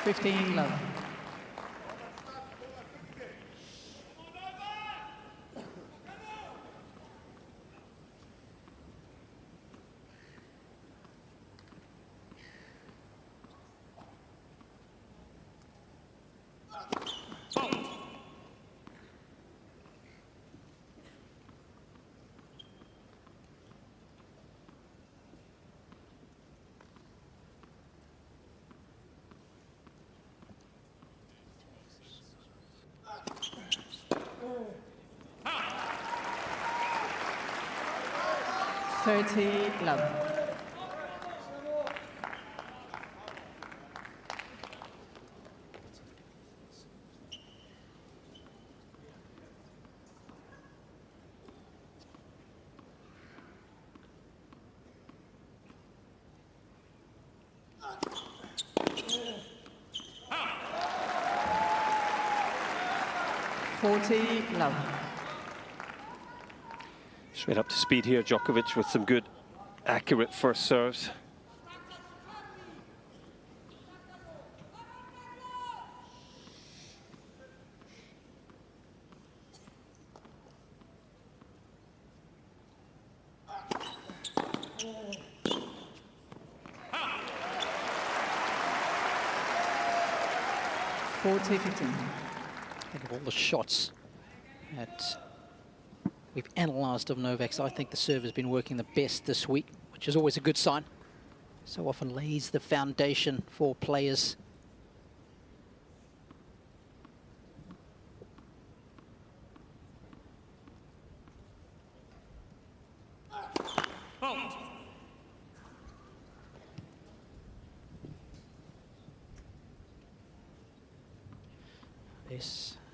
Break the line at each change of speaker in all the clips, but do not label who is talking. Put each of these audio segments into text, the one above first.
15 love. Love. Love.
Straight up to speed here, Djokovic with some good, accurate first serves.
Think of all the shots that we've analysed of Novak's. I think the serve has been working the best this week, which is always a good sign. So often lays the foundation for players.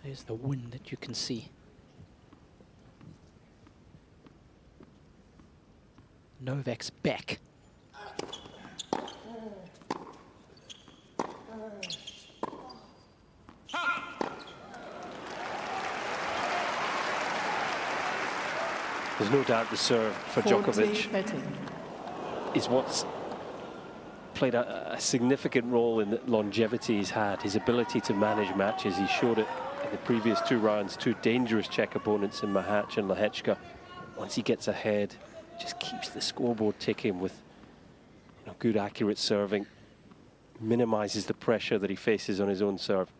There's the wind that you can see. Novak's back.
There's no doubt the serve for Djokovic is what's played a significant role in the longevity he's had, his ability to manage matches. He showed it in the previous two rounds, two dangerous Czech opponents in Mahac and Lehečka. Once he gets ahead, just keeps the scoreboard ticking with good accurate serving, minimizes the pressure that he faces on his own serve.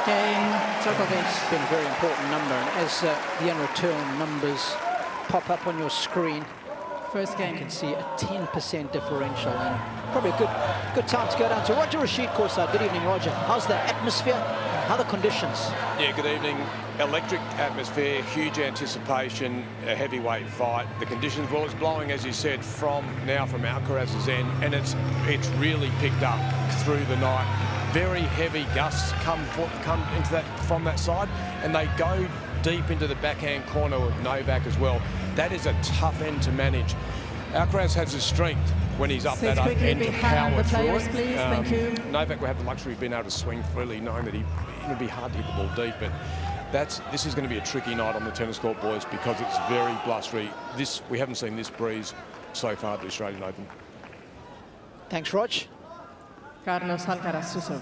Cain, Djokovic.
It's been a very important number, and as the in-return numbers pop up on your screen,
First game.
you can see a 10% differential, and probably a good time to go down to Roger Rashid courtside. Good evening, Roger. How's the atmosphere? How are the conditions?
Yeah, good evening. Electric atmosphere, huge anticipation, a heavyweight fight. The conditions, well, it's blowing, as you said, from Alcaraz's end, and it's really picked up through the night. Very heavy gusts come into that from that side, and they go deep into the backhand corner of Novak as well. That is a tough end to manage. Alcaraz has his strength when he's up that end to power through it.
Please. Thank you.
Novak will have the luxury of being able to swing freely, knowing that it'll be hard to hit the ball deep, but this is going to be a tricky night on the tennis court, boys, because it's very blustery. We haven't seen this breeze so far at the Australian Open.
Thanks, Rog.
Carlos Alcaraz to serve.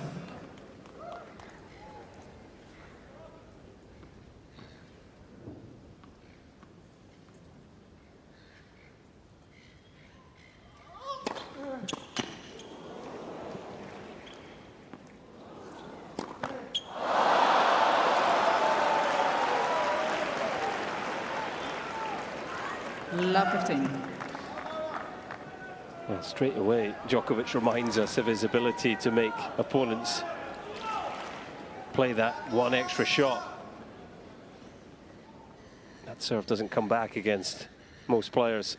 Love 15.
Well, straight away, Djokovic reminds us of his ability to make opponents play that one extra shot. That serve doesn't come back against most players.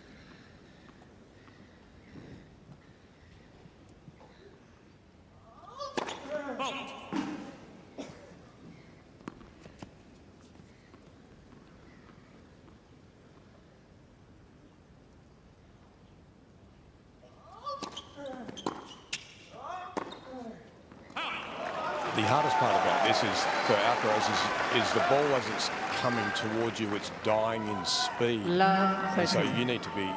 The hardest part about this is for Alcaraz is the ball as it's coming towards you, it's dying in speed. And so you need to be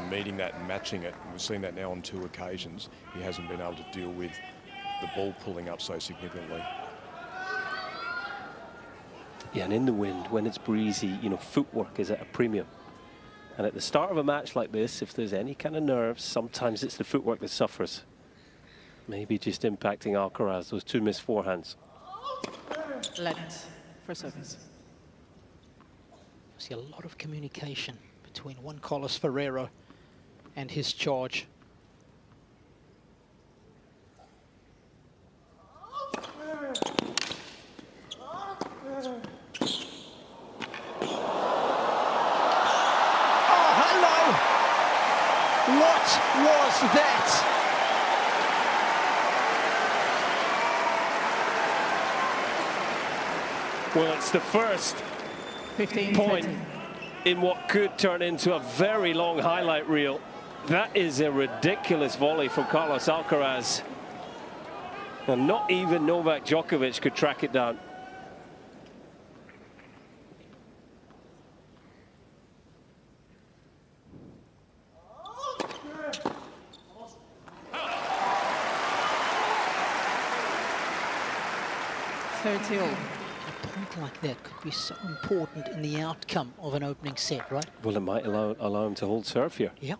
meeting that and matching it. We've seen that now on 2 occasions. He hasn't been able to deal with the ball pulling up so significantly.
Yeah, and in the wind, when it's breezy, you know, footwork is at a premium. And at the start of a match like this, if there's any kind of nerves, sometimes it's the footwork that suffers. Maybe just impacting Alcaraz, those 2 missed forehands.
Let for service.
I see a lot of communication between Juan Carlos Ferrero and his charge. What was that?
Well, it's the first
15
point
13.
in what could turn into a very long highlight reel. That is a ridiculous volley from Carlos Alcaraz. And not even Novak Djokovic could track it down.
A point like that could be so important in the outcome of an opening set, right?
Well, it might allow him to hold serve here.
Yeah.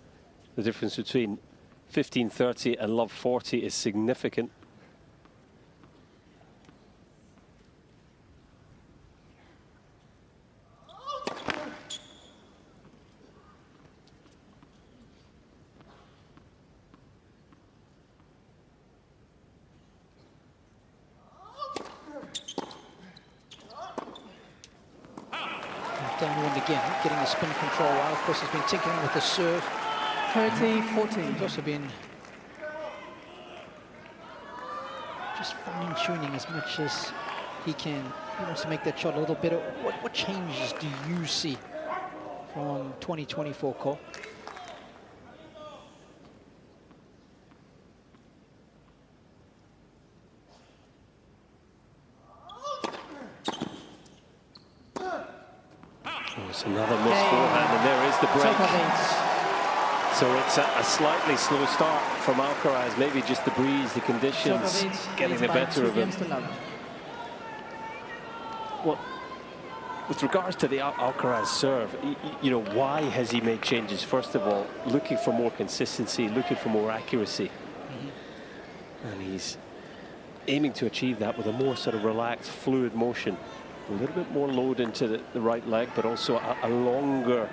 The difference between 15-30 and love 40 is significant.
Downwind again, getting the spin control right. Of course, he's been tinkering with the serve.
30-14.
He's also been just fine-tuning as much as he can. He wants to make that shot a little better. What changes do you see from 2024, Cole?
It's another missed forehand, and there is the break. So it's a slightly slow start from Alcaraz. Maybe just the breeze, the conditions getting the better of him. Well, with regards to the Alcaraz serve, you know, why has he made changes? First of all, looking for more consistency, looking for more accuracy. And he's aiming to achieve that with a more sort of relaxed, fluid motion. A little bit more load into the right leg, but also a longer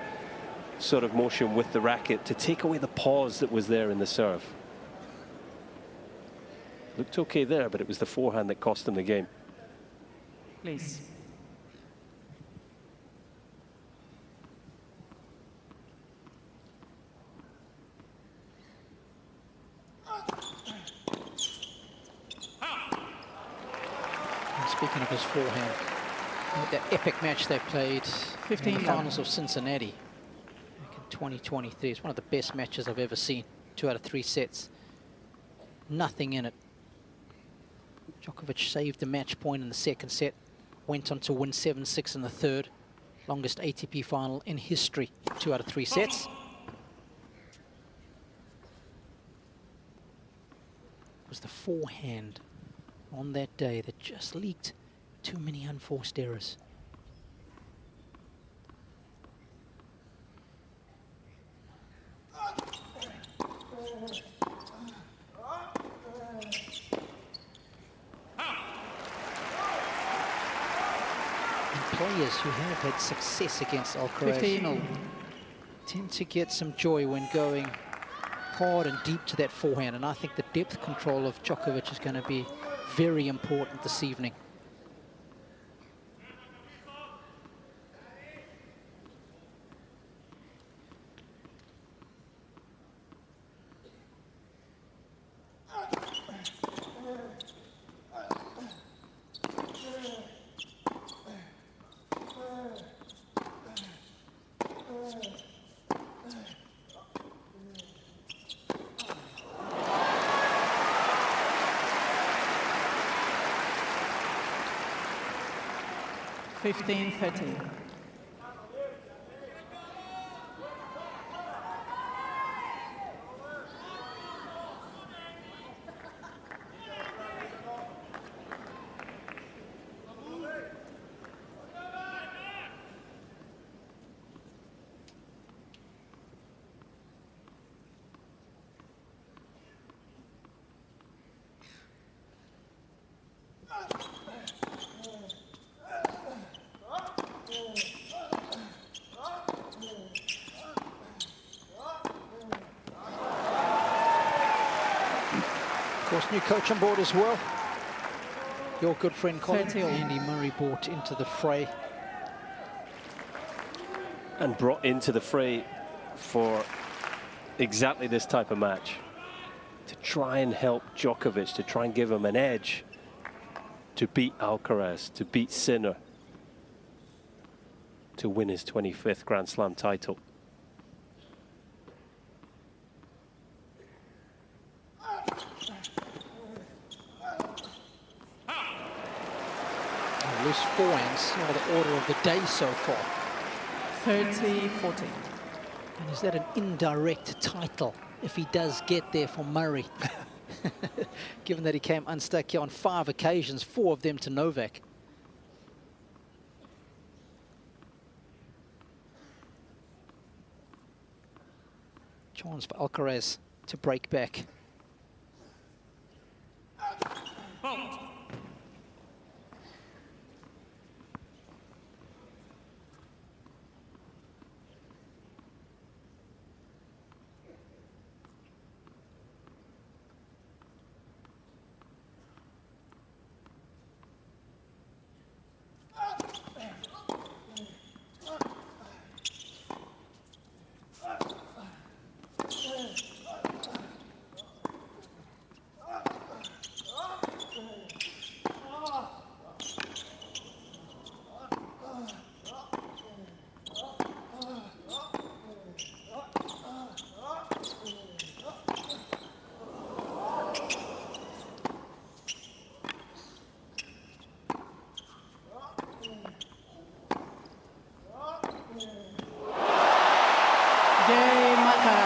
sort of motion with the racket to take away the pause that was there in the serve. Looked okay there, but it was the forehand that cost him the game.
Please.
And speaking of his forehand, that epic match they played in the finals of Cincinnati back in 2023. It's one of the best matches I've ever seen. 2 out of 3 sets. Nothing in it. Djokovic saved the match point in the second set. Went on to win 7-6 in the third. Longest ATP final in history. 2 out of 3 sets. It was the forehand on that day that just leaked too many unforced errors. And players who have had success against Alcaraz tend to get some joy when going hard and deep to that forehand, and I think the depth control of Djokovic is going to be very important this evening.
15-30.
Of course, new coach on board as well. Your good friend Colin,
30.
Andy Murray, brought into the fray.
And brought into the fray for exactly this type of match. To try and help Djokovic, to try and give him an edge to beat Alcaraz, to beat Sinner, to win his 25th Grand Slam title.
Loose forehands are the order of the day so far.
30-40.
And is that an indirect title if he does get there for Murray? Given that he came unstuck here on 5 occasions, 4 of them to Novak. Chance for Alcaraz to break back.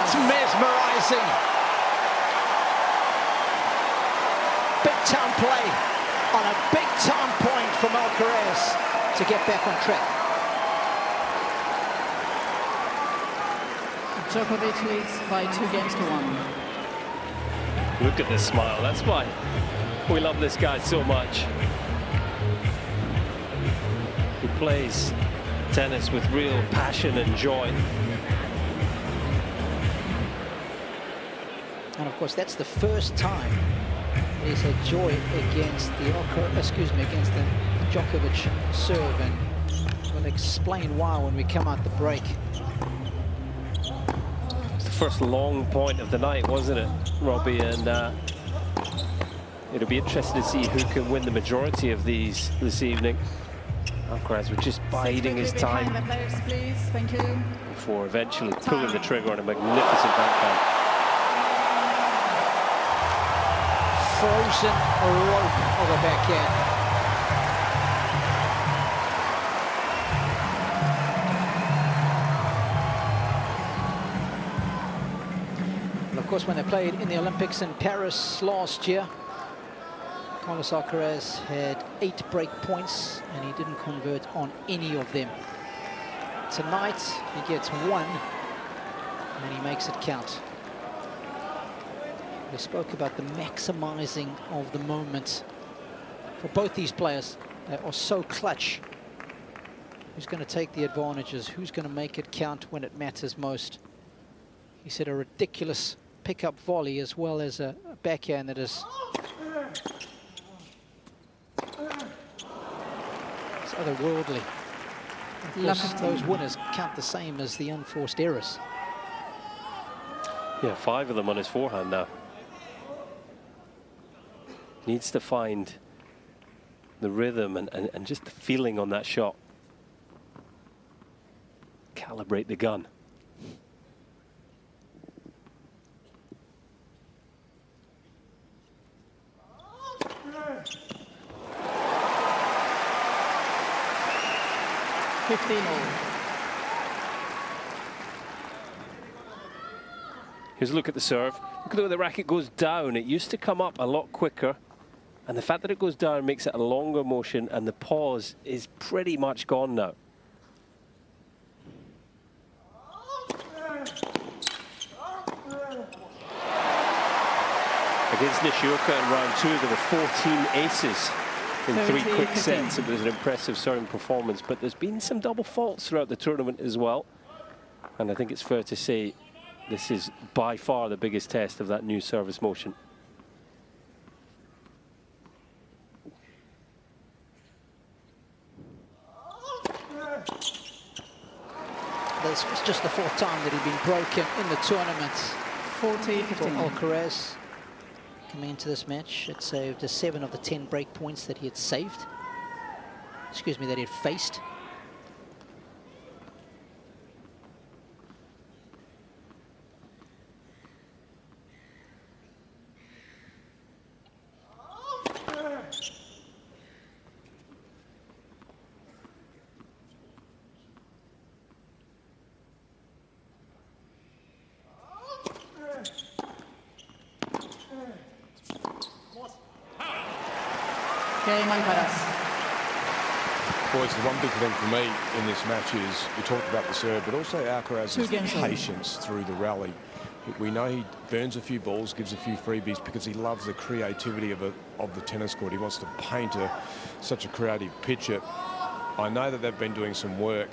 It's mesmerizing. Big time play on a big time point from Alcaraz to get back on track.
Djokovic leads by 2 games to 1.
Look at this smile. That's why we love this guy so much. He plays tennis with real passion and joy.
And of course, that's the first time he's had joy against the against the Djokovic serve, and we'll explain why when we come out the break.
It's the first long point of the night, wasn't it, Robbie? And it'll be interesting to see who can win the majority of these this evening. Alcaraz was just biding his time
the players, please. Thank you.
before eventually pulling the trigger on a magnificent backhand.
Frozen rope of a backhand. And of course, when they played in the Olympics in Paris last year, Carlos Alcaraz had 8 break points and he didn't convert on any of them. Tonight, he gets 1 and he makes it count. We spoke about the maximizing of the moment for both these players. They are so clutch. Who's going to take the advantages? Who's going to make it count when it matters most? He said a ridiculous pickup volley as well as a backhand that is it's otherworldly. Of course, those winners count the same as the unforced errors.
Yeah, 5 of them on his forehand now. Needs to find the rhythm and just the feeling on that shot. Calibrate the gun.
15-all.
Here's a look at the serve. Look at the way the racket goes down. It used to come up a lot quicker. And the fact that it goes down makes it a longer motion, and the pause is pretty much gone now. Against Nishioka in round 2, there were 14 aces in 3 quick sets. It was an impressive serving performance, but there's been some double faults throughout the tournament as well. And I think it's fair to say this is by far the biggest test of that new service motion.
This was just the 4th time that he'd been broken in the tournament.
40-15.
For Alcaraz coming into this match, it saved 7 of the 10 break points that he had saved. Excuse me, that he had faced.
Cain Alcaraz.
Boys, the one big thing for me in this match is, you talked about the serve, but also Alcaraz's patience through the rally. We know he burns a few balls, gives a few freebies, because he loves the creativity of the tennis court. He wants to paint such a creative picture. I know that they've been doing some work,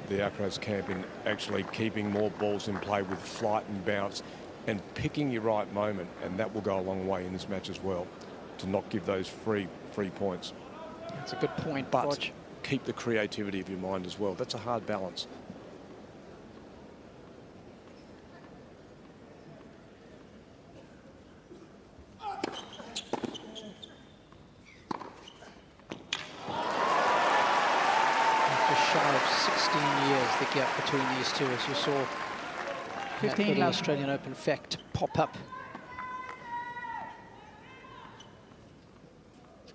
the Alcaraz camp, in actually keeping more balls in play with flight and bounce and picking your right moment, and that will go a long way in this match as well, to not give those free points.
That's a good point,
but
Rog.
keep the creativity of your mind as well. That's a hard balance.
Just shy of 16 years, the gap between these two, as you saw
15
that
love.
Australian Open fact pop up.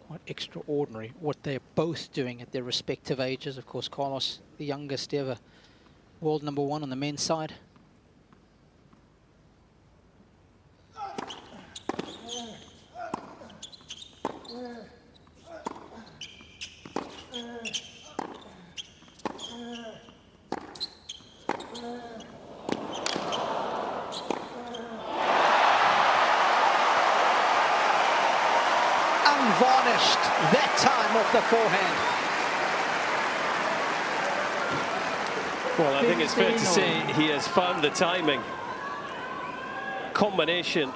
Quite extraordinary what they're both doing at their respective ages. Of course, Carlos, the youngest ever world #1 on the men's side. Unvarnished that time off the forehand.
Well, I think it's fair to say he has found the timing. Combination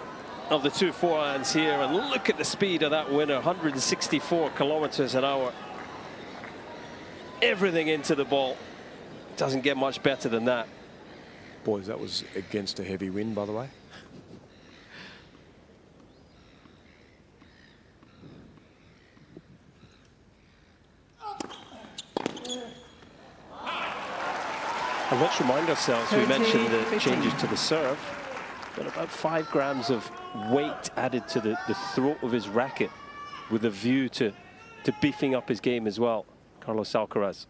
of the 2 forehands here, and look at the speed of that winner, 164 kilometers an hour. Everything into the ball. Doesn't get much better than that.
Boys, that was against a heavy wind, by the way.
And let's remind ourselves, we mentioned the changes to the serve, but about 5 grams of weight added to the throat of his racket with a view to beefing up his game as well. Carlos Alcaraz.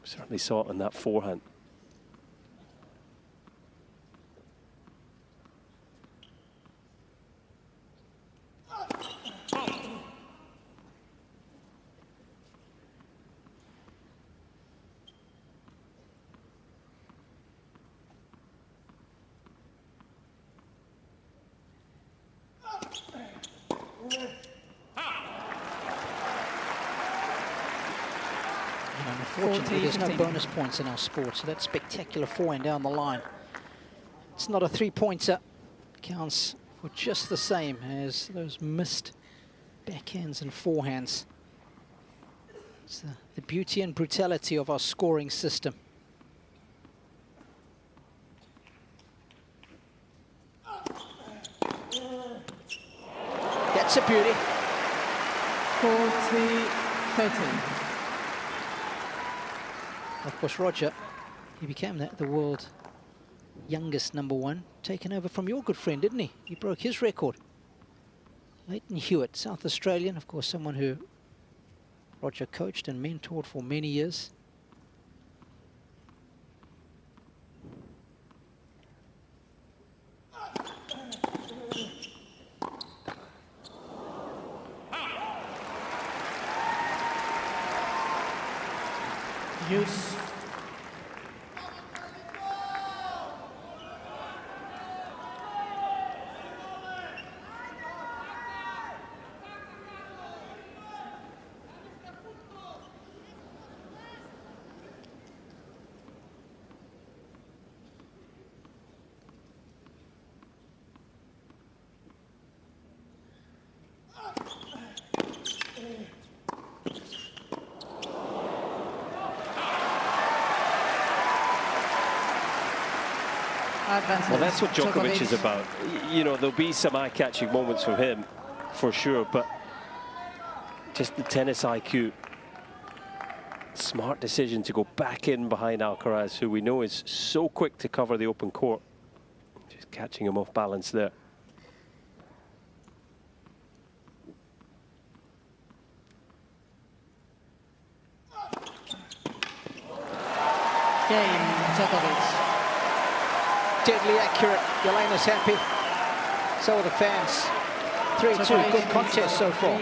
Certainly saw it on that forehand.
Unfortunately, there's no bonus points in our sport, so that spectacular forehand down the line, it's not a 3-pointer. Counts for just the same as those missed backhands and forehands. It's the beauty and brutality of our scoring system. That's a beauty.
40-30.
Of course, Roger, he became the world youngest #1, taken over from your good friend, didn't he? He broke his record. Leighton Hewitt, South Australian, of course, someone who Roger coached and mentored for many years.
Use.
Well, that's what Djokovic is about. You know, there'll be some eye-catching moments from him, for sure, but just the tennis IQ. Smart decision to go back in behind Alcaraz, who we know is so quick to cover the open court. Just catching him off balance there.
Cain, Djokovic.
Deadly accurate. Yelena's happy. So are the fans. 3-2. Good contest so far.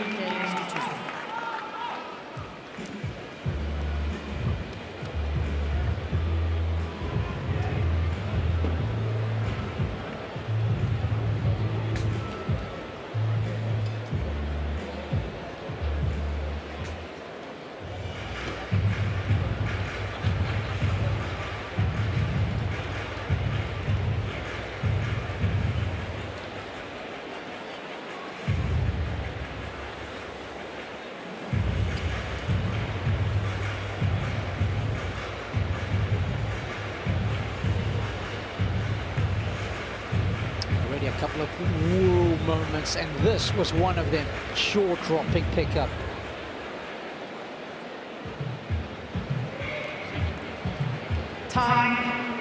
A couple of woo moments, and this was one of them. Jaw-dropping pickup.
Time.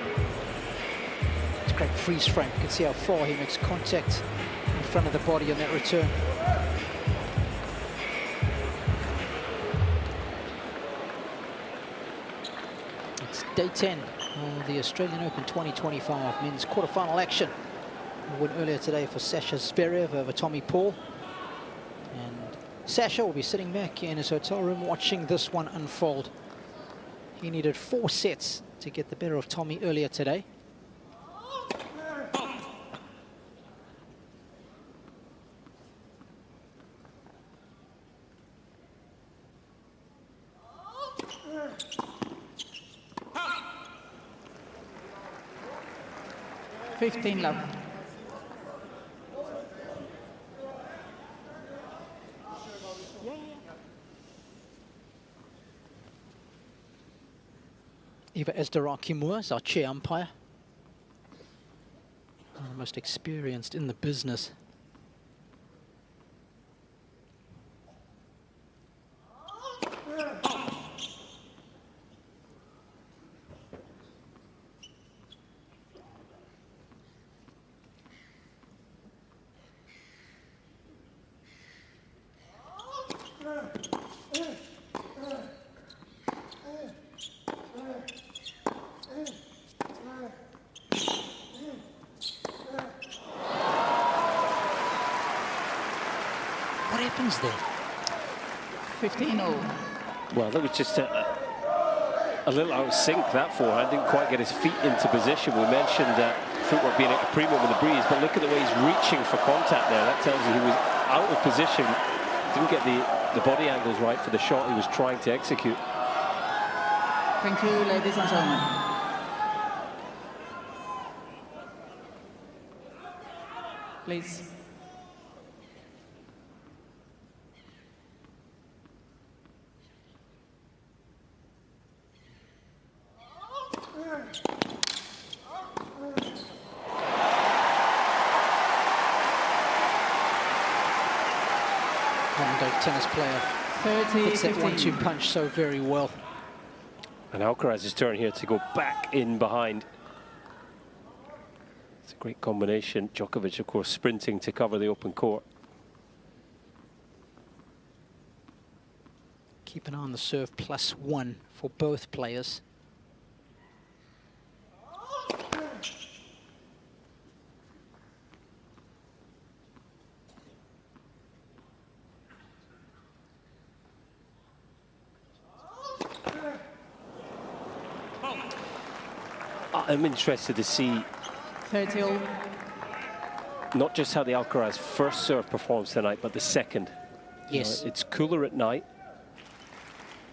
It's a great freeze frame. You can see how far he makes contact in front of the body on that return. It's day 10 of the Australian Open 2025 men's quarterfinal action. A win earlier today for Sasha Zverev over Tommy Paul. And Sasha will be sitting back in his hotel room watching this one unfold. He needed 4 sets to get the better of Tommy earlier today.
Love.
Eva Ezdaraki-Moore is our chair umpire. One of the most experienced in the business. What happens there?
15-0.
Well, that was just a little out of sync, that forehand. Didn't quite get his feet into position. We mentioned footwork being a premium with the breeze, but look at the way he's reaching for contact there. That tells you he was out of position. Didn't get the body angles right for the shot he was trying to execute.
Thank you, ladies and gentlemen. Please.
Modern-day tennis player.
30,
Hits that
15.
1-2 punch so very well.
And Alcaraz's turn here to go back in behind. It's a great combination. Djokovic, of course, sprinting to cover the open court.
Keep an eye on the serve +1 for both players.
I'm interested to see
30 all.
not just how the Alcaraz first serve performs tonight, but the second.
Yes.
You know, it's cooler at night.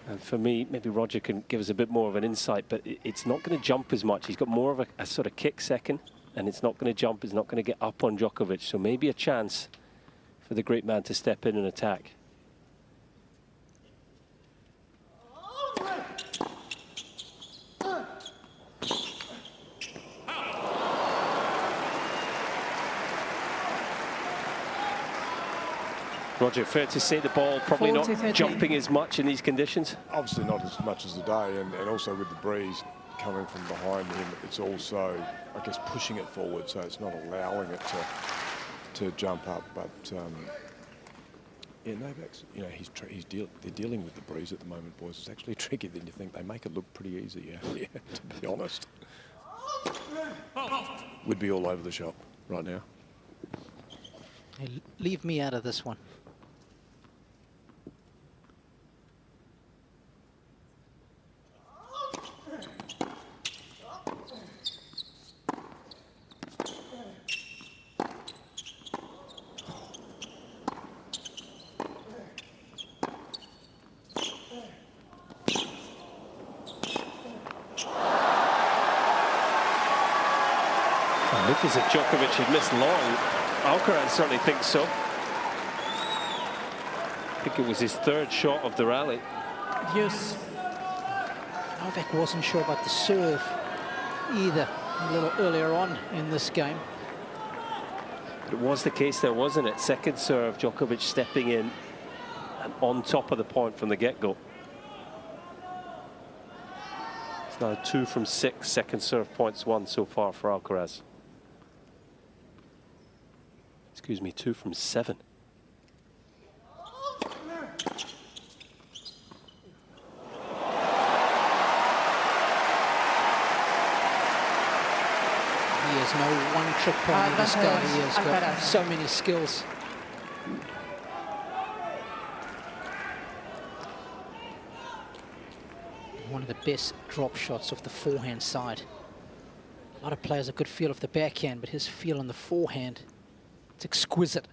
And for me, maybe Roger can give us a bit more of an insight, but it's not going to jump as much. He's got more of a sort of kick second, and it's not going to jump. It's not going to get up on Djokovic. So maybe a chance for the great man to step in and attack. Roger, fair to say the ball probably
40,
not
30.
jumping as much in these conditions?
Obviously not as much as today, and also with the breeze coming from behind him, it's also, I guess, pushing it forward, so it's not allowing it to jump up. But yeah, Novak's, you know, they're dealing with the breeze at the moment, boys. It's actually trickier than you think. They make it look pretty easy, yeah, to be honest. Would be all over the shop right now.
Hey, leave me out of this one.
I look as if Djokovic had missed long. Alcaraz certainly thinks so. I think it was his third shot of the rally.
Use.
Novak wasn't sure about the serve either a little earlier on in this game.
But it was the case there, wasn't it? Second serve, Djokovic stepping in and on top of the point from the get-go. It's now 2 from 6 second serve points won so far for Alcaraz. Excuse me, 2 from 7.
He has no one-trick pony, this guy. He has got
Alcaraz.
so many skills. One of the best drop shots of the forehand side. A lot of players have a good feel of the backhand, but his feel on the forehand, it's exquisite.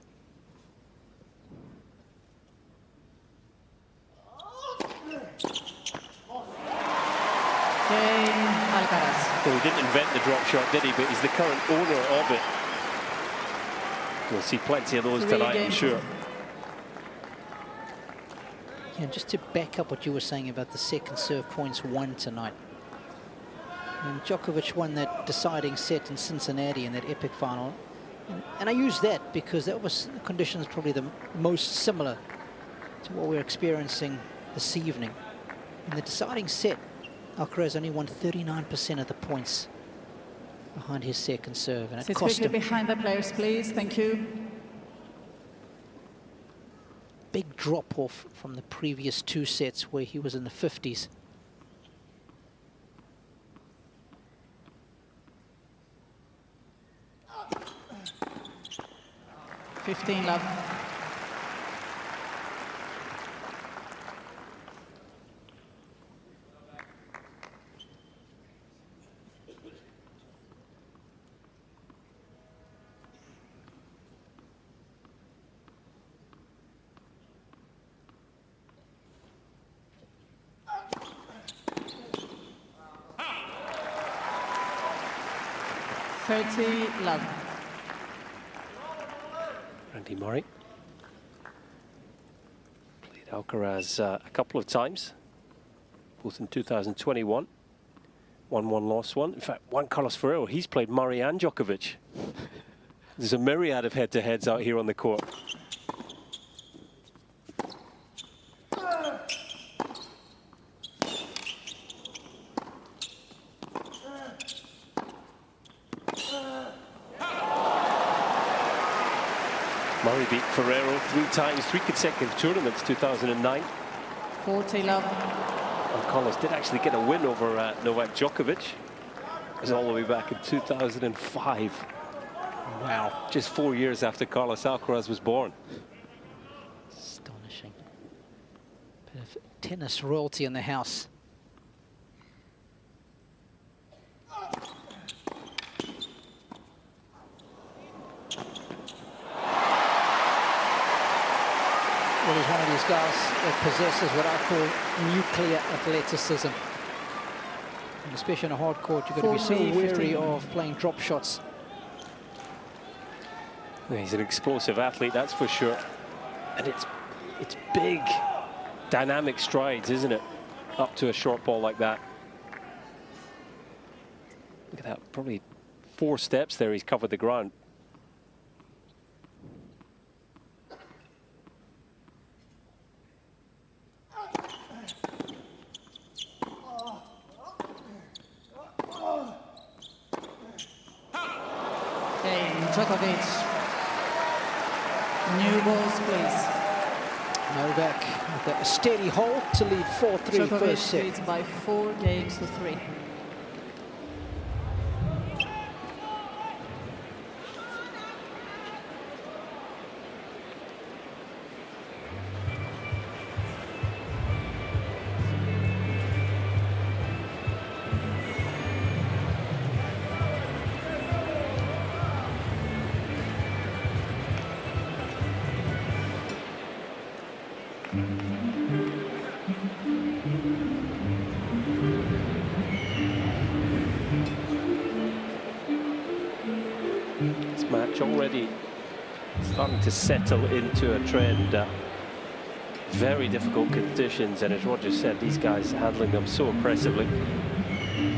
Cain, Alcaraz.
Well, he didn't invent the drop shot, did he? But he's the current owner of it. We'll see plenty of those
3
tonight, I'm
games.
sure.
Yeah, just to back up what you were saying about the second serve points won tonight. And Djokovic won that deciding set in Cincinnati in that epic final. And I use that because that was the conditions probably the most similar to what we're experiencing this evening. In the deciding set, Alcaraz only won 39% of the points behind his second serve, and it
Sit
cost
quickly
him.
behind the players, please. Thank you.
Big drop off from the previous 2 sets where he was in the 50s.
$15 love. $30 love.
Andy Murray played Alcaraz a couple of times, both in 2021. Won one, lost one. In fact, one Carlos Ferrero. He's played Murray and Djokovic. There's a myriad of head-to-heads out here on the court. Murray beat Ferrero 3 times, 3 consecutive tournaments, 2009,
40 love.
And Carlos did actually get a win over Novak Djokovic. It was all the way back in 2005.
Wow.
Just 4 years after Carlos Alcaraz was born.
Astonishing. Bit of tennis royalty in the house. Well, he's one of these guys that possesses what I call nuclear athleticism. And especially on a hard court, you've got to be so wary of playing drop shots.
He's an explosive athlete, that's for sure. And it's big, dynamic strides, isn't it? Up to a short ball like that. Look at that, probably 4 steps there, he's covered the ground.
Cain, Djokovic. New balls, please.
Novak with a steady hold to lead 4-3 first set.
Djokovic leads by 4 games to 3.
This match already starting to settle into a trend. Very difficult conditions, and as Roger said, these guys handling them so impressively.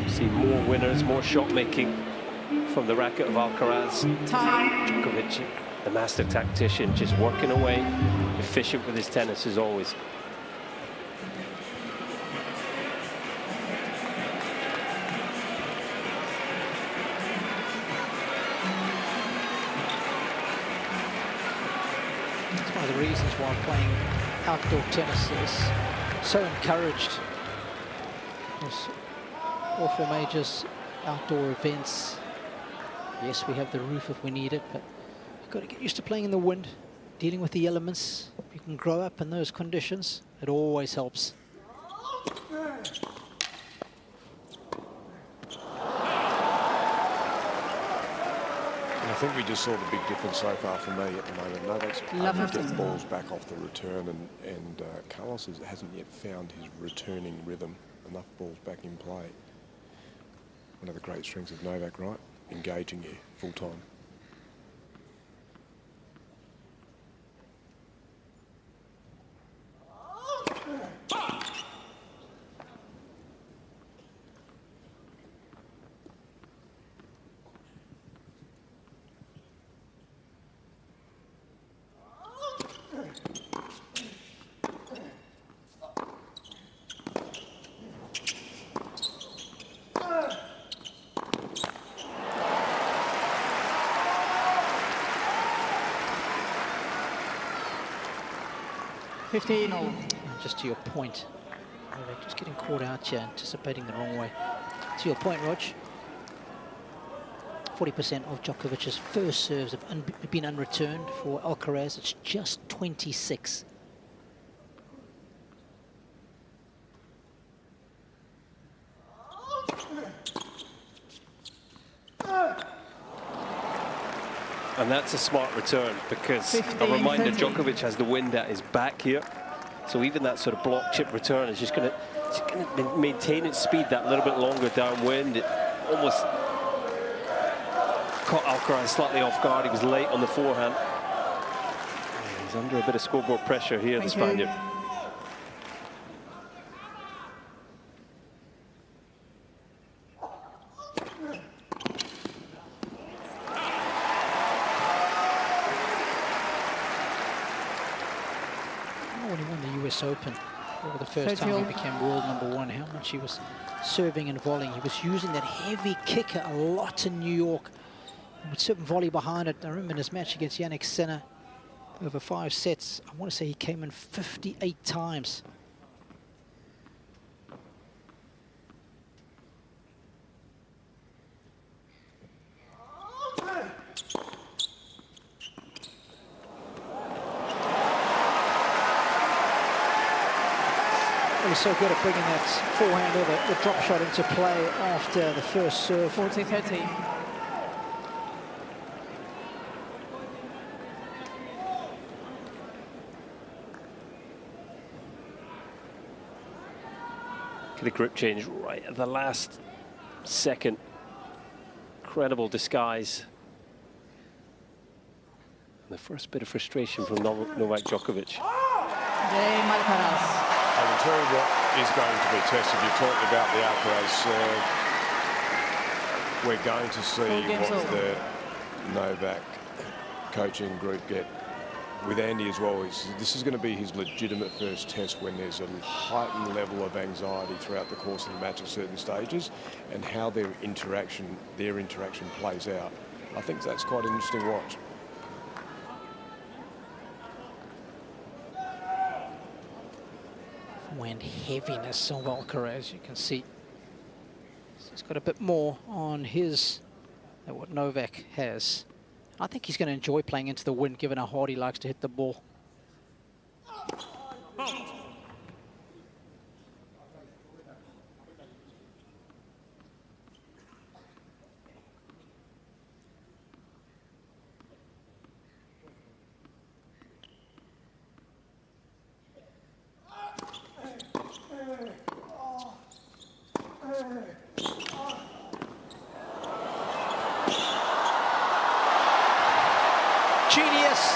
See more winners, more shot making from the racket of Alcaraz. Djokovic, the master tactician, just working away, efficient with his tennis as always.
It's one of the reasons why playing outdoor tennis is so encouraged. There's all 4 majors, outdoor events. Yes, we have the roof if we need it, but you've got to get used to playing in the wind, dealing with the elements. If you can grow up in those conditions, it always helps.
I think we just saw the big difference so far for me at the moment. Novak's able to get balls back off the return, and Carlos hasn't yet found his returning rhythm. Enough balls back in play. One of the great strengths of Novak, right? Engaging you full time.
Just to your point, Novak just getting caught out here, anticipating the wrong way. To your point, Rog, 40% of Djokovic's first serves have been unreturned. For Alcaraz, it's just 26.
And that's a smart return, because a reminder, Djokovic has the wind at his back here. So even that sort of block chip return is just going to maintain its speed that little bit longer downwind. It almost caught Alcaraz slightly off guard. He was late on the forehand. He's under a bit of scoreboard pressure here, the Spaniard.
When he won the US Open, for the first time he became world #1, how much he was serving and volleying. He was using that heavy kicker a lot in New York. He would sit and volley behind it. I remember in his match against Jannik Sinner, over 5 sets, I want to say he came in 58 times. He was so good at bringing that forehand or the drop shot into play after the first serve.
40-30.
The grip change right at the last second. Incredible disguise. And the first bit of frustration from Novak Djokovic.
Jannik Alcaraz.
I can tell you what is going to be tested. You talked about the Alcaraz serve. We're going to see what the Novak coaching group get. With Andy as well, this is going to be his legitimate first test when there's a heightened level of anxiety throughout the course of the match at certain stages, and how their interaction plays out. I think that's quite an interesting watch.
Forehand heaviness of Alcaraz, you can see. He's got a bit more on his than what Novak has. I think he's going to enjoy playing into the wind, given how hard he likes to hit the ball. Genius.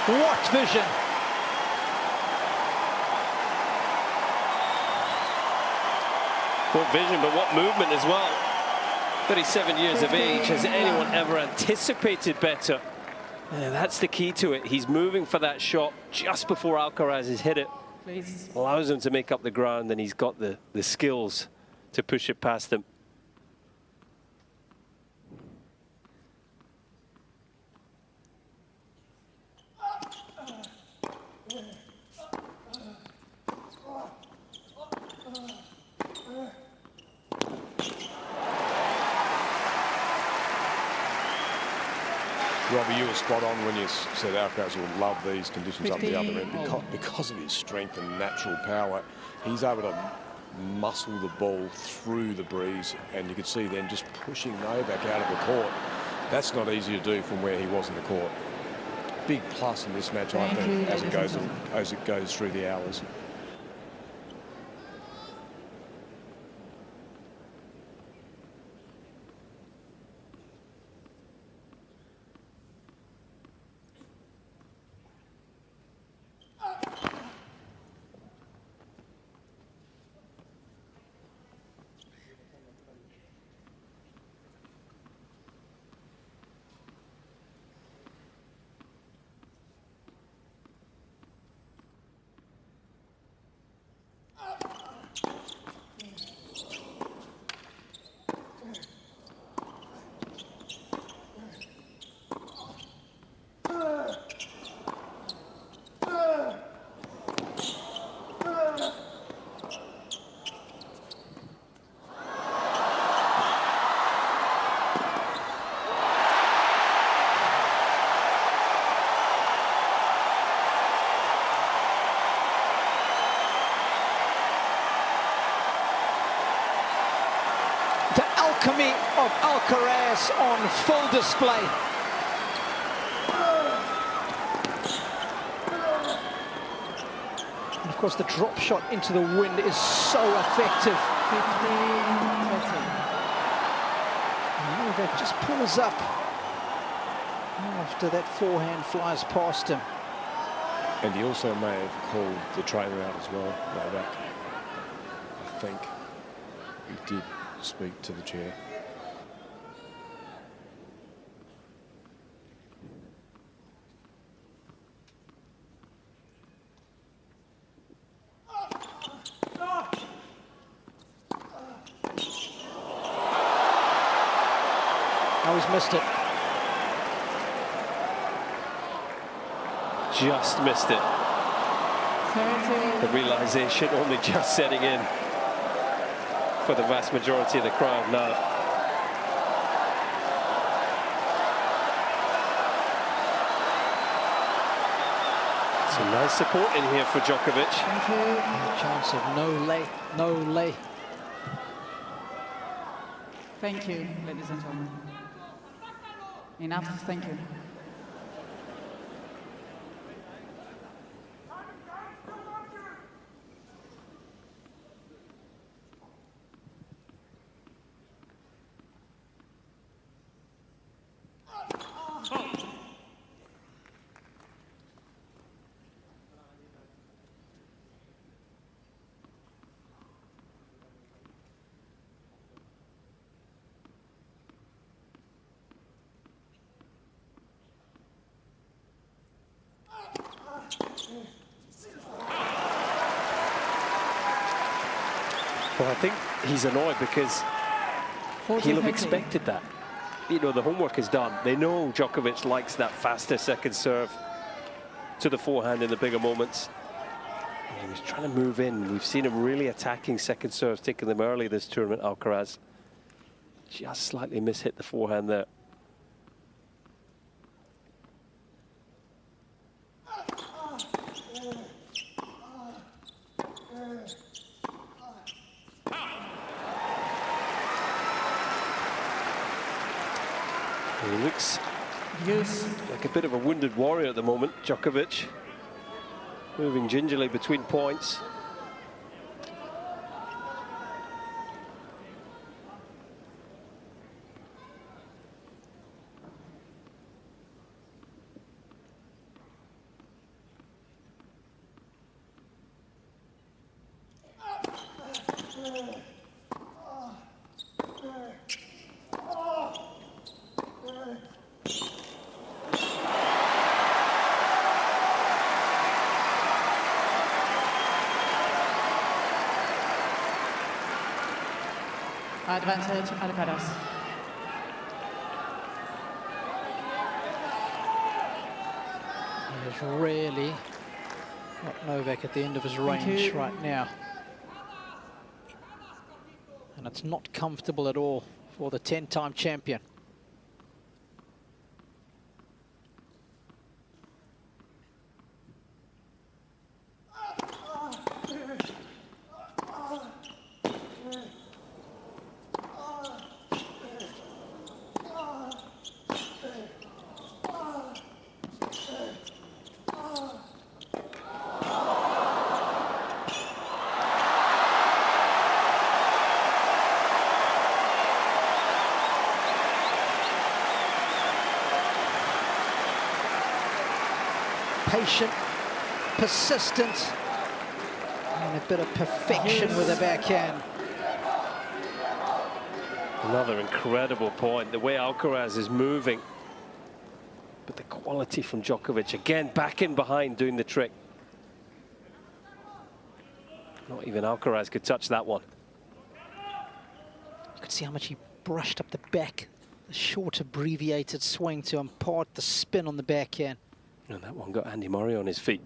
What vision.
What vision, but what movement as well. 37 years of age. Has anyone ever anticipated better? Yeah, that's the key to it. He's moving for that shot just before Alcaraz has hit it.
Please.
Allows him to make up the ground, and he's got the skills to push it past him.
Robbie, you were spot on when you said Alcaraz will love these conditions up the other end because of his strength and natural power. He's able to muscle the ball through the breeze, and you could see then just pushing Novak out of the court. That's not easy to do from where he was in the court. Big plus in this match, I think, as it goes through the hours.
Alchemy of Alcaraz on full display. And of course, the drop shot into the wind is so effective.
15-30.
Novak just pulls up after that forehand flies past him.
And he also may have called the trainer out as well, Novak. I think he did speak to the chair.
Now he's missed it.
Just missed it.
30.
The realization only just setting in for the vast majority of the crowd now. Some nice support in here for Djokovic.
Thank you.
Chance of no lay.
Thank you, ladies and gentlemen. Enough, thank you.
Well, I think he's annoyed because he'll have expected that. You know, the homework is done. They know Djokovic likes that faster second serve to the forehand in the bigger moments. And he was trying to move in. We've seen him really attacking second serves, taking them early this tournament, Alcaraz. Just slightly mishit the forehand there. He looks like a bit of a wounded warrior at the moment, Djokovic. Moving gingerly between points.
Advantage, Alcaraz.
He has really got Novak at the end of his range right now. And it's not comfortable at all for the 10-time champion. Patient, persistent, and a bit of perfection with a backhand.
Another incredible point, the way Alcaraz is moving. But the quality from Djokovic, again, back in behind doing the trick. Not even Alcaraz could touch that one.
You could see how much he brushed up the back. The short, abbreviated swing to impart the spin on the backhand.
And that one got Andy Murray on his feet.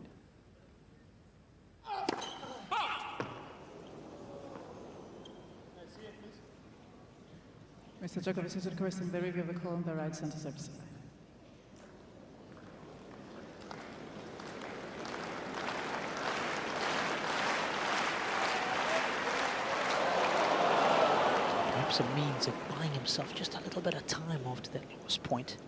Mr. Djokovic is requesting the review of the call on the right center service.
Perhaps a means of buying himself just a little bit of time after that lowest point.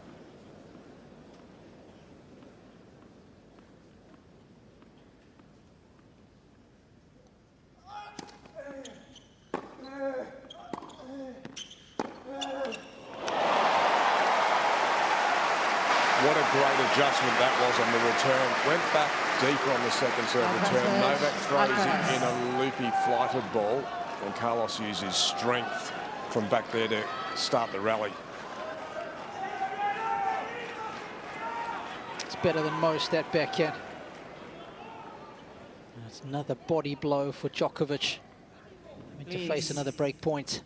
What a great adjustment that was on the return. Went back deeper on the second serve return. Novak throws it in a loopy flighted ball, and Carlos uses strength from back there to start the rally.
It's better than most, that backhand. That's another body blow for Djokovic. Having to face another break point.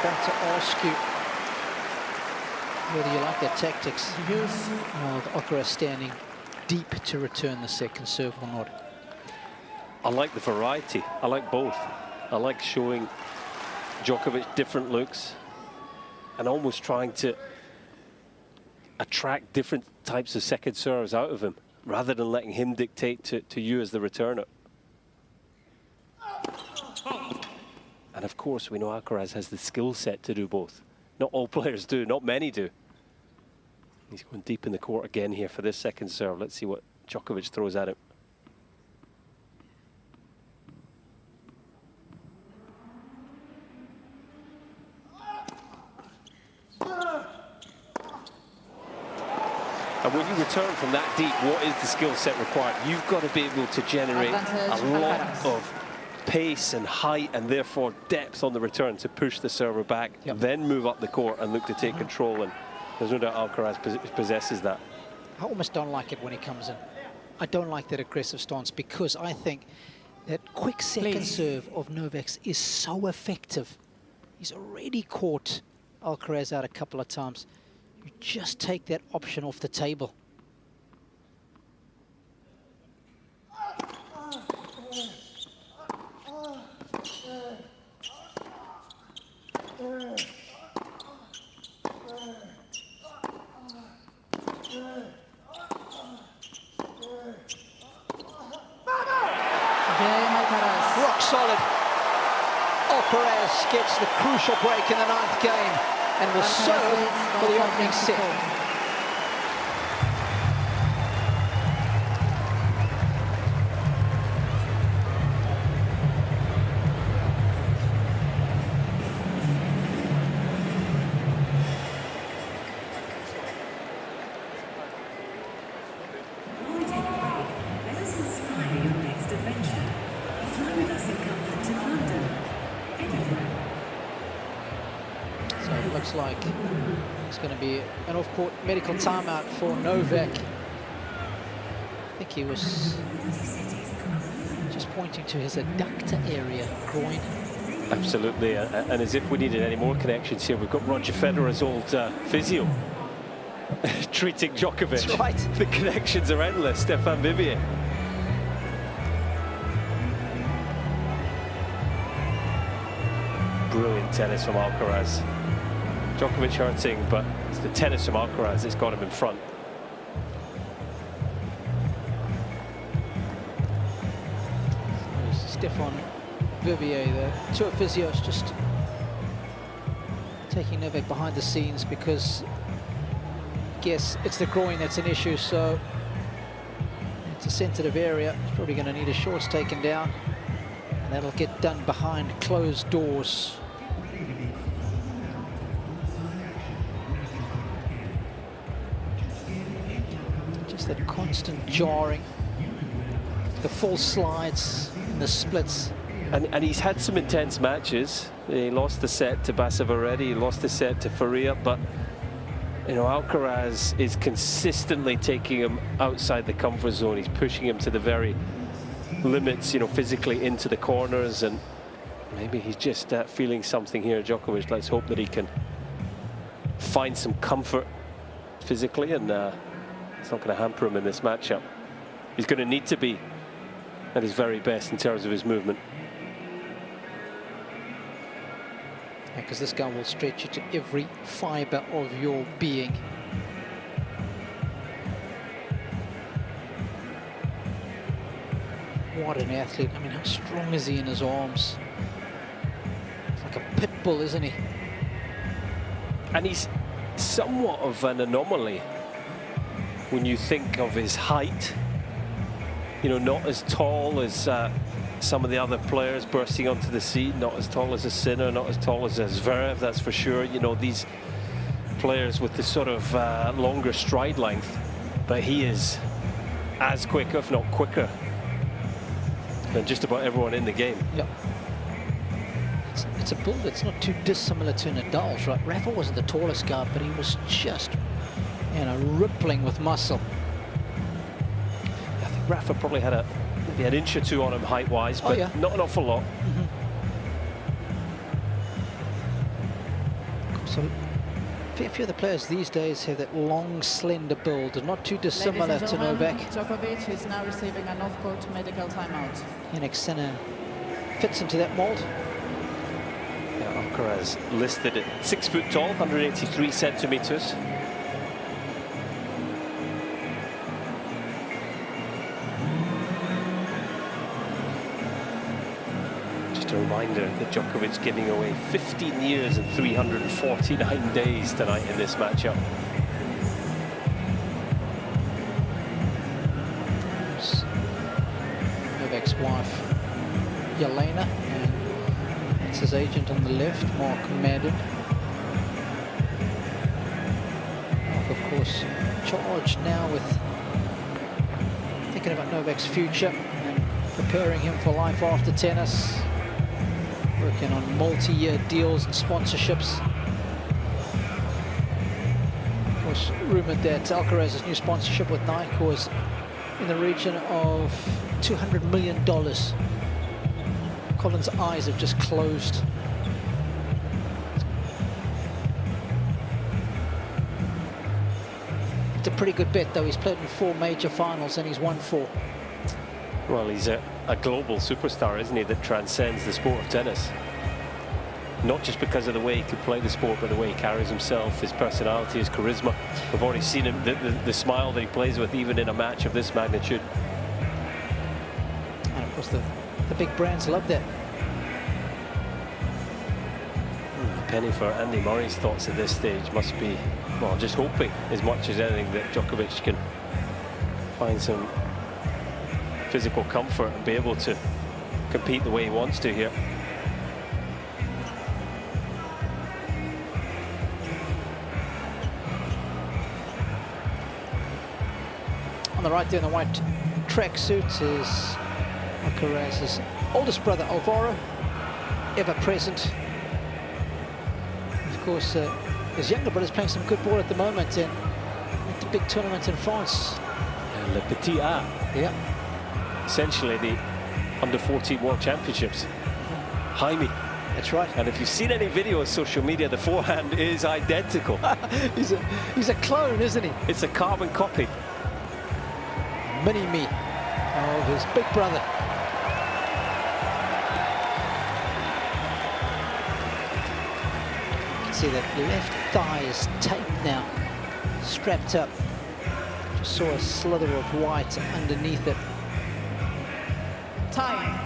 About to ask you, Whether you like that tactics of Alcaraz standing deep to return the second serve or not.
I like the variety. I like both. I like showing Djokovic different looks and almost trying to attract different types of second serves out of him rather than letting him dictate to you as the returner. And of course, we know Alcaraz has the skill set to do both. Not all players do, not many do. He's going deep in the court again here for this second serve. Let's see what Djokovic throws at him. And when you return from that deep, what is the skill set required? You've got to be able to generate a lot of pace and height and therefore depth on the return to push the server back, then move up the court and look to take control. And there's no doubt Alcaraz possesses that.
I almost don't like it when he comes in. I don't like that aggressive stance because I think that quick second serve of Novak's is so effective. He's already caught Alcaraz out a couple of times. You just take that option off the table. Rock solid. Alcaraz gets the crucial break in the 9th game and will serve for the opening set. Like it's going to be an off-court medical timeout for Novak. I think he was just pointing to his adductor area, groin.
Absolutely, and as if we needed any more connections here, we've got Roger Federer's old physio treating Djokovic.
That's right.
The connections are endless. Stéphane Vivier. Brilliant tennis from Alcaraz. Djokovic hurting, but it's the tennis from Alcaraz that's got him in front.
So Stéphane Vivier, the tour physio, is just taking Novak behind the scenes because I guess it's the groin that's an issue, so it's a sensitive area. He's probably going to need his shorts taken down, and that'll get done behind closed doors. That constant jarring, the false slides and the splits.
And he's had some intense matches. He lost the set to Basavaredi, he lost the set to Faria, but you know, Alcaraz is consistently taking him outside the comfort zone. He's pushing him to the very limits, you know, physically into the corners, and maybe he's just feeling something here, Djokovic. Let's hope that he can find some comfort physically, and it's not going to hamper him in this matchup. He's going to need to be at his very best in terms of his movement.
Because this guy will stretch you to every fiber of your being. What an athlete. I mean, how strong is he in his arms? It's like a pit bull, isn't he?
And he's somewhat of an anomaly when you think of his height. You know, not as tall as some of the other players bursting onto the scene, not as tall as a Sinner, not as tall as a Zverev, that's for sure. You know, these players with this sort of longer stride length, but he is as quick, if not quicker, than just about everyone in the game.
Yeah. It's a build that's not too dissimilar to Nadal's, right? Rafa wasn't the tallest guy, but he was just, you know, rippling with muscle.
I think Rafa probably had maybe an inch or two on him height-wise, but not an awful lot.
So fair few of the players these days have that long, slender build, not too dissimilar to Novak.
Djokovic is now receiving an off-court medical timeout.
Jannik Sinner fits into that mould.
Yeah, Alcaraz listed at 6 foot tall, 183 centimetres. Just a reminder that Djokovic giving away 15 years and 349 days tonight in this matchup.
Novak's wife, Yelena, and that's his agent on the left, Mark Madden. Mark, of course, charged now with thinking about Novak's future and preparing him for life after tennis, working on multi-year deals and sponsorships. Of course, rumoured that Alcaraz's new sponsorship with Nike was in the region of $200 million. Colin's eyes have just closed. It's a pretty good bet, though. He's played in 4 major finals and he's won 4.
Well, he's a global superstar, isn't he, that transcends the sport of tennis. Not just because of the way he could play the sport, but the way he carries himself, his personality, his charisma. We've already seen him, the smile that he plays with, even in a match of this magnitude.
And of course, the big brands love that.
A penny for Andy Murray's thoughts at this stage must be, well, just hoping as much as anything that Djokovic can find some physical comfort and be able to compete the way he wants to here.
On the right there in the white tracksuit is Alcaraz's oldest brother, Alvaro, ever present. Of course, his younger brother's playing some good ball at the moment in the big tournament in France.
Le Petit A.
Yeah.
Essentially the under-14 World Championships. Jaime.
That's right.
And if you've seen any video on social media, the forehand is identical.
he's a clone, isn't he?
It's a carbon copy.
Mini-me of his big brother. You can see that left thigh is taped now, strapped up. Just saw a slither of white underneath it.
Time.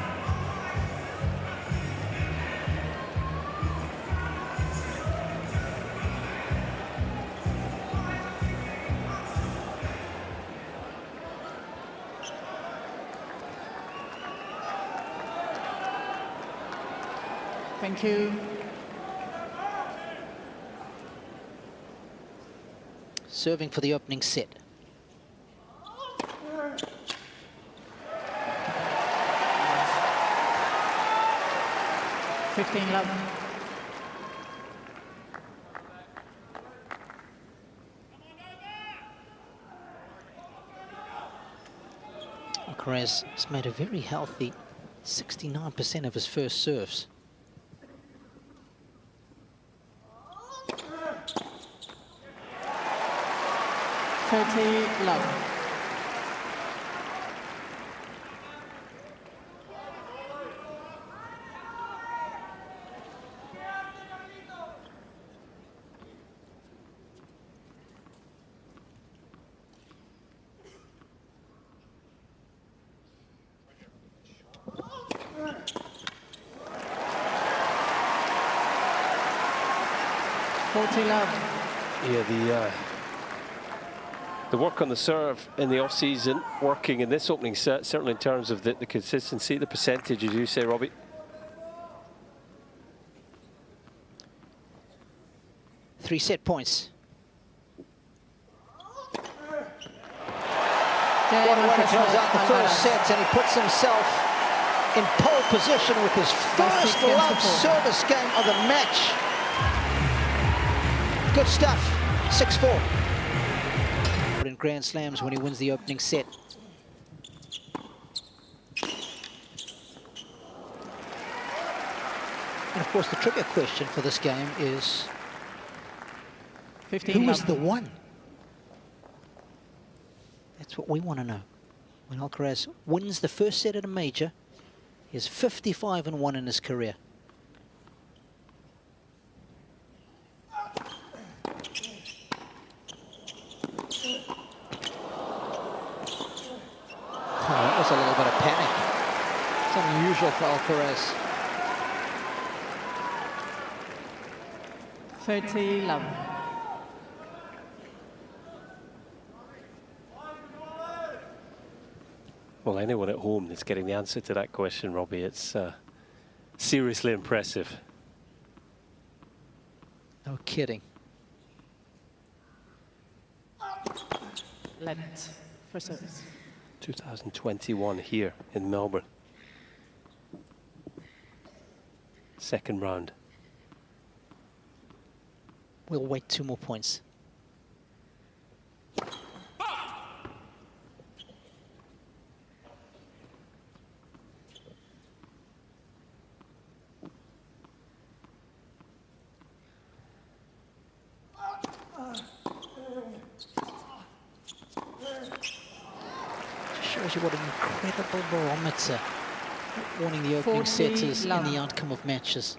Thank you.
Serving for the opening set.
Love.
Alcaraz has made a very healthy 69% of his first serves.
Love. Love.
Yeah, the work on the serve in the off-season, working in this opening set, certainly in terms of the consistency, the percentage, as you say, Robbie.
Three set points. What a way to close out the first set, and he puts himself in pole position with his first love service game of the match. Good stuff. 6-4. In Grand Slams when he wins the opening set. And of course the trigger question for this game is
15
Who
love.
is the one? That's what we want to know. When Alcaraz wins the first set at a major, he has 55-1 in his career. Oh, that was a little bit of panic. It's unusual for Alcaraz.
30 love.
Well, anyone at home that's getting the answer to that question, Robbie, it's seriously impressive.
No kidding.
Let for service.
2021 here in Melbourne. Second round.
We'll wait 2 more points. Shows you what an incredible barometer warning the opening
40
setters in
love.
the outcome of matches.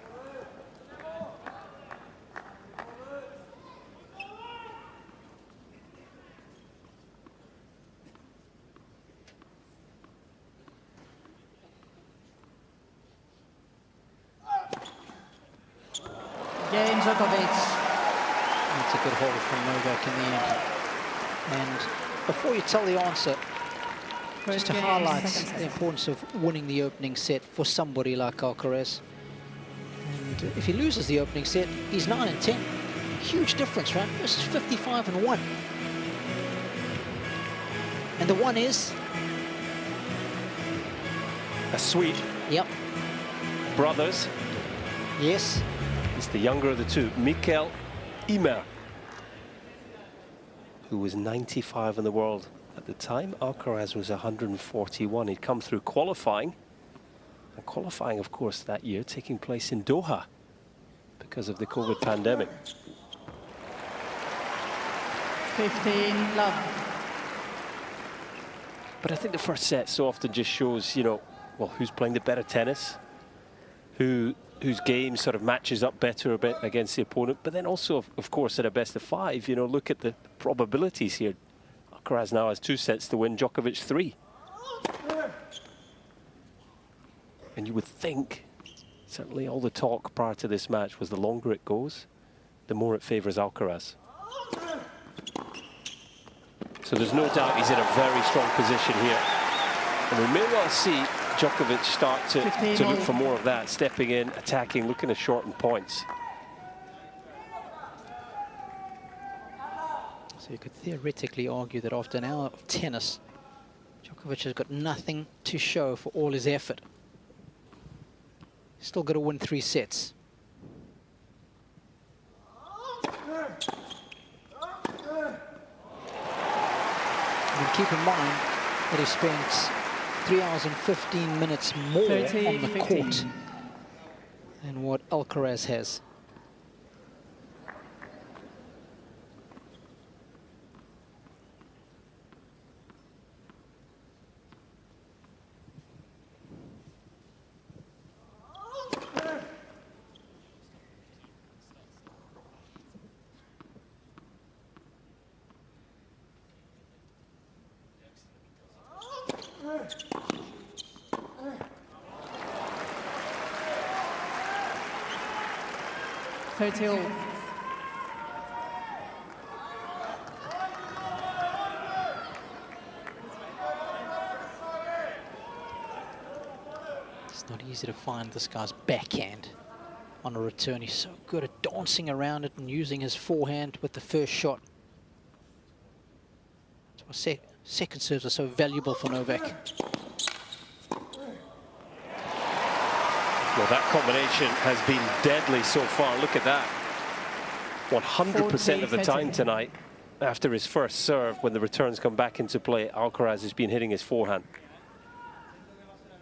Cain Djokovic.
That's a good hold from Novak in the end. And before you tell the answer, just to
game,
highlight
second set.
the importance of winning the opening set for somebody like Alcaraz. And if he loses the opening set, he's 9-10. Huge difference, right? Versus 55-1. And the one is?
A sweet
Yep.
brothers.
Yes.
It's the younger of the two, Mikael Ymer, who was 95 in the world at the time. Alcaraz was 141. He'd come through qualifying. And qualifying, of course, that year taking place in Doha because of the COVID pandemic.
15 love.
But I think the first set so often just shows, you know, well, who's playing the better tennis, whose game sort of matches up better a bit against the opponent. But then also, of course, at a best of 5, you know, look at the probabilities here. Alcaraz now has 2 sets to win, Djokovic 3. And you would think, certainly all the talk prior to this match was the longer it goes, the more it favours Alcaraz. So there's no doubt he's in a very strong position here. And we may well see Djokovic start to look for more of that, stepping in, attacking, looking to shorten points.
So you could theoretically argue that after an hour of tennis, Djokovic has got nothing to show for all his effort. He's still got to win 3 sets. And keep in mind that he spent 3 hours and 15 minutes more
30,
on the
15.
court than what Alcaraz has. It's not easy to find this guy's backhand on a return. He's so good at dancing around it and using his forehand with the first shot. That's why second serves are so valuable for Novak.
Well, that combination has been deadly so far. Look at that. 100% of the time tonight, after his first serve, when the returns come back into play, Alcaraz has been hitting his forehand.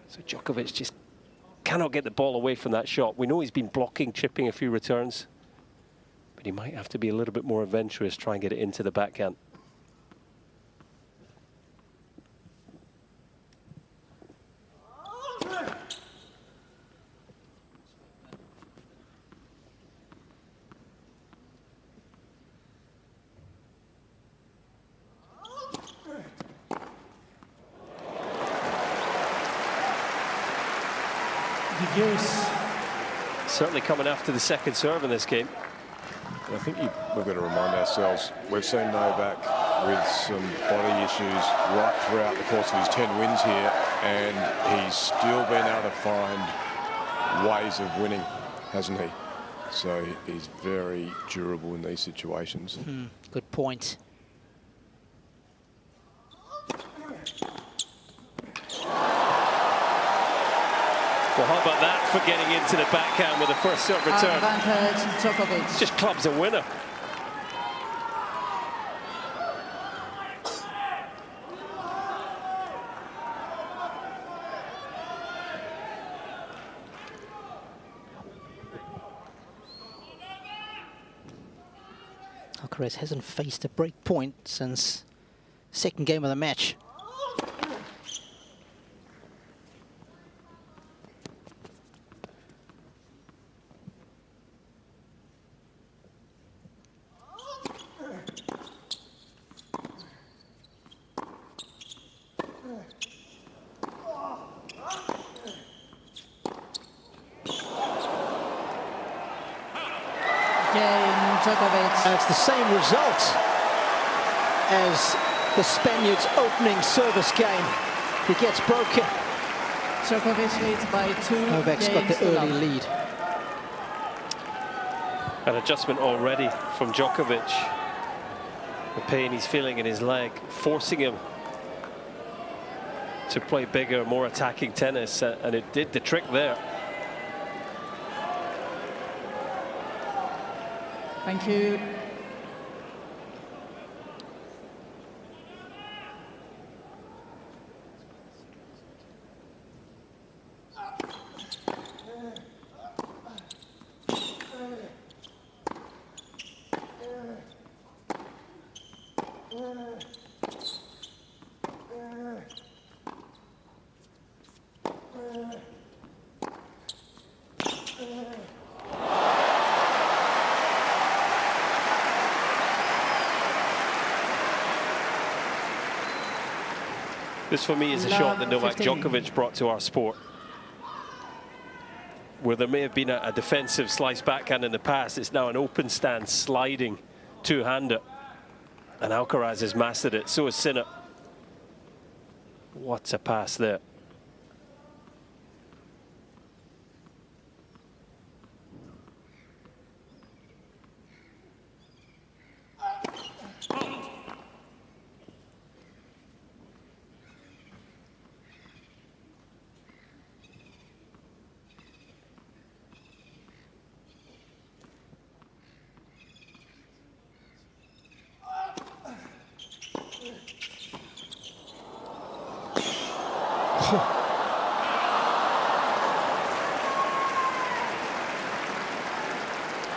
So Djokovic just cannot get the ball away from that shot. We know he's been blocking, chipping a few returns. But he might have to be a little bit more adventurous, try and get it into the backhand. Certainly coming after the second serve in this game.
I think we've got to remind ourselves, we've seen Novak with some body issues right throughout the course of his 10 wins here, and he's still been able to find ways of winning, hasn't he? So he's very durable in these situations.
Good point.
Well, how about that for getting into the backhand with the first serve return?
Advantage, Djokovic.
Just clubs a winner.
Alcaraz hasn't faced a break point since second game of the match. And it's the same result as the Spaniard's opening service game. He gets broken.
Djokovic leads by 2
Novak's got the early lead.
An adjustment already from Djokovic. The pain he's feeling in his leg, forcing him to play bigger, more attacking tennis, and it did the trick there.
Thank you.
This, for me, is a shot that Novak
15.
Djokovic brought to our sport. Where there may have been a defensive slice backhand in the past, it's now an open stance sliding two-hander. And Alcaraz has mastered it, so has Sinner. What a pass there.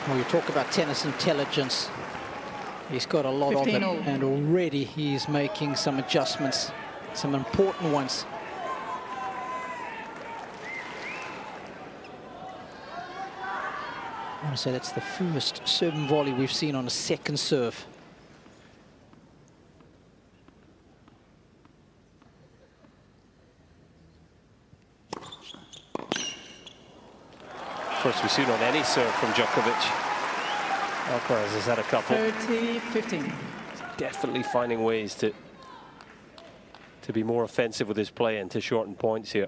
Well, you talk about tennis intelligence. He's got a lot of it,
15-0.
and already he's making some adjustments, some important ones. I want to say that's the first serve and volley we've seen on a second serve.
First we've seen on any serve from Djokovic. Alcaraz has had a couple.
30-15.
Definitely finding ways to be more offensive with his play and to shorten points here.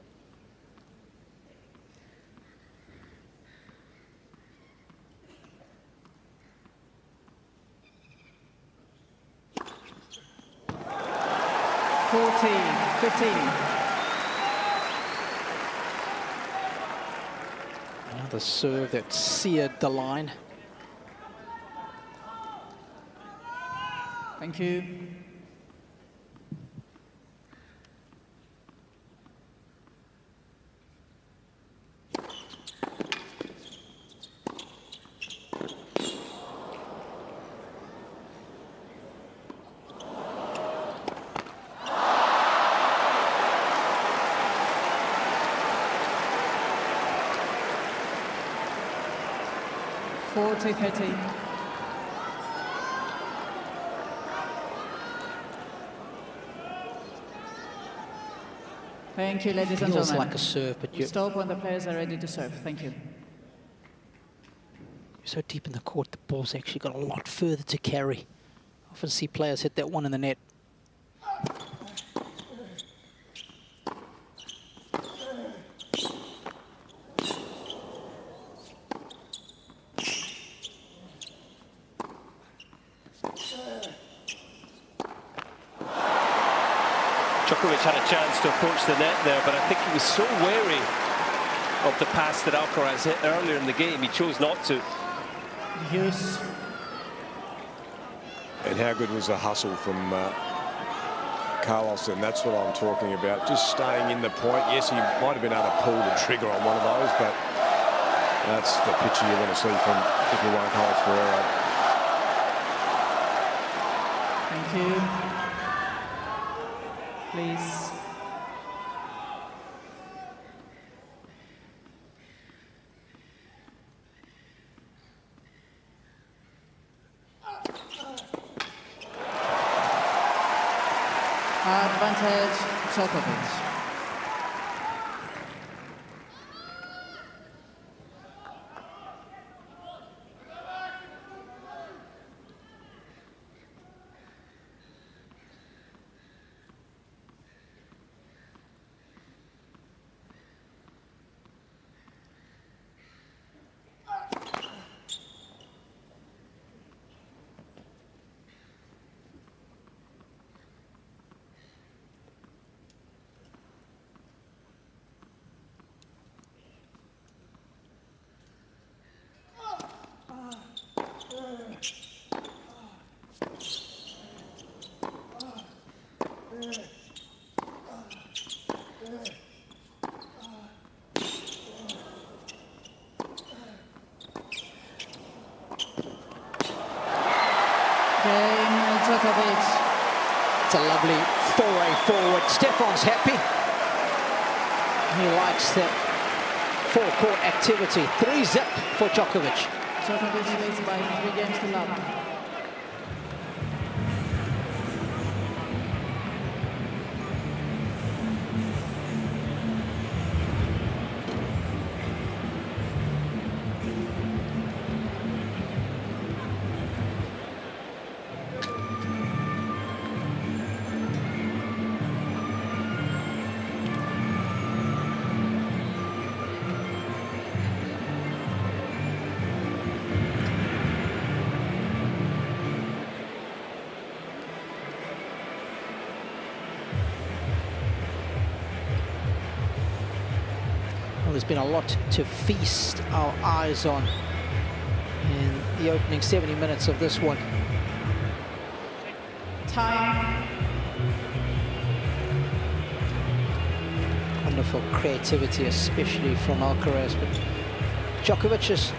Another serve that seared the line.
Thank you. 40-30. Thank you, ladies and
Feels
gentlemen.
like a serve, but you're
Stop when the players are ready to serve. Thank you.
so deep in the court, the ball's actually got a lot further to carry. Often see players hit that one in the net.
Djokovic had a chance to approach the net there, but I think he was so wary of the pass that Alcaraz hit earlier in the game, he chose not to.
Yes.
And how good was the hustle from Carlos, and that's what I'm talking about. Just staying in the point. Yes, he might have been able to pull the trigger on one of those, but that's the picture you want to see from if you won't hold Ferrero.
Thank you. Please. Advantage, Djokovic. Djokovic.
It's a lovely foray forward. Stefan's happy. He likes that four-court activity. 3-zip for Djokovic.
Djokovic leads by 3 games to love.
There's been a lot to feast our eyes on in the opening 70 minutes of this one.
Time.
Wonderful creativity, especially from Alcaraz, but Djokovic has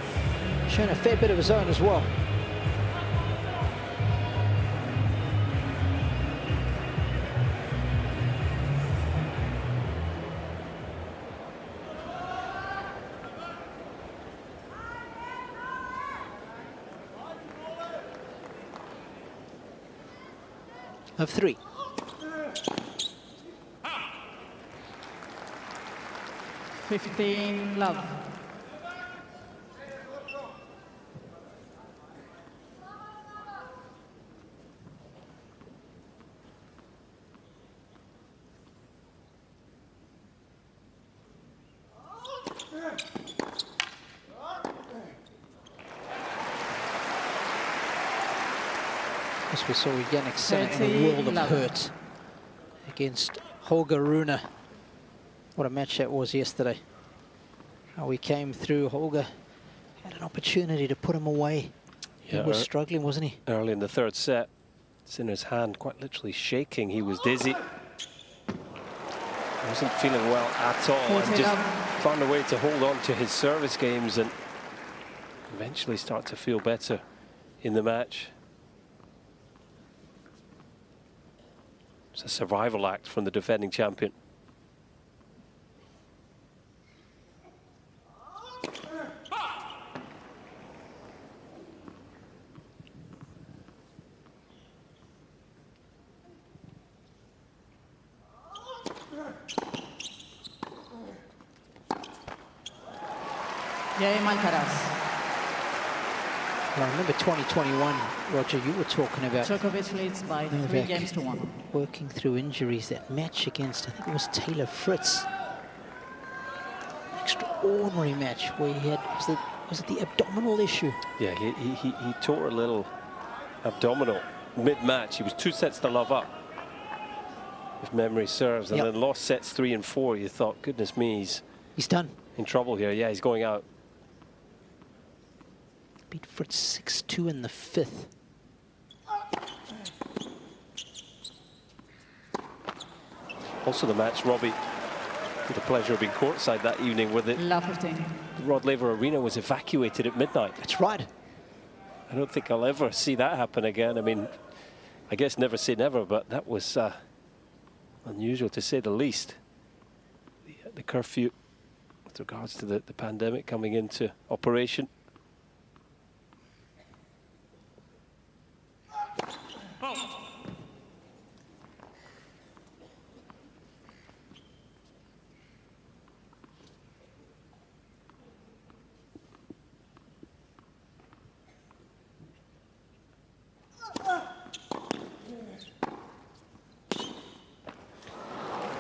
shown a fair bit of his own as well. Of 3.
Love.
We saw Jannik Sinner in a world of hurt against Holger Rune. What a match that was yesterday. How he came through. Holger had an opportunity to put him away. Yeah, he was struggling, wasn't he?
Early in the third set, Sinner's hand quite literally shaking. He was dizzy. Wasn't feeling well at all. And just found a way to hold on to his service games and eventually start to feel better in the match. It's a survival act from the defending champion.
Jannik Alcaraz.
I remember 2021, Roger, you were talking about
Djokovic leads by
Novak
3-1.
working through injuries. That match against, I think it was Taylor Fritz. Extraordinary match where he had, was it the abdominal issue?
Yeah, he tore a little abdominal mid-match. He was 2 sets to love up, if memory serves, and then lost sets 3 and 4. You thought, goodness me,
he's done.
In trouble here. Yeah, he's going out.
Beat Fritz 6-2 in the 5th.
Also the match, Robbie, with the pleasure of being courtside that evening with it.
The
Rod Laver Arena was evacuated at midnight.
That's right.
I don't think I'll ever see that happen again. I mean, I guess never say never, but that was unusual to say the least. The curfew with regards to the pandemic coming into operation.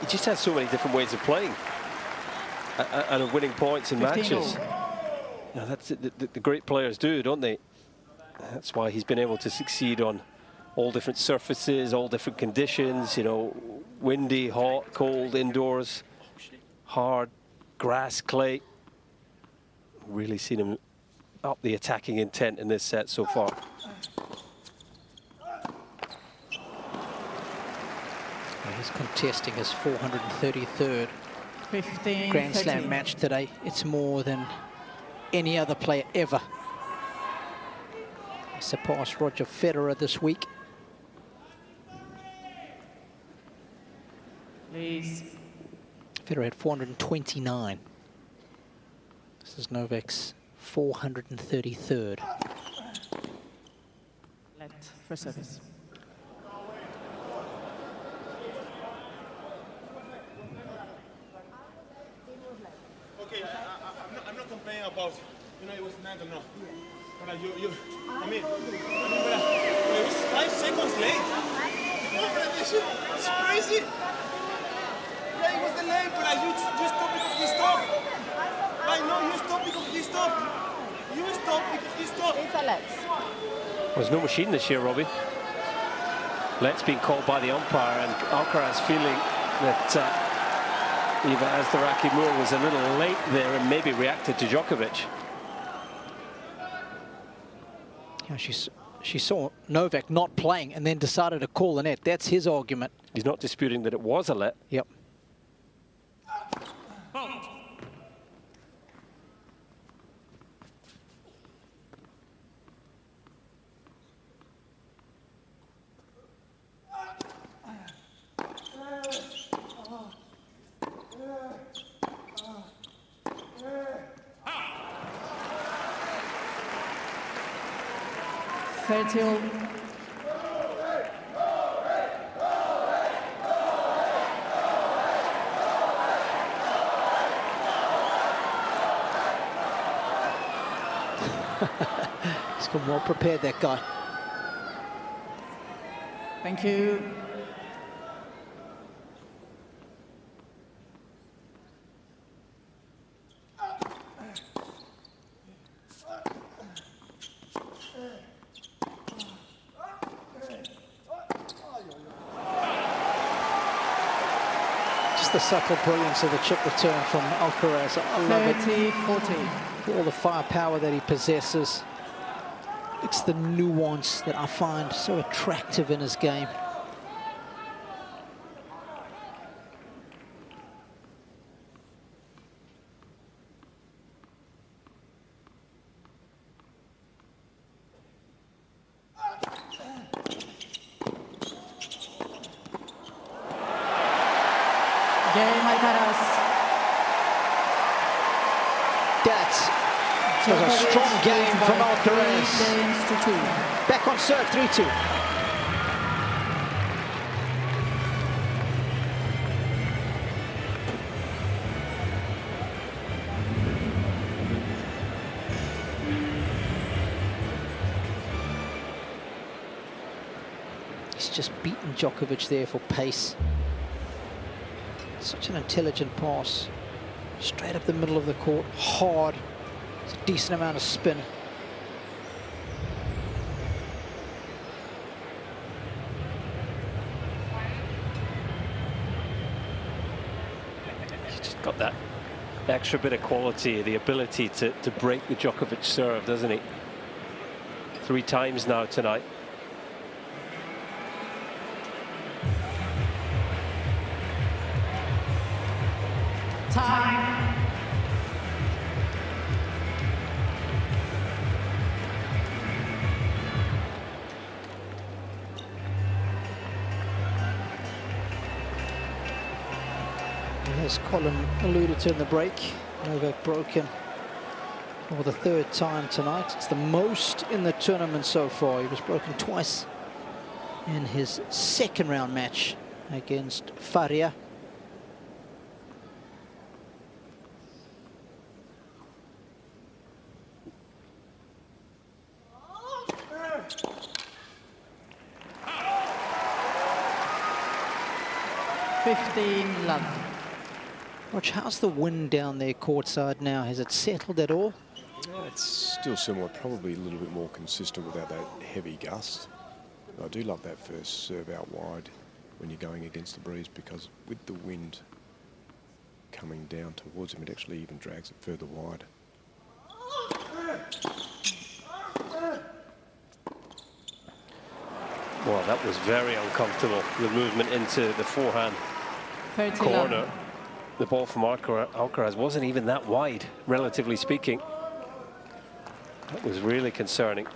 He just has so many different ways of playing and of winning points in matches. You know, that's the great players do, don't they? That's why he's been able to succeed on all different surfaces, all different conditions, you know, windy, hot, cold, indoors, hard, grass, clay. Really seen him up the attacking intent in this set so far.
He's contesting his 433rd Grand Slam match today. It's more than any other player ever. He surpassed Roger Federer this week.
Please.
Federer had 429. This is Novak's 433rd.
Let for service.
Okay, I'm not complaining about, you know, it was not enough. But I mean, but it was 5 seconds late. It's crazy. Yeah, it was delayed, but you stopped because he stopped. I know you stopped because he stopped. You stopped because he stopped.
It's Alex.
There's no machine this year, Robbie. Let's being called by the umpire, and Alcaraz feeling that Eva Azdaraki-Moore was a little late there and maybe reacted to Djokovic.
Yeah, she saw Novak not playing and then decided to call the net. That's his argument.
He's not disputing that it was a let.
Yep. He's come well prepared, that guy.
Thank you.
Just the subtle brilliance of the chip return from Alcaraz. I love it.
30-40.
For all the firepower that he possesses. It's the nuance that I find so attractive in his game. That was a strong game from Alcaraz. Back on serve, 3-2. just beaten Djokovic there for pace. Such an intelligent pass. Straight up the middle of the court, hard. It's a decent amount of spin.
He's just got that extra bit of quality, the ability to break the Djokovic serve, doesn't he? 3 times now tonight.
Time.
As Colin alluded to in the break, Novak broken for the 3rd time tonight. It's the most in the tournament so far. He was broken twice in his 2nd round match against Faria.
Love.
Watch, how's the wind down there courtside now? Has it settled at all?
It's still similar, probably a little bit more consistent without that heavy gust. I do love that first serve out wide when you're going against the breeze, because with the wind coming down towards him, it actually even drags it further wide.
Well, that was very uncomfortable, the movement into the forehand corner. The ball from Alcaraz wasn't even that wide, relatively speaking. That was really concerning.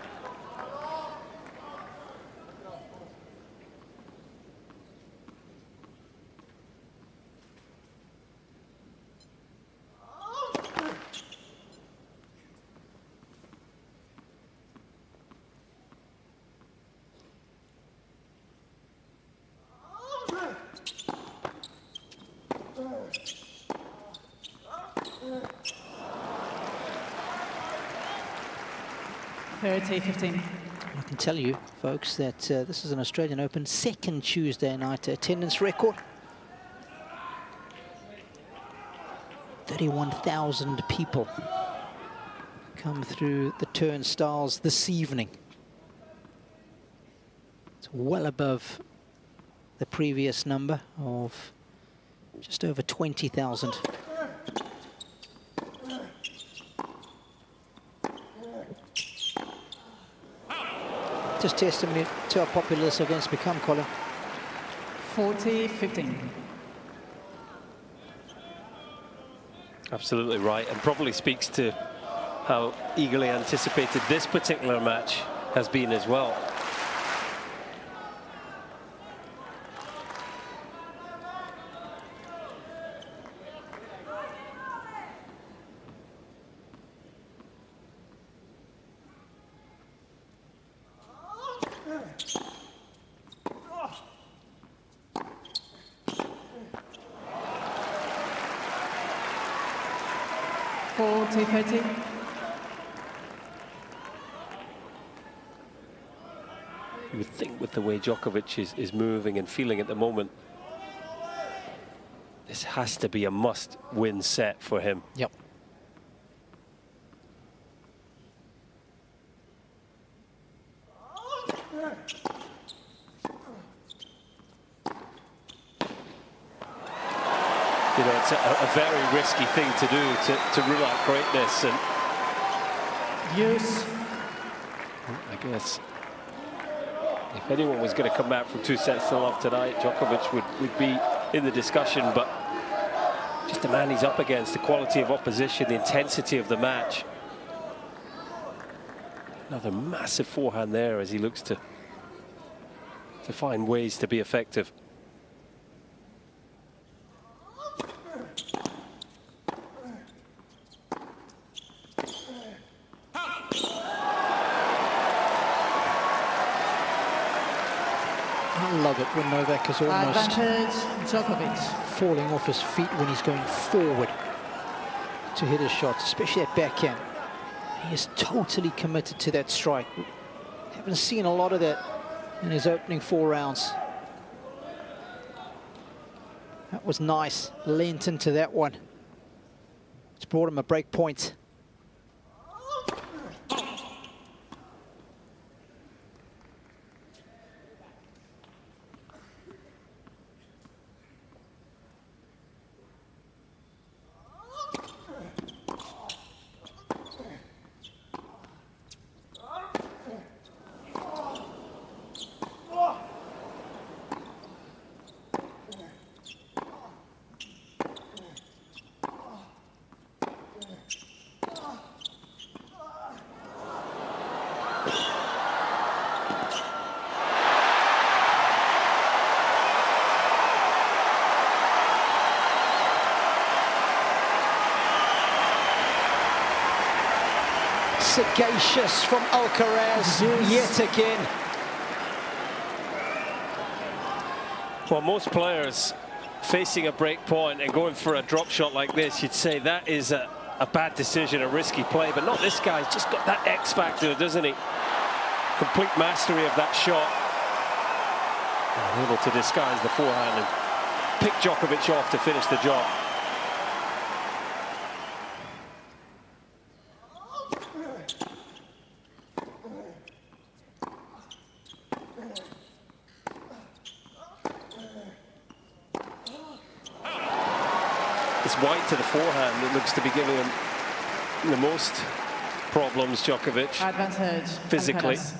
I can tell you, folks, that this is an Australian Open 2nd Tuesday night attendance record. 31,000 people come through the turnstiles this evening. It's well above the previous number of just over 20,000. Just testimony to how popular this event's become, Colin.
40-15.
Absolutely right, and probably speaks to how eagerly anticipated this particular match has been as well. You would think with the way Djokovic is moving and feeling at the moment, this has to be a must-win set for him.
Yep.
You know, it's a very risky thing to do, to rule out greatness. And
yes,
I guess if anyone was going to come back from 2 sets to love tonight, Djokovic would be in the discussion. But just the man he's up against, the quality of opposition, the intensity of the match. Another massive forehand there as he looks to find ways to be effective.
I love it when Novak is almost
Djokovic
falling off his feet when he's going forward to hit his shots, especially at backhand. He is totally committed to that strike. Haven't seen a lot of that in his opening 4 rounds. That was nice, leant into that one. It's brought him a break point. Sagacious from Alcaraz yet again.
Well, most players facing a break point and going for a drop shot like this, you'd say that is a bad decision, a risky play, but not this guy. He's just got that X factor, doesn't he? Complete mastery of that shot. And able to disguise the forehand and pick Djokovic off to finish the job. White to the forehand that looks to be giving him the most problems, Djokovic.
Advantage.
Physically.
Alcaraz.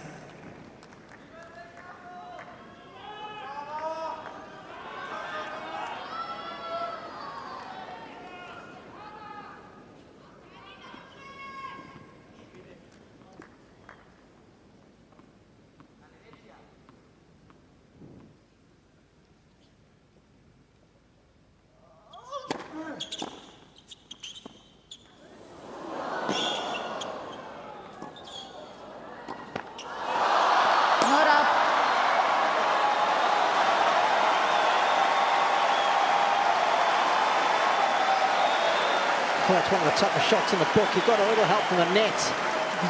That's one of the tougher shots in the book. He got a little help from the net,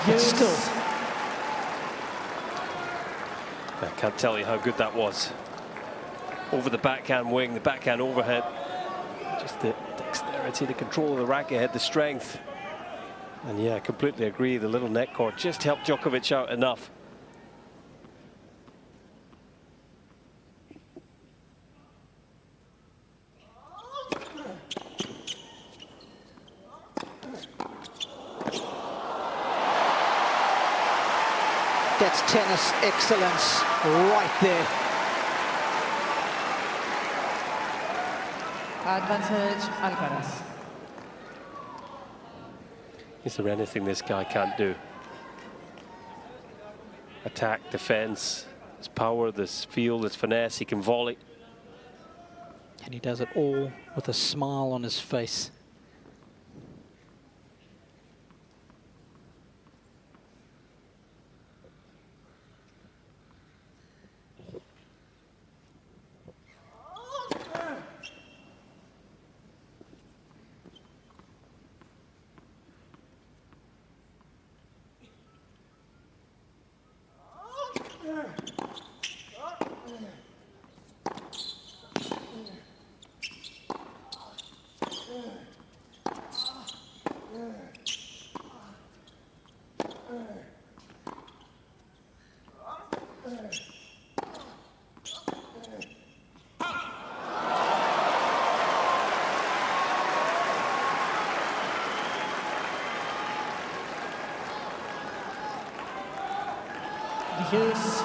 but still.
I can't tell you how good that was. Over the backhand wing, the backhand overhead. Just the dexterity, the control of the racket head, the strength. And yeah, I completely agree. The little net cord just helped Djokovic out enough.
That's tennis excellence right there.
Advantage, Alcaraz.
Is there anything this guy can't do? Attack, defense, there's power, there's feel, there's finesse, he can volley.
And he does it all with a smile on his face.
Hughes.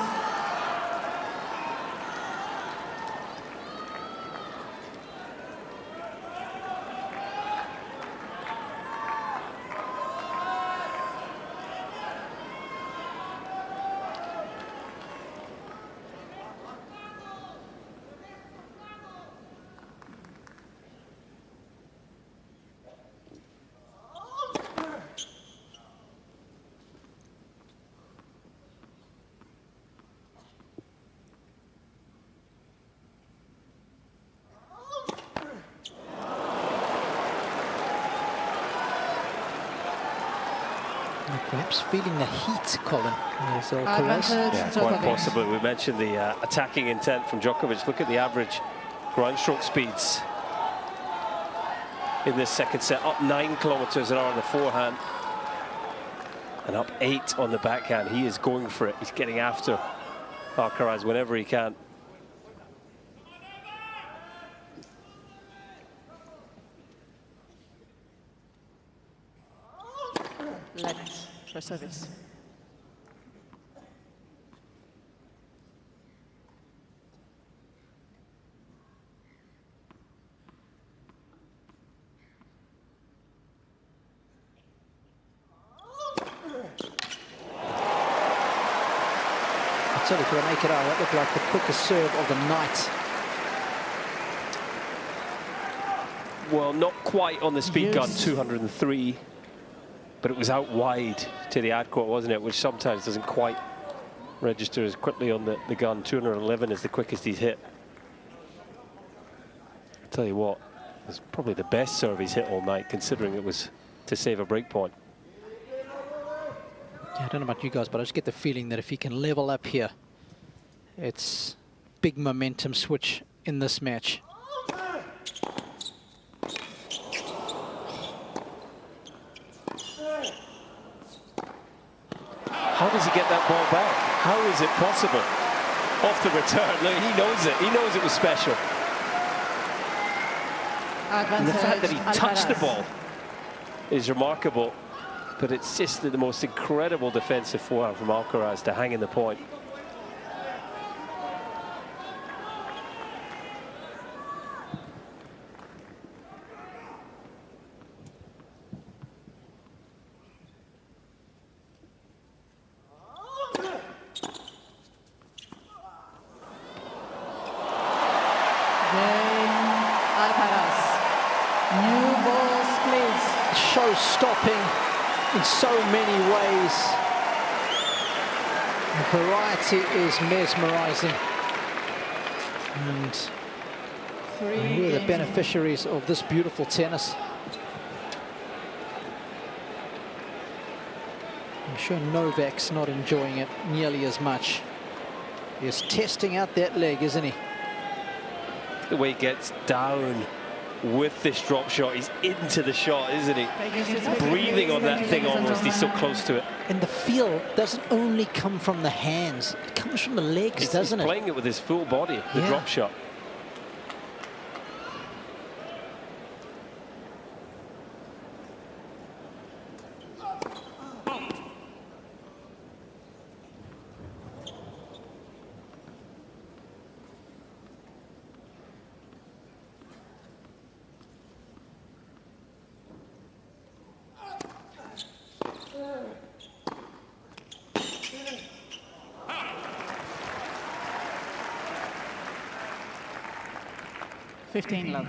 Perhaps feeling the heat, Colin. Yes, Alcaraz.
Yeah, quite possibly. We mentioned the attacking intent from Djokovic. Look at the average ground stroke speeds in this second set. Up 9 kilometers an hour on the forehand and up 8 on the backhand. He is going for it. He's getting after Alcaraz whenever he can.
Left for service.
So if we make it out, that looked like the quickest serve of the night.
Well, not quite on the speed gun, 203. But it was out wide to the ad court, wasn't it? Which sometimes doesn't quite register as quickly on the gun. 211 is the quickest he's hit. I'll tell you what, it's probably the best serve he's hit all night, considering it was to save a break point.
Yeah, I don't know about you guys, but I just get the feeling that if he can level up here, it's big momentum switch in this match.
How does he get that ball back? How is it possible? Off the return, look, he knows it. He knows it was special. And the fact that he touched the ball is remarkable. But it's just the most incredible defensive forehand from Alcaraz to hang in the point.
Show-stopping in so many ways. The variety is mesmerizing. And we're the beneficiaries of this beautiful tennis. I'm sure Novak's not enjoying it nearly as much. He's testing out that leg, isn't he?
The way he gets down with this drop shot, he's into the shot, isn't he? Breathing on that thing almost, he's so close to it.
And the feel doesn't only come from the hands, it comes from the legs, doesn't it?
He's playing it with his full body, the drop shot.
Love.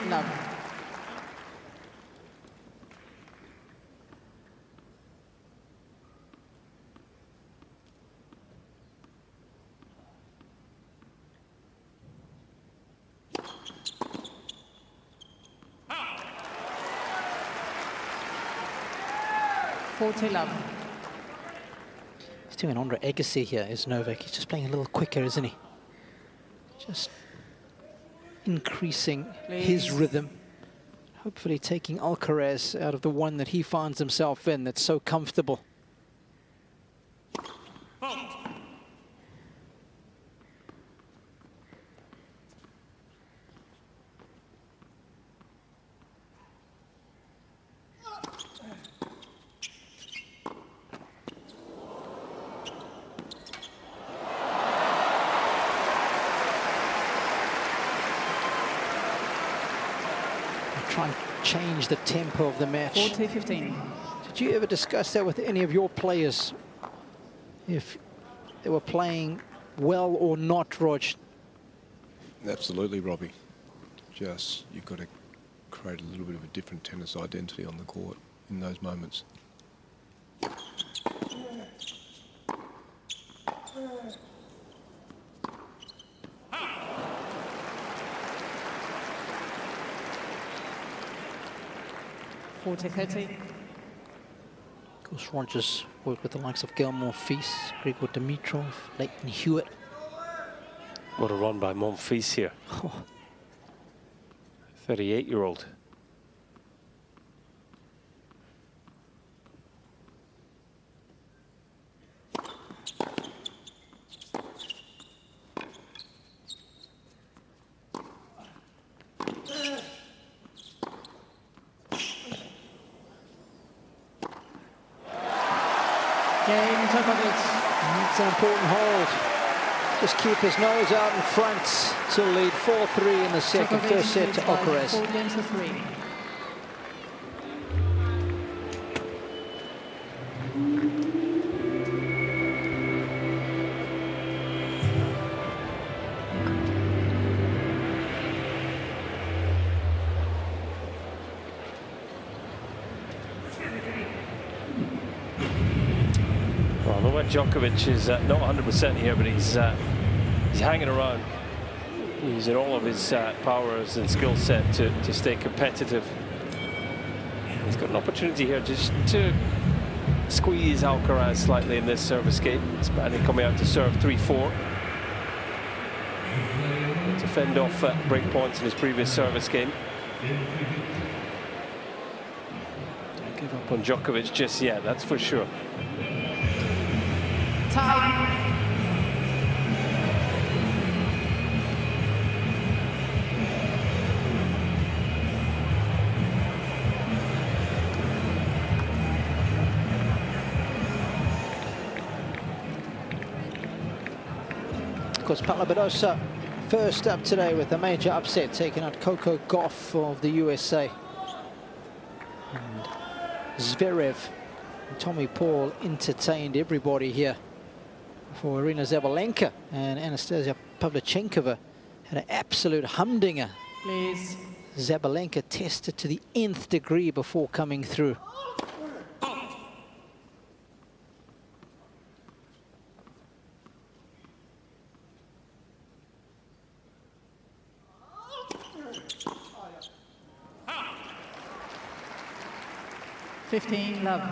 Love. Love.
He's doing an Andre Agassi here, is Novak. He's just playing a little quicker, isn't he? Just increasing his rhythm. Hopefully taking Alcaraz out of the one that he finds himself in that's so comfortable. Try and change the tempo of the match.
40-15.
Did you ever discuss that with any of your players? If they were playing well or not, Rog?
Absolutely, Robbie. you've got to create a little bit of a different tennis identity on the court in those moments.
Of
course, Rogers worked with the likes of Gael Monfils, Grigor Dimitrov, Leighton Hewitt.
What a run by Monfils here. 38-year-old.
Cain Djokovic.
It's an important hold. Just keep his nose out in front to lead 4-3 in the second.
Djokovic
First set to
leads by
Alcaraz.
4 games to 3.
Well, Novak Djokovic is not 100% here, but he's hanging around. He's in all of his powers and skill set to stay competitive. He's got an opportunity here just to squeeze Alcaraz slightly in this service game. Spaniard coming out to serve 3-4. To fend off break points in his previous service game. Don't give up on Djokovic just yet, that's for sure.
Time.
Of course, Palabadosa first up today with a major upset, taking out Coco Gauff of the USA. And Zverev and Tommy Paul entertained everybody here for Arina Zabalenka, and Anastasia Pavlyuchenkova had an absolute humdinger.
Please.
Zabalenka tested to the nth degree before coming through.
Love.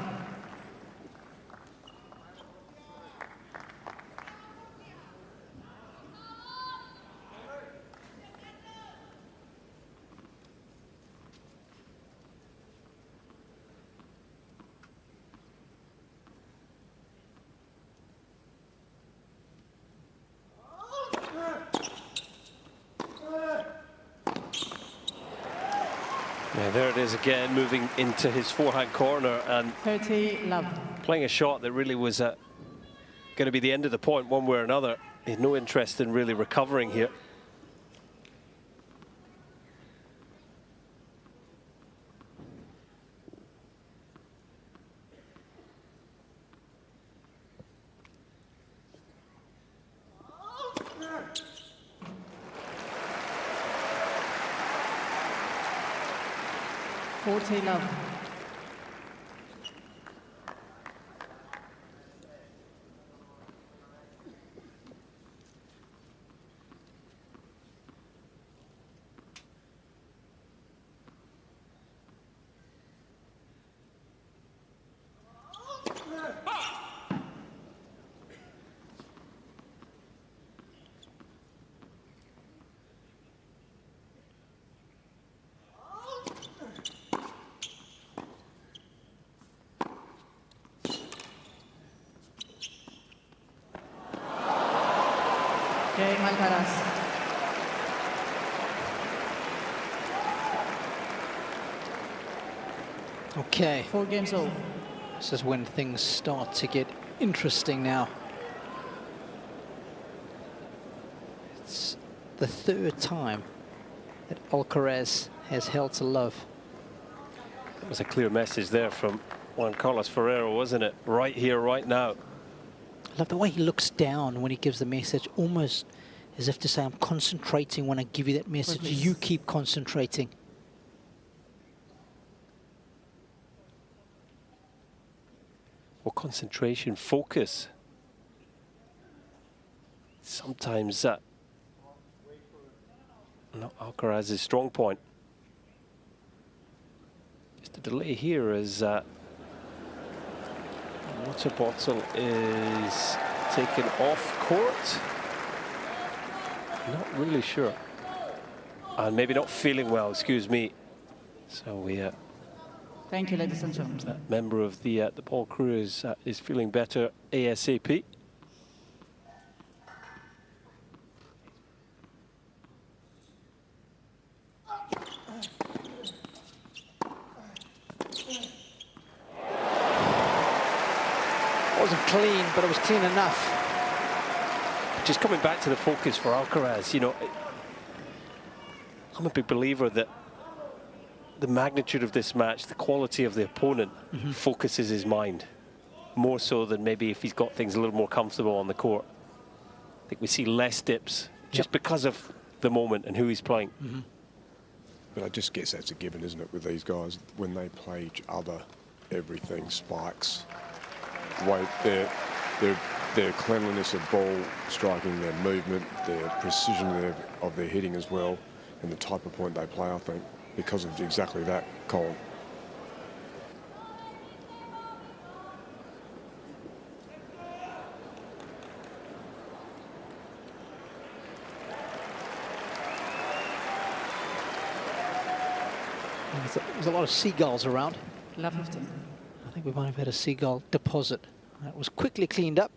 Yeah, there it is again, moving into his forehand corner and
30 love.
Playing a shot that really was going to be the end of the point one way or another. He had no interest in really recovering here.
Love. Cain Alcaraz.
Okay.
4 games all.
This is when things start to get interesting now. It's the 3rd time that Alcaraz has held to love.
That was a clear message there from Juan Carlos Ferrero, wasn't it? Right here, right now.
I love the way he looks down when he gives the message, almost As if to say, I'm concentrating when I give you that message. You keep concentrating.
Well, concentration, focus. Sometimes not Alcaraz's strong point. Just a delay here as water bottle is taken off court. Not really sure. And maybe not feeling well, excuse me. So we...
Thank you, ladies and gentlemen.
That member of the ball crew is feeling better ASAP.
Wasn't clean, but it was clean enough.
Just coming back to the focus for Alcaraz, you know, I'm a big believer that the magnitude of this match, the quality of the opponent, focuses his mind more so than maybe if he's got things a little more comfortable on the court. I think we see less dips just because of the moment and who he's playing.
But I just guess that's a given, isn't it, with these guys? When they play each other, everything spikes. Their cleanliness of ball striking, their movement, their precision of their hitting as well, and the type of point they play, I think, because of exactly that, Colin.
There's a lot of seagulls around.
Love 15.
I think we might have had a seagull deposit. That was quickly cleaned up.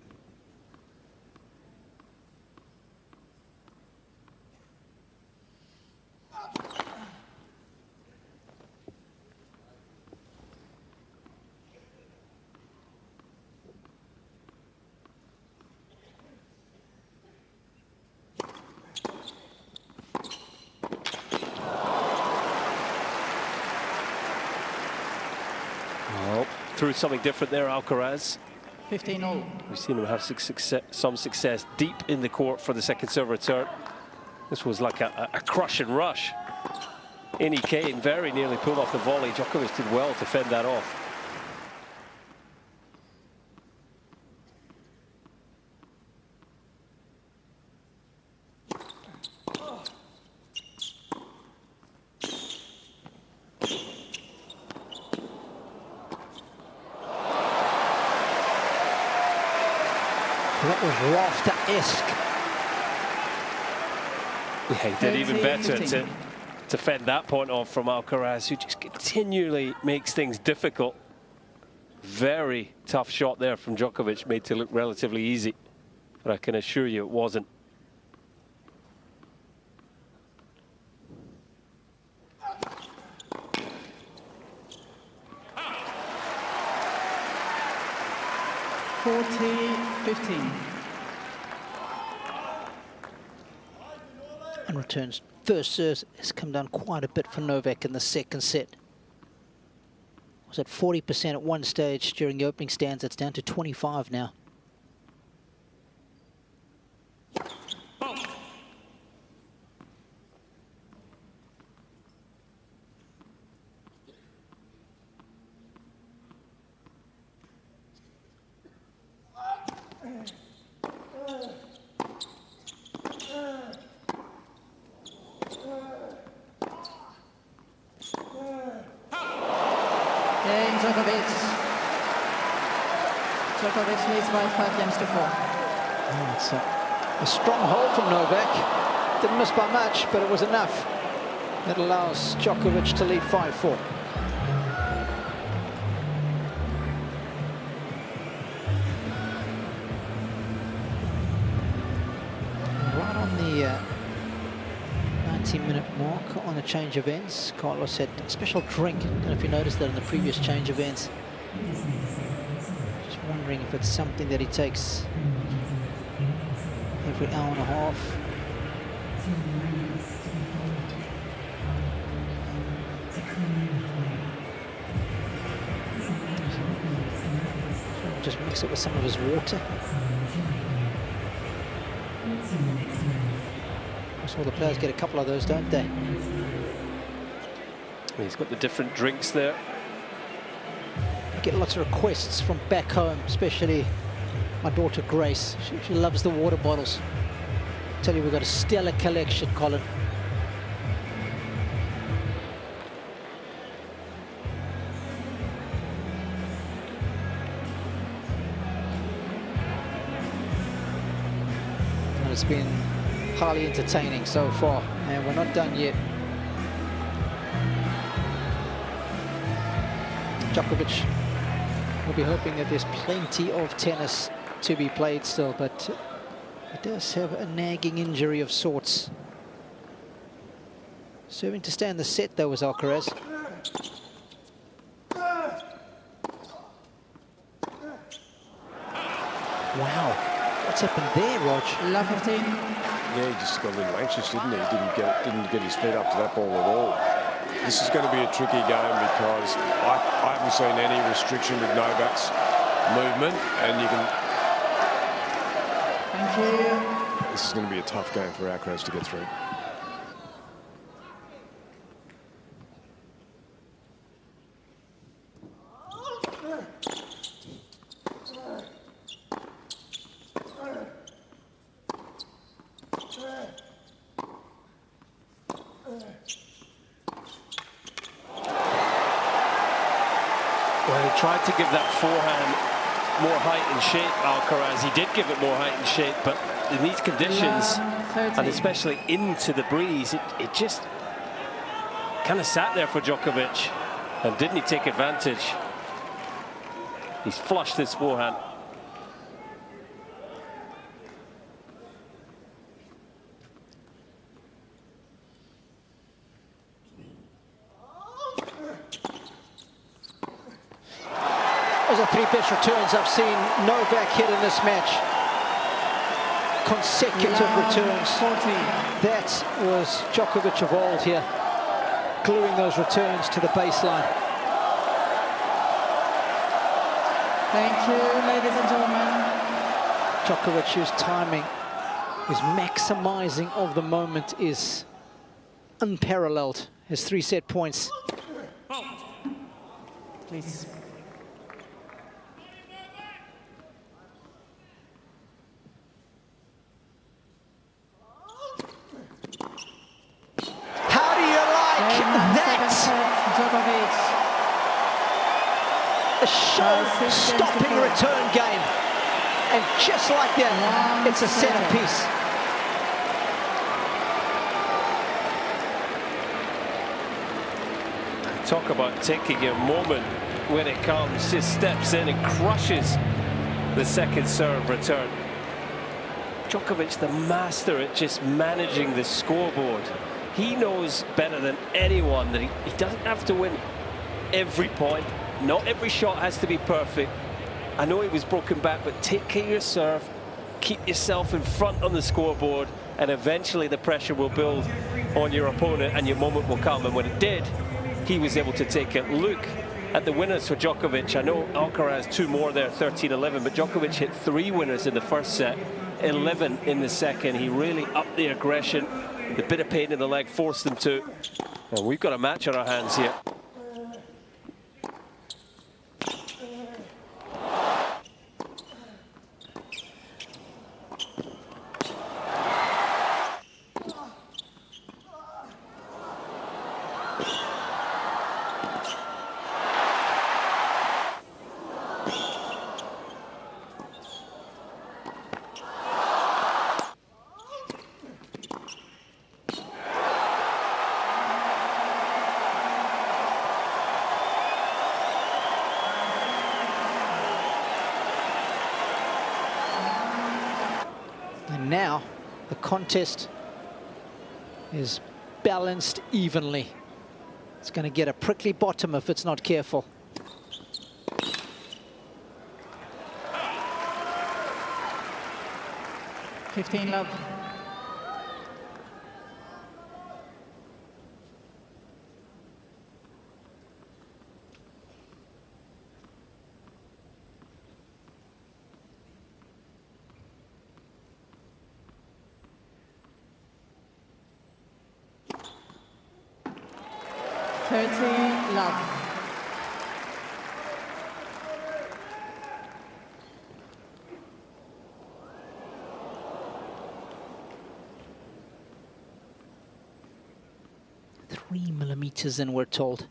Through something different there, Alcaraz.
15-all.
We've seen him have some success deep in the court for the second serve return. This was like a crush and rush. Cain very nearly pulled off the volley. Djokovic did well to fend that off.
That was Rafter-esque.
Yeah, he did even better to fend that point off from Alcaraz, who just continually makes things difficult. Very tough shot there from Djokovic, made to look relatively easy, but I can assure you it wasn't.
And returns. First serve has come down quite a bit for Novak in the second set. Was at 40% at one stage during the opening stands. It's down to 25 now.
Djokovic leads by 5 games to 4.
Oh, it's a strong hold from Novak. Didn't miss by much, but it was enough. That allows Djokovic to lead 5-4. Right on the 90-minute mark on the change of ends, Carlos had a special drink. I don't know if you noticed that in the previous change of ends. Just wondering if it's something that he takes every hour and a half. So just mix it with some of his water. Most all the players get a couple of those, don't they?
He's got the different drinks there.
I get lots of requests from back home, especially my daughter Grace. She loves the water bottles. I tell you, we've got a stellar collection, Colin. And it's been highly entertaining so far, and we're not done yet. Djokovic will be hoping that there's plenty of tennis to be played still, but he does have a nagging injury of sorts. Serving to stay in the set though was Alcaraz. Wow, what's happened there, Rog?
Love 15.
Yeah, he just got a little anxious, didn't he? Didn't get his feet up to that ball at all. This is going to be a tricky game because I haven't seen any restriction with Novak's movement, and you can.
Thank you.
This is going to be a tough game for Alcaraz to get through.
Well, he tried to give that forehand more height and shape, Alcaraz. He did give it more height and shape, but in these conditions, and especially into the breeze, it just kind of sat there for Djokovic. And didn't he take advantage? He's flushed this forehand.
Those are three best returns I've seen Novak hit in this match. Consecutive returns.
40.
That was Djokovic of old here, gluing those returns to the baseline.
Thank you, ladies and gentlemen.
Djokovic, whose timing, his maximizing of the moment is unparalleled. His 3 set points.
Please.
How do you like that?
Djokovic.
A show-stopping return game. And just like that, it's a centerpiece.
Talk about taking a moment when it comes. Just steps in and crushes the second serve return. Djokovic, the master at just managing the scoreboard. He knows better than anyone that he doesn't have to win every point. Not every shot has to be perfect. I know he was broken back, but take care of your serve, keep yourself in front on the scoreboard, and eventually the pressure will build on your opponent and your moment will come. And when it did, he was able to take it. Look at the winners for Djokovic. I know Alcaraz 2 more there, 13-11, but Djokovic hit 3 winners in the first set, 11 in the second. He really upped the aggression. The bit of pain in the leg forced them to. And we've got a match on our hands here.
Now the contest is balanced evenly. It's going to get a prickly bottom if it's not careful.
Love. 30 love.
Millimeters in, we're told.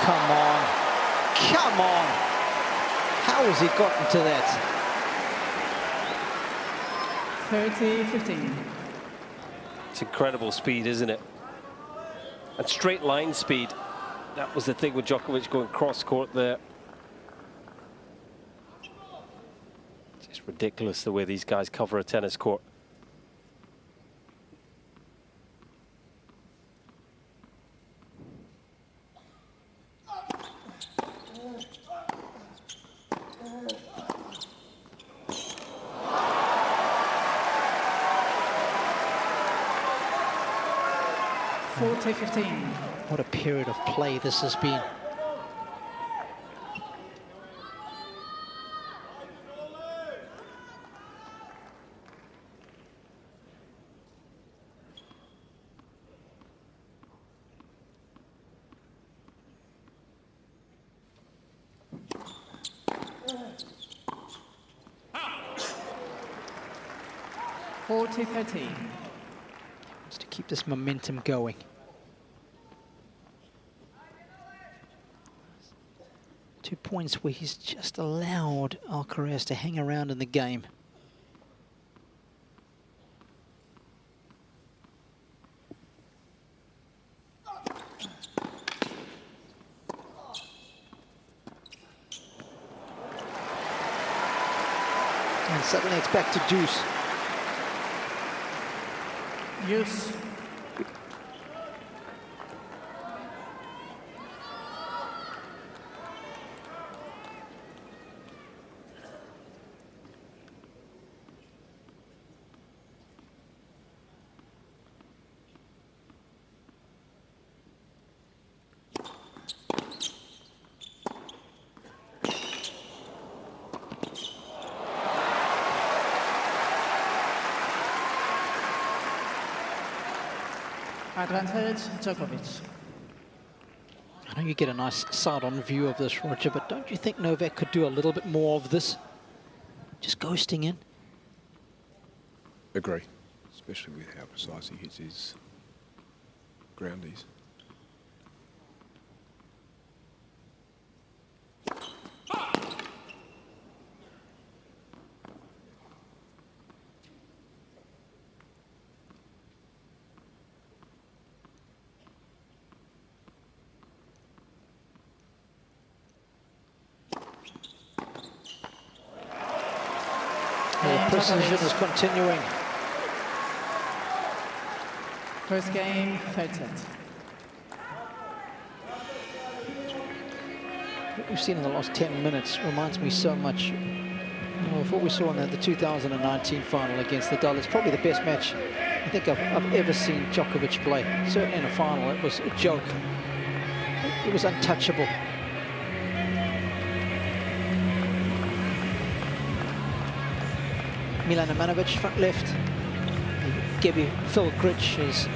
Come on. Come on. How has he gotten to that?
30-15.
It's incredible speed, isn't it? And straight line speed. That was the thing with Djokovic going cross court there. It's ridiculous the way these guys cover a tennis court.
What a period of play this has been. Just to keep this momentum going. Two points where he's just allowed Alcaraz to hang around in the game. And suddenly it's back to deuce.
Use. Advantage, Djokovic.
I know you get a nice side-on view of this, Roger, but don't you think Novak could do a little bit more of this? Just ghosting in.
Agree, especially with how precise he hits his groundies.
The precision is continuing.
First game, third set.
What we've seen in the last 10 minutes reminds me so much of what we saw in the 2019 final against Nadal. It's probably the best match I think I've ever seen Djokovic play. Certainly in a final, it was a joke. It was untouchable. Milan Ivanovic, front left. Gebi Phil Gritch, his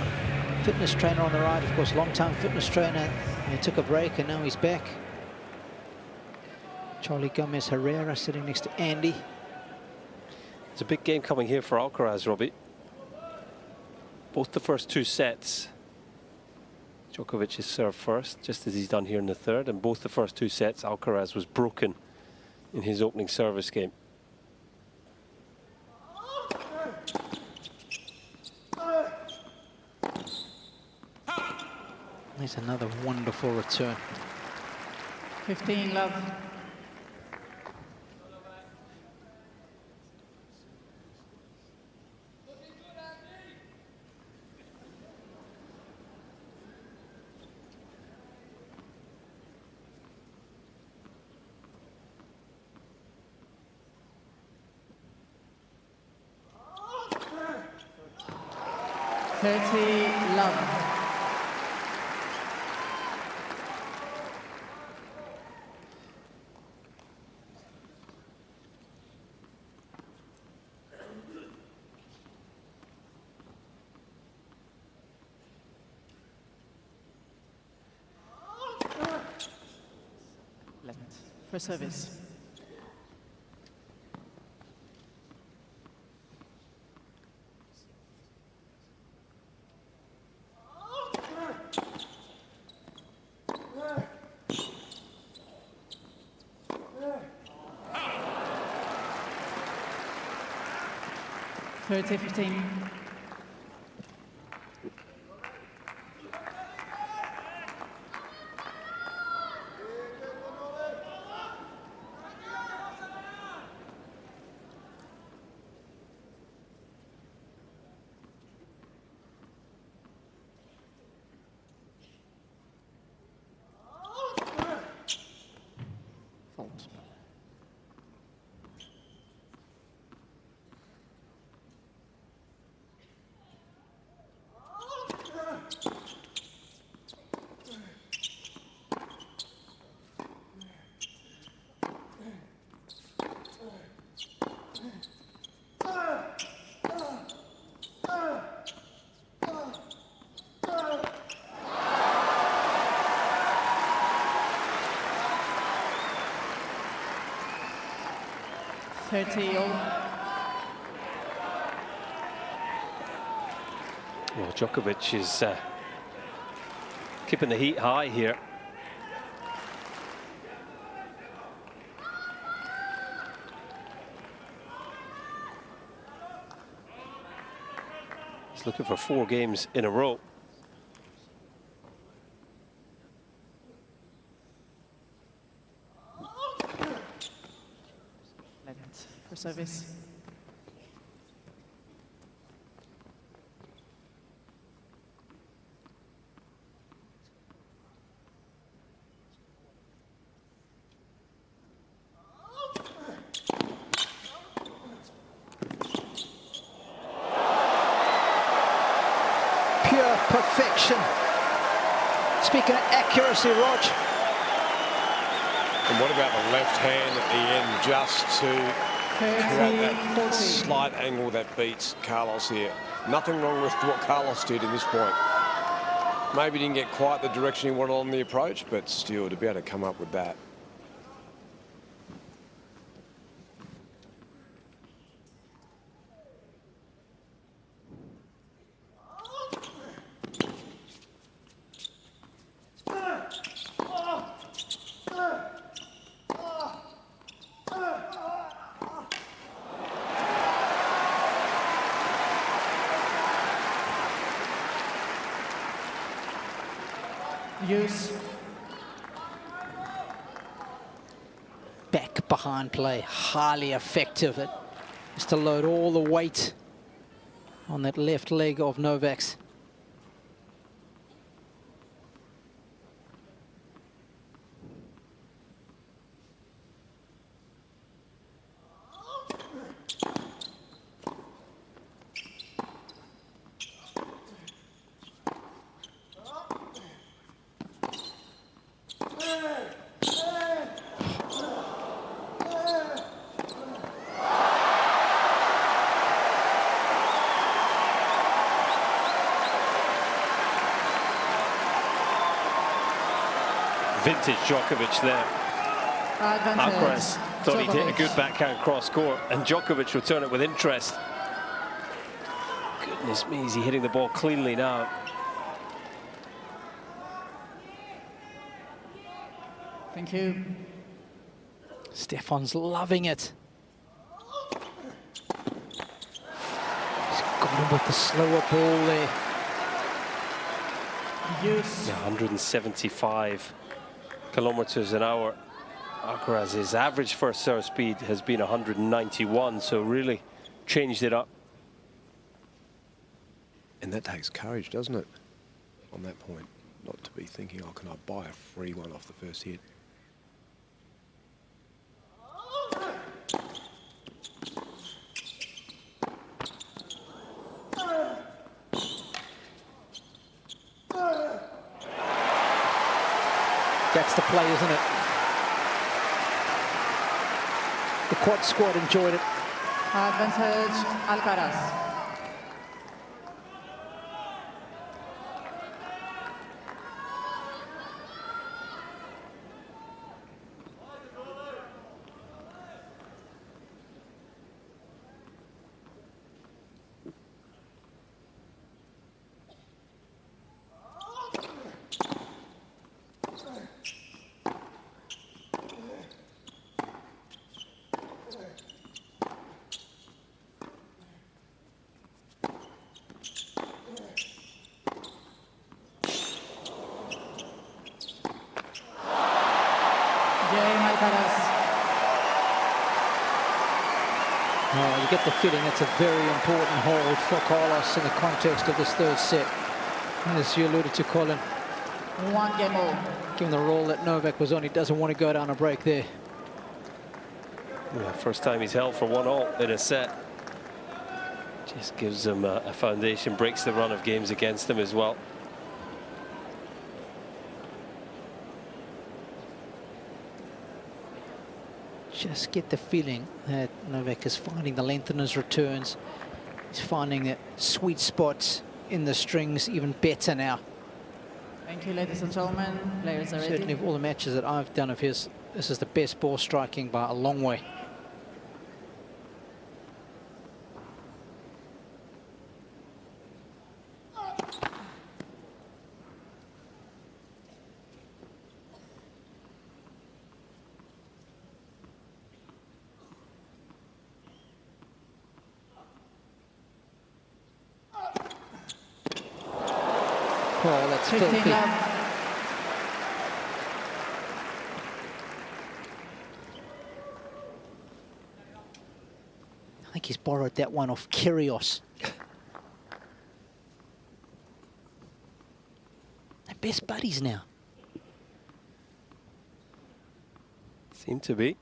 fitness trainer on the right, of course, long-time fitness trainer. He took a break and now he's back. Charlie Gomez Herrera sitting next to Andy.
It's a big game coming here for Alcaraz, Robbie. Both the first two sets, Djokovic has served first, just as he's done here in the third, and both the first two sets, Alcaraz was broken in his opening service game.
There's another wonderful return.
15 love. 30 love. For service. (30-15). Fault.
Well, Djokovic is keeping the heat high here. He's looking for 4 games in a row.
For service.
Pure perfection. Speaking of accuracy, Rog.
And what about the left hand at the end, just to create that slight angle that beats Carlos here. Nothing wrong with what Carlos did at this point. Maybe didn't get quite the direction he wanted on the approach, but still to be able to come up with that.
Use.
Back behind play, highly effective. It is to load all the weight on that left leg of Novak's.
Vintage Djokovic there. Alcaraz thought he'd hit a good backhand cross court, and Djokovic returned it with interest. Goodness me, is he hitting the ball cleanly now?
Thank you.
Stefan's loving it. He's got him with the slower ball there.
Use.
Yeah, 175 kilometers an hour. Alcaraz's average first serve speed has been 191, so really changed it up.
And that takes courage, doesn't it? On that point, not to be thinking, oh, can I buy a free one off the first hit?
That's the play, isn't it? The quad squad enjoyed it.
Advantage Alcaraz.
Oh, you get the feeling it's a very important hold for Carlos in the context of this third set. As you alluded to, Colin.
1 game all.
Given the role that Novak was on, he doesn't want to go down a break there.
Yeah, first time he's held for 1-all in a set. Just gives him a foundation, breaks the run of games against him as well.
Just get the feeling that Novak is finding the length in his returns. He's finding the sweet spots in the strings even better now.
Thank you, ladies and gentlemen. Players are ready.
Certainly of all the matches that I've done of his, this is the best ball striking by a long way. Oh, that's filthy. I think he's borrowed that one off Kyrgios. They're best buddies now.
Seem to be.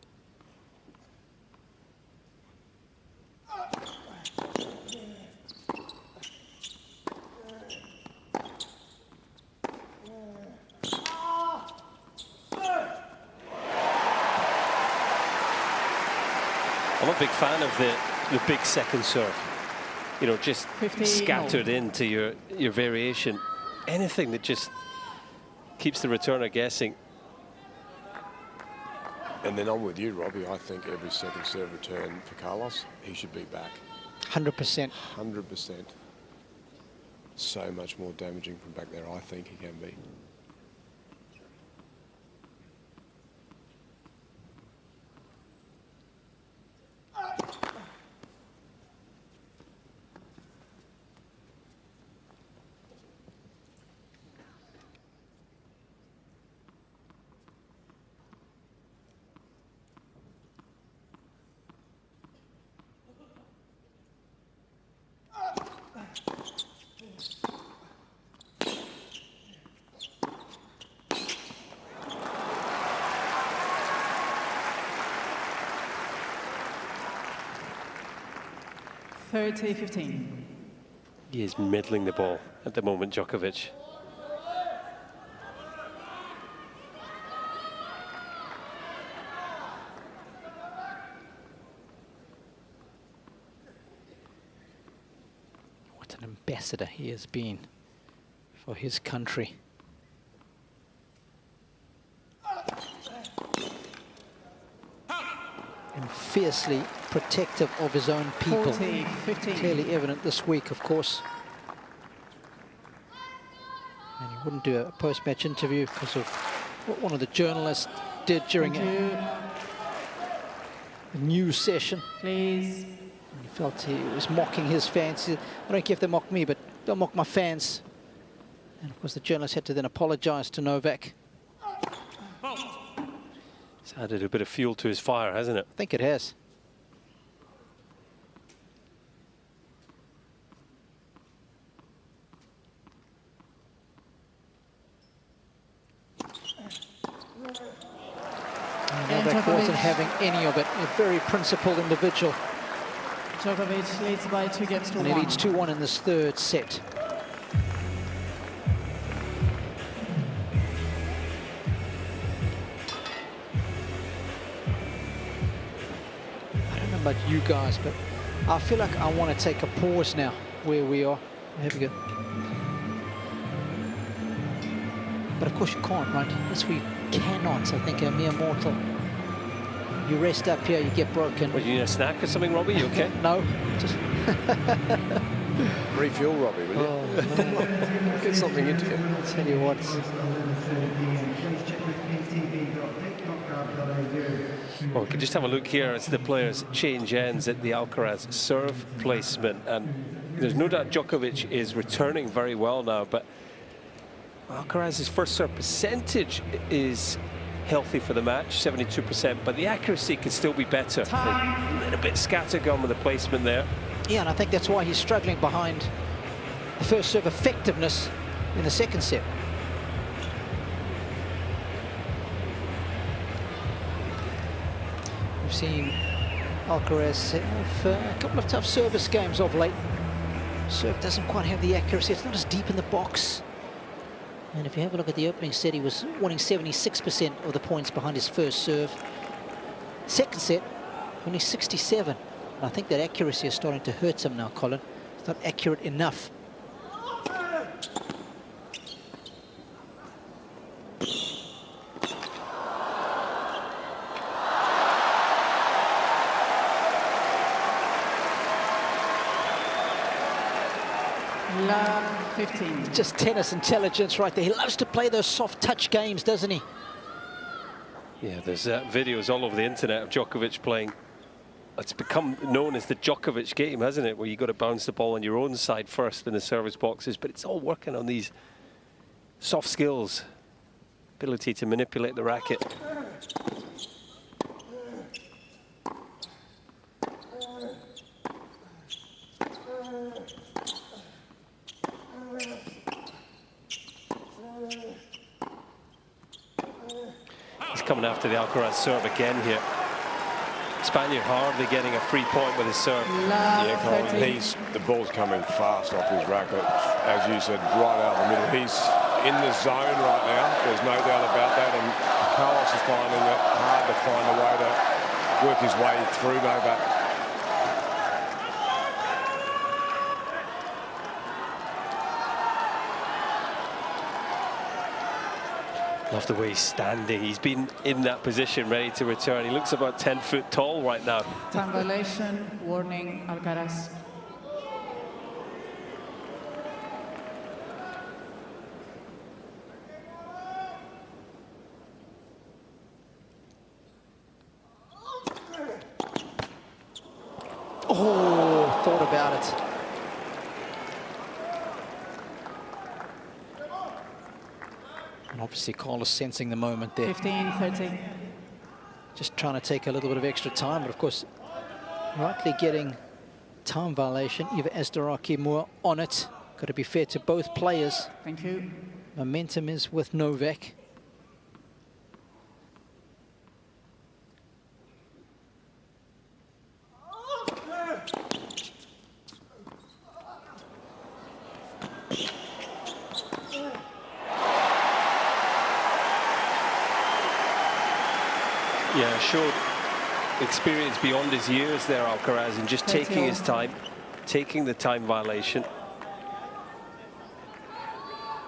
I'm a big fan of the big second serve. You know, just scattered into your variation. Anything that just keeps the returner guessing.
And then I'm with you, Robbie. I think every second serve return for Carlos, he should be back.
100%.
100%. So much more damaging from back there, I think he can be.
(30-15).
He is middling the ball at the moment, Djokovic.
What an ambassador he has been for his country. And fiercely protective of his own people.
40-15.
Clearly evident this week, of course. And he wouldn't do a post-match interview because of what one of the journalists did during a news session.
Please.
He felt he was mocking his fans. He said, I don't care if they mock me, but don't mock my fans. And of course the journalist had to then apologize to Novak.
It's added a bit of fuel to his fire, hasn't it?
I think it has. Novak wasn't having any of it. A very principled individual.
Djokovic leads by 2 games to 1.
And he leads 2-1 in this third set. about you guys, but I feel like I want to take a pause now where we are. Here we go. But of course you can't, right? Yes, we cannot. I think a mere mortal. You rest up here, you get broken.
Well, you need a snack or something, Robbie? You okay?
No, just...
Refuel, Robbie, will you?
Oh, no.
Get something into you.
I'll tell you what.
Well, we can just have a look here as the players change ends at the Alcaraz serve placement. And there's no doubt Djokovic is returning very well now, but Alcaraz's first serve percentage is healthy for the match, 72%, but the accuracy could still be better. A little bit scattergun with the placement there.
Yeah, and I think that's why he's struggling behind the first serve effectiveness in the second set. We've seen Alcaraz have a couple of tough service games of late. Serve doesn't quite have the accuracy, it's not as deep in the box. And if you have a look at the opening set, he was winning 76% of the points behind his first serve. Second set, only 67. And I think that accuracy is starting to hurt him now, Colin. It's not accurate enough.
Love 15.
Just tennis intelligence right there. He loves to play those soft touch games, doesn't he?
Yeah, there's videos all over the internet of Djokovic playing. It's become known as the Djokovic game, hasn't it? Where you got to bounce the ball on your own side first in the service boxes. But it's all working on these soft skills, ability to manipulate the racket. He's coming after the Alcaraz serve again here. Spaniard hardly getting a free point with his serve.
Yeah, Colin, the ball's coming fast off his racket, as you said, right out the middle. He's in the zone right now, there's no doubt about that, and Carlos is finding it hard to find a way to work his way through Novak.
Love the way he's standing. He's been in that position, ready to return. He looks about 10 foot tall right now.
Time violation, warning, Alcaraz.
Oh, thought about it. And obviously Carlos sensing the moment there.
15-30.
Just trying to take a little bit of extra time, but of course, rightly getting time violation. Eva Esdaraki more on it. Got to be fair to both players.
Thank you.
Momentum is with Novak.
Yeah, showed experience beyond his years there, Alcaraz, and just taking his time, taking the time violation.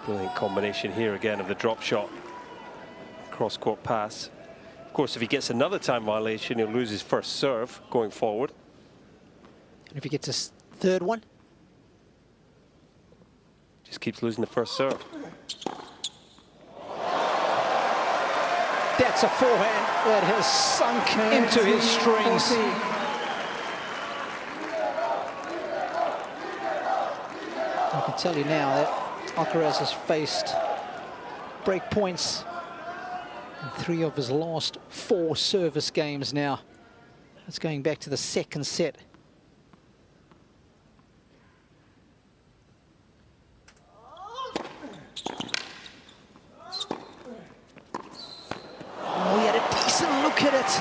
Brilliant combination here again of the drop shot, cross-court pass. Of course, if he gets another time violation, he'll lose his first serve going forward.
And if he gets his third one?
Just keeps losing the first serve.
That's a forehand that has sunk into his strings. I can tell you now that Alcaraz has faced break points in 3 of his last 4 service games now. It's going back to the second set. Oh, he had a decent look at it.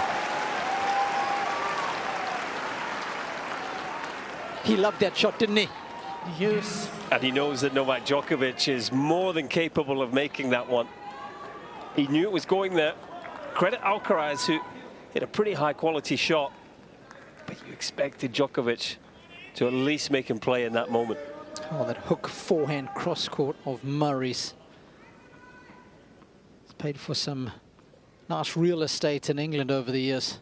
He loved that shot, didn't he?
Use.
And he knows that Novak Djokovic is more than capable of making that one. He knew it was going there. Credit Alcaraz, who hit a pretty high quality shot, But you expected Djokovic to at least make him play in that moment.
Oh, that hook forehand cross court of Murray's. It's paid for some nice real estate in England over the years.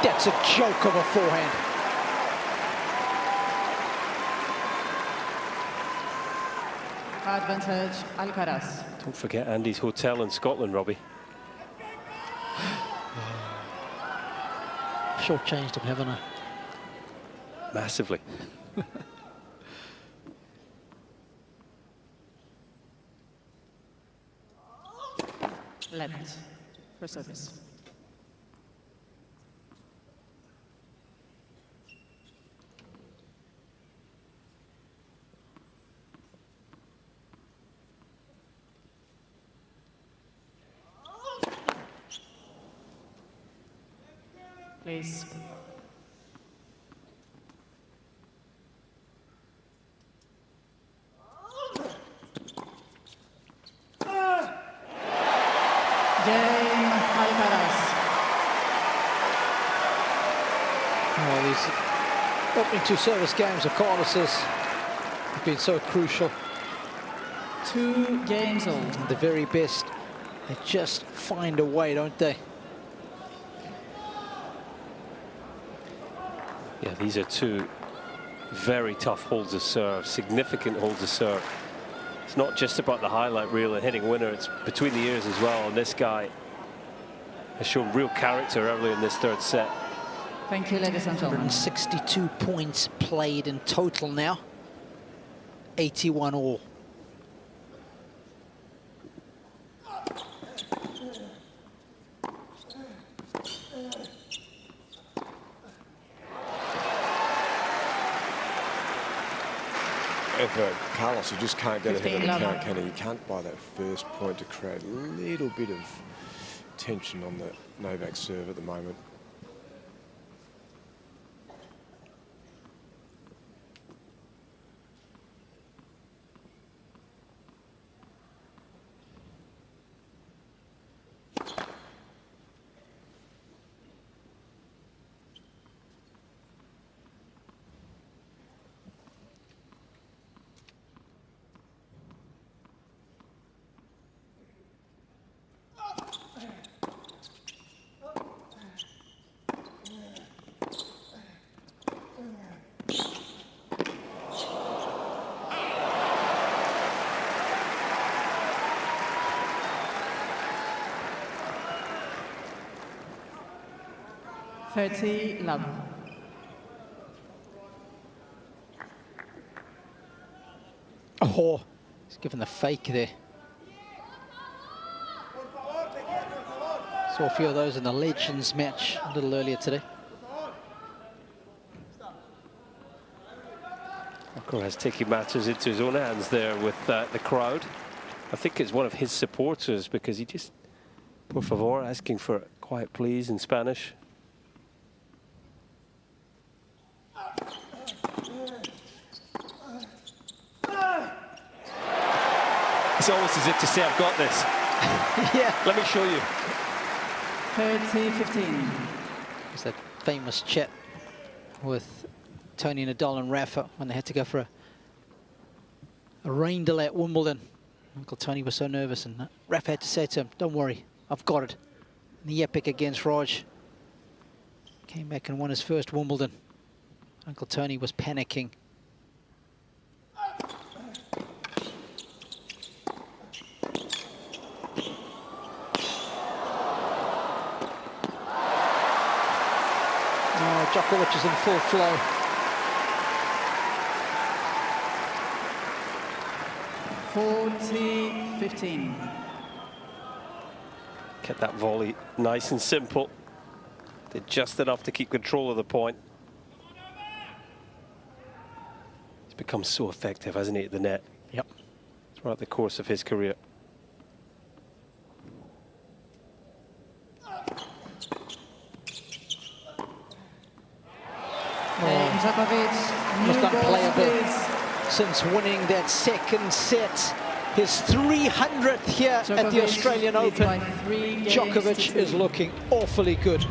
That's a joke of a forehand.
Advantage, Alcaraz.
Don't forget Andy's hotel in Scotland, Robbie.
Shortchanged him, haven't I?
Massively.
Left for service. Please. Game Alcaraz.
Oh, these opening two service games of Carlos's have been so crucial.
2 games all.
The very best. They just find a way, don't they?
Yeah, these are 2 very tough holds of serve, significant holds of serve. It's not just about the highlight reel and hitting winner, it's between the ears as well. And this guy has shown real character early in this third set.
Thank you, ladies and gentlemen.
162 points played in total now. 81 all.
And for Carlos, you just can't get ahead of the
15-11.
count, can he? You can't buy that first point to create a little bit of tension on the Novak serve at the moment.
Love.
Oh, he's given the fake there. Saw a few of those in the Legends match a little earlier today.
Alcaraz taking matters into his own hands there with the crowd. I think it's one of his supporters because he just, por favor, asking for quiet please in Spanish. It's almost as if to say, I've got this.
Yeah.
Let me show you.
30-15.
It's that famous chat with Tony Nadal and Rafa when they had to go for a rain delay at Wimbledon. Uncle Tony was so nervous, and Rafa had to say to him, don't worry, I've got it. And the epic against Raj. Came back and won his first Wimbledon. Uncle Tony was panicking. Oh, Djokovic is in full flow.
$40-15.
Kept that volley nice and simple. Did just enough to keep control of the point. He's become so effective, hasn't he, at the net?
Yep.
Throughout the course of his career.
Djokovic,
Almost
new balls,
unplayable.
please.
since winning that second set. His 300th here at the Australian Open. Djokovic is looking awfully good.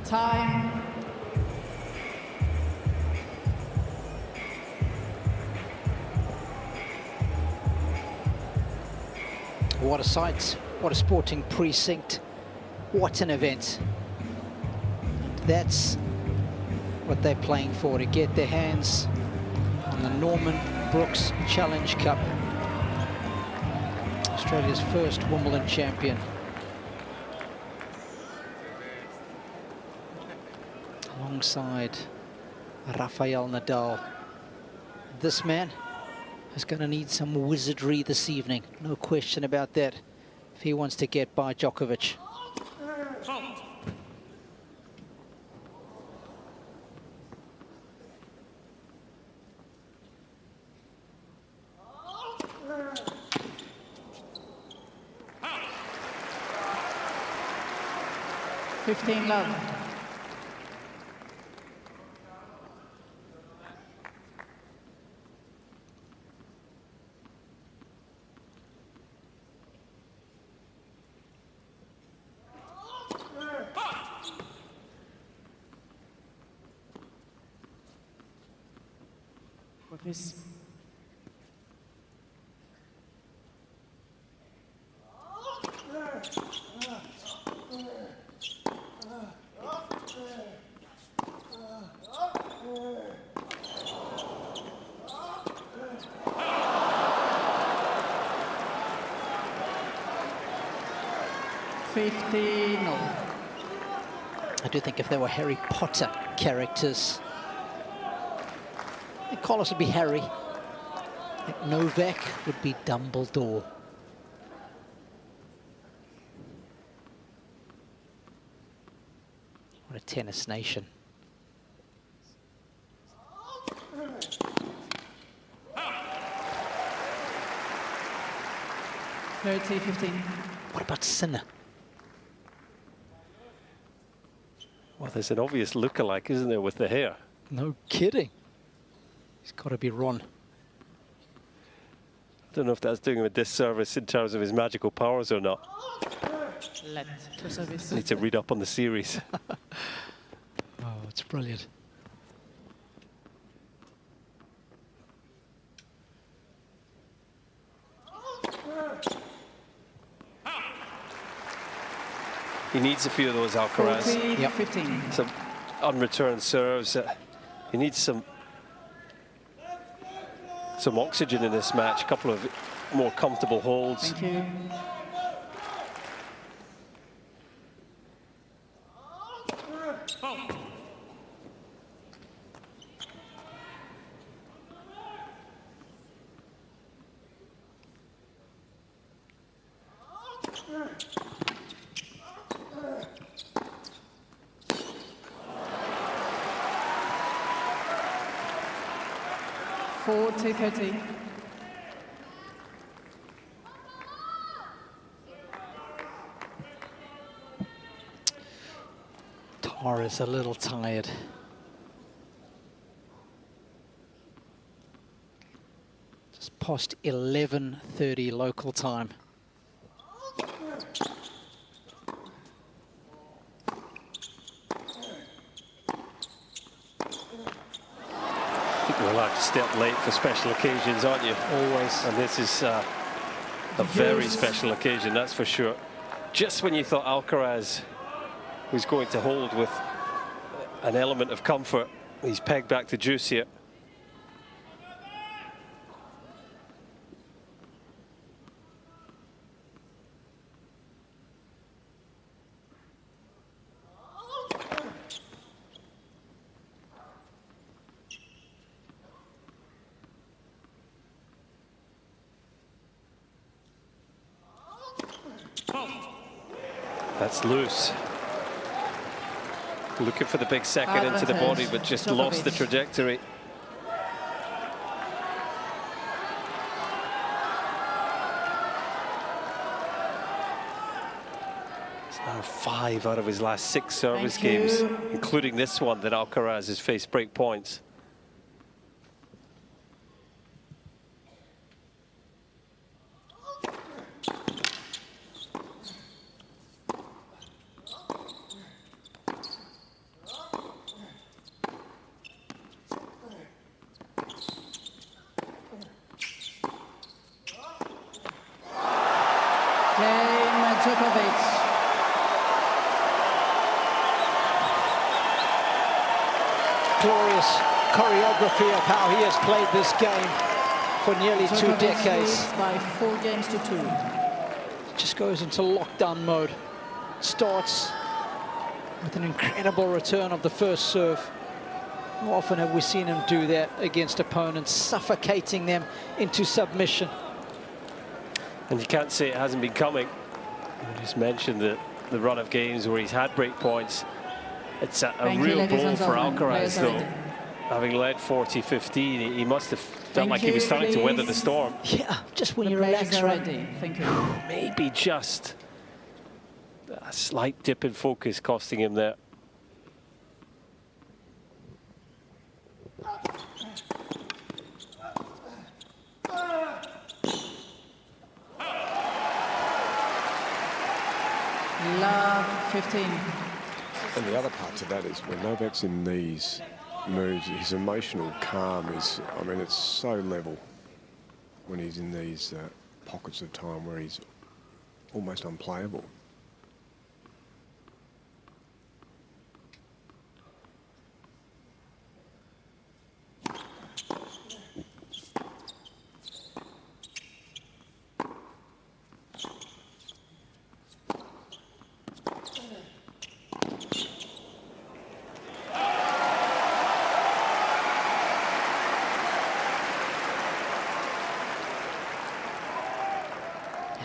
Time.
What a sight, what a sporting precinct, what an event. That's what they're playing for, to get their hands on the Norman Brooks Challenge Cup. Australia's first Wimbledon champion. Alongside Rafael Nadal. This man is going to need some wizardry this evening, no question about that, if he wants to get by Djokovic.
Love. What is?
I do think if there were Harry Potter characters, I think Carlos would be Harry. I think Novak would be Dumbledore. What a tennis nation. What about Sinner?
Well, there's an obvious look-alike, isn't there, with the hair?
No kidding. He's got to be Ron.
I don't know if that's doing him a disservice in terms of his magical powers or not. Need to read up on the series.
Oh, it's brilliant.
He needs a few of those, Alcaraz.
Yep.
Some unreturned serves. He needs some oxygen in this match. A couple of more comfortable holds.
Thank you.
Tara's a little tired. Just past 11:30 local time.
You're allowed to stay up late for special occasions, aren't you?
Always.
And this is A very special occasion, that's for sure. Just when you thought Alcaraz was going to hold with an element of comfort, he's pegged back to juice here. That's loose. Looking for the big second into the body, but just lost the trajectory. It's now 5 out of his last 6 service games, including this one that Alcaraz has faced break points.
Djokovic.
Glorious choreography of how he has played this game for nearly 2 decades.
By 4 games to 2.
Just goes into lockdown mode. Starts with an incredible return of the first serve. How often have we seen him do that against opponents, suffocating them into submission?
And you can't say it hasn't been coming. I just mentioned the run of games where he's had break points. It's a real blow for Alcaraz, though. Having led 40-15, he must have felt like he was starting to weather the storm.
Yeah, just when you relax, right?
Thank you.
Maybe just a slight dip in focus costing him there.
Love 15.
And the other part to that is when Novak's in these moves, his emotional calm is, I mean, it's so level when he's in these pockets of time where he's almost unplayable.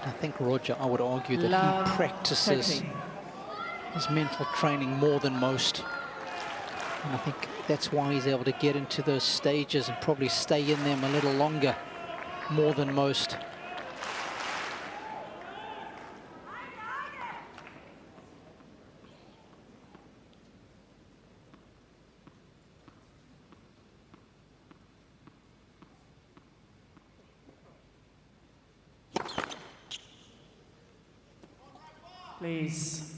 I think, Roger, I would argue that he practices his mental training more than most. And I think that's why he's able to get into those stages and probably stay in them a little longer, more than most.
Please.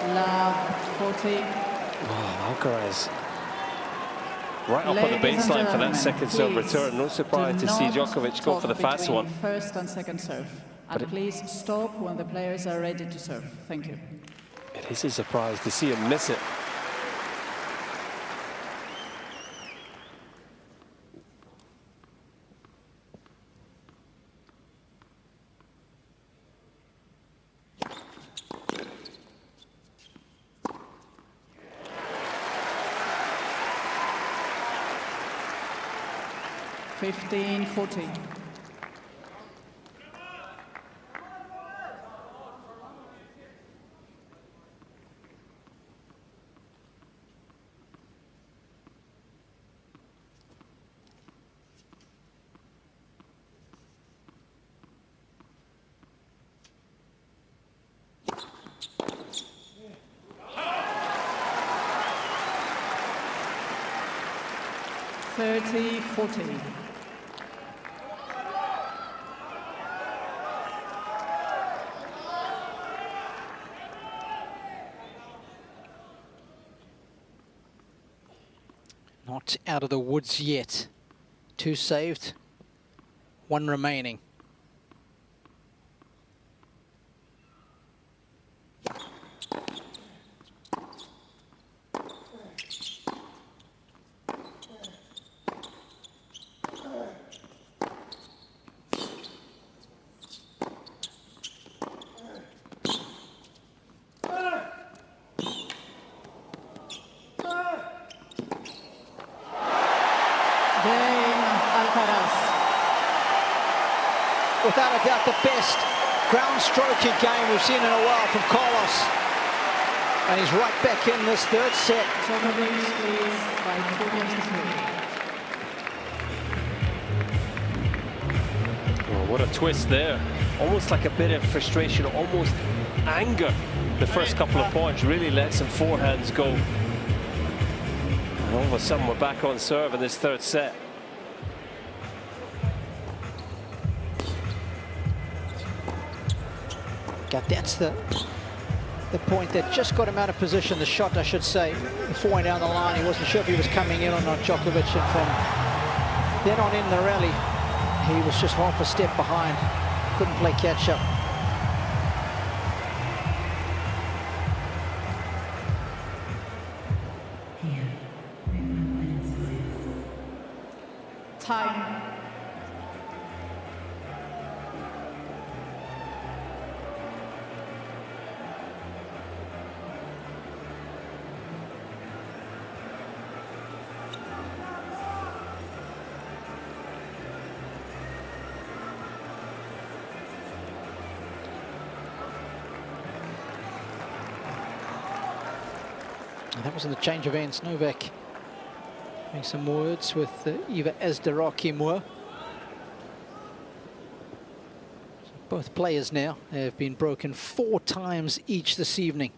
Love 40.
Wow, Alcaraz right up on the baseline for that second serve return. No surprise to see Djokovic go for the fast one.
First and second serve. And please stop when the players are ready to serve. Thank you.
It is a surprise to see him miss it.
Fifteen, 40.
out of the woods yet. 2 saved, 1 remaining. Without a doubt, the best ground stroking game we've seen in a while from Carlos. And he's right back in this 3rd set.
Oh, what a twist there. Almost like a bit of frustration, almost anger. The first couple of points really let some forehands go. And all of a sudden, we're back on serve in this 3rd set.
That's the point that just got him out of position, the shot, I should say. Before down the line, he wasn't sure if he was coming in or not, Djokovic. And from then on in the rally, he was just half a step behind. Couldn't play catch-up.
Time.
That was in the change of ends. Novak having some words with Eva Ezderakimwa. Both players now have been broken 4 times each this evening.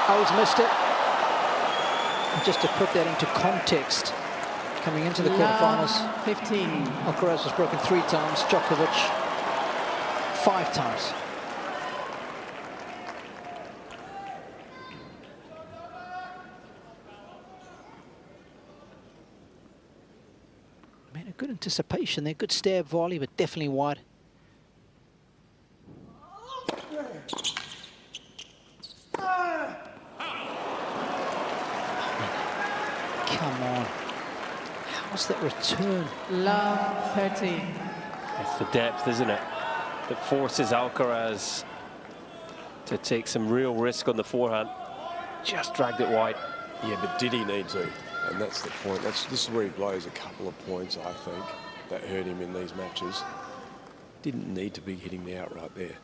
Oh, he's missed it. And just to put that into context, coming into the quarterfinals,
15.
Alcaraz was broken 3 times, Djokovic 5 times. Man, a good anticipation there, good stab volley, but definitely wide. Come on. How's that return?
Love 13.
It's the depth, isn't it, that forces Alcaraz to take some real risk on the forehand. Just dragged it wide.
Yeah, but did he need to? And that's the point. This is where he blows a couple of points, I think, that hurt him in these matches. Didn't need to be hitting the outright there.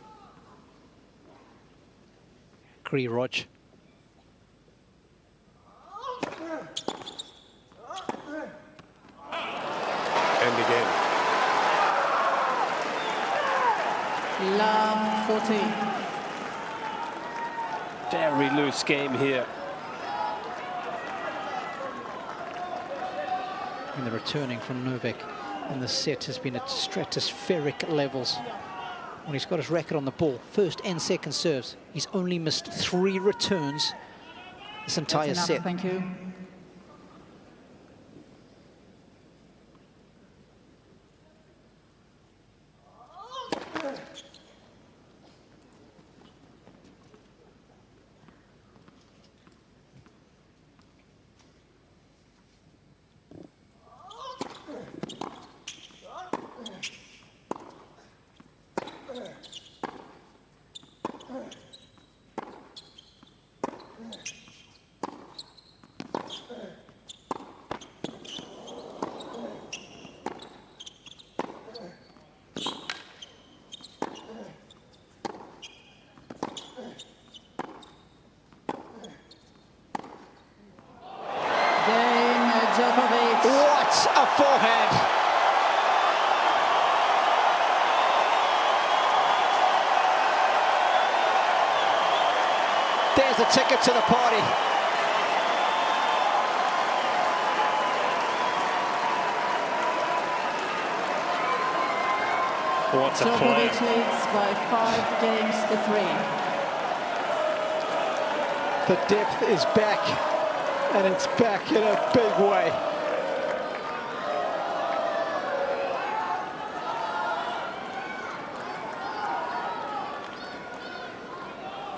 Agree, Rog.
And again.
Love 14.
Very loose game here.
And the returning from Novak in the set has been at stratospheric levels. When he's got his racket on the ball, first and second serves, he's only missed 3 returns this entire set.
Thank you. Djokovic.
What a forehand! There's the ticket to the party.
What a play.
Djokovic leads by 5 games to 3.
The depth is back, and it's back in a big way.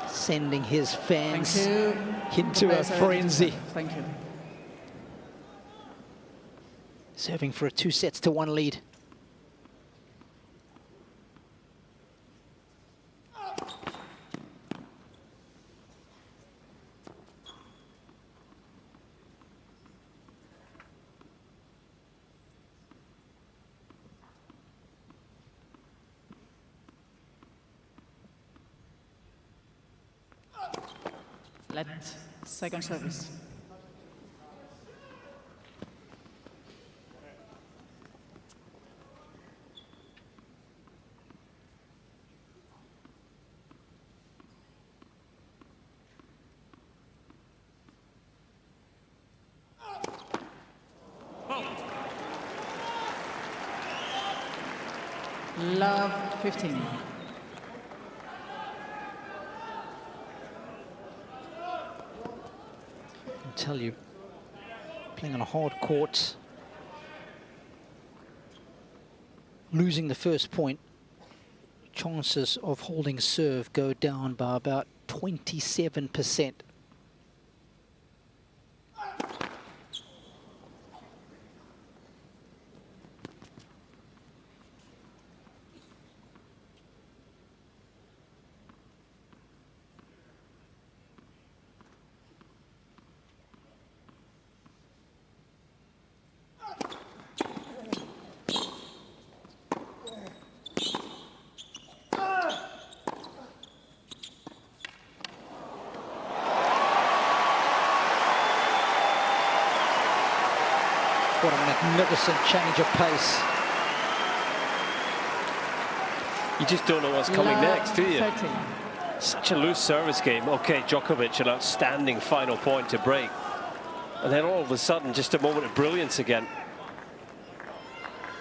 Sending his fans
Thank you.
into a frenzy.
Thank you.
Serving for a 2-1 lead.
Let second service. Love 15.
I tell you, playing on a hard court, losing the first point, chances of holding serve go down by about 27%. What a magnificent change of pace.
You just don't know what's coming
Love
next, do you?
13.
Such a loose service game. Okay, Djokovic, an outstanding final point to break. And then all of a sudden, just a moment of brilliance again.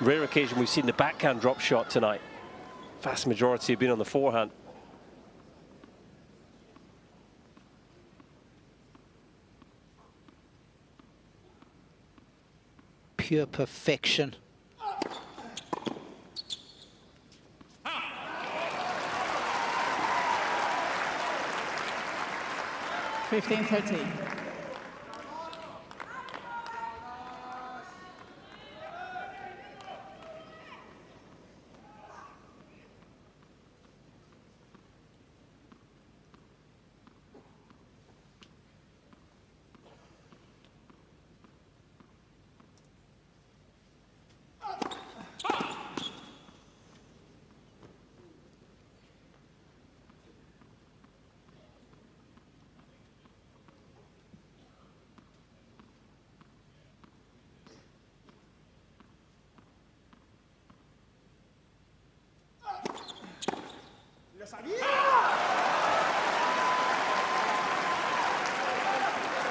Rare occasion we've seen the backhand drop shot tonight. Vast majority have been on the forehand.
Pure perfection.
Fifteen 13.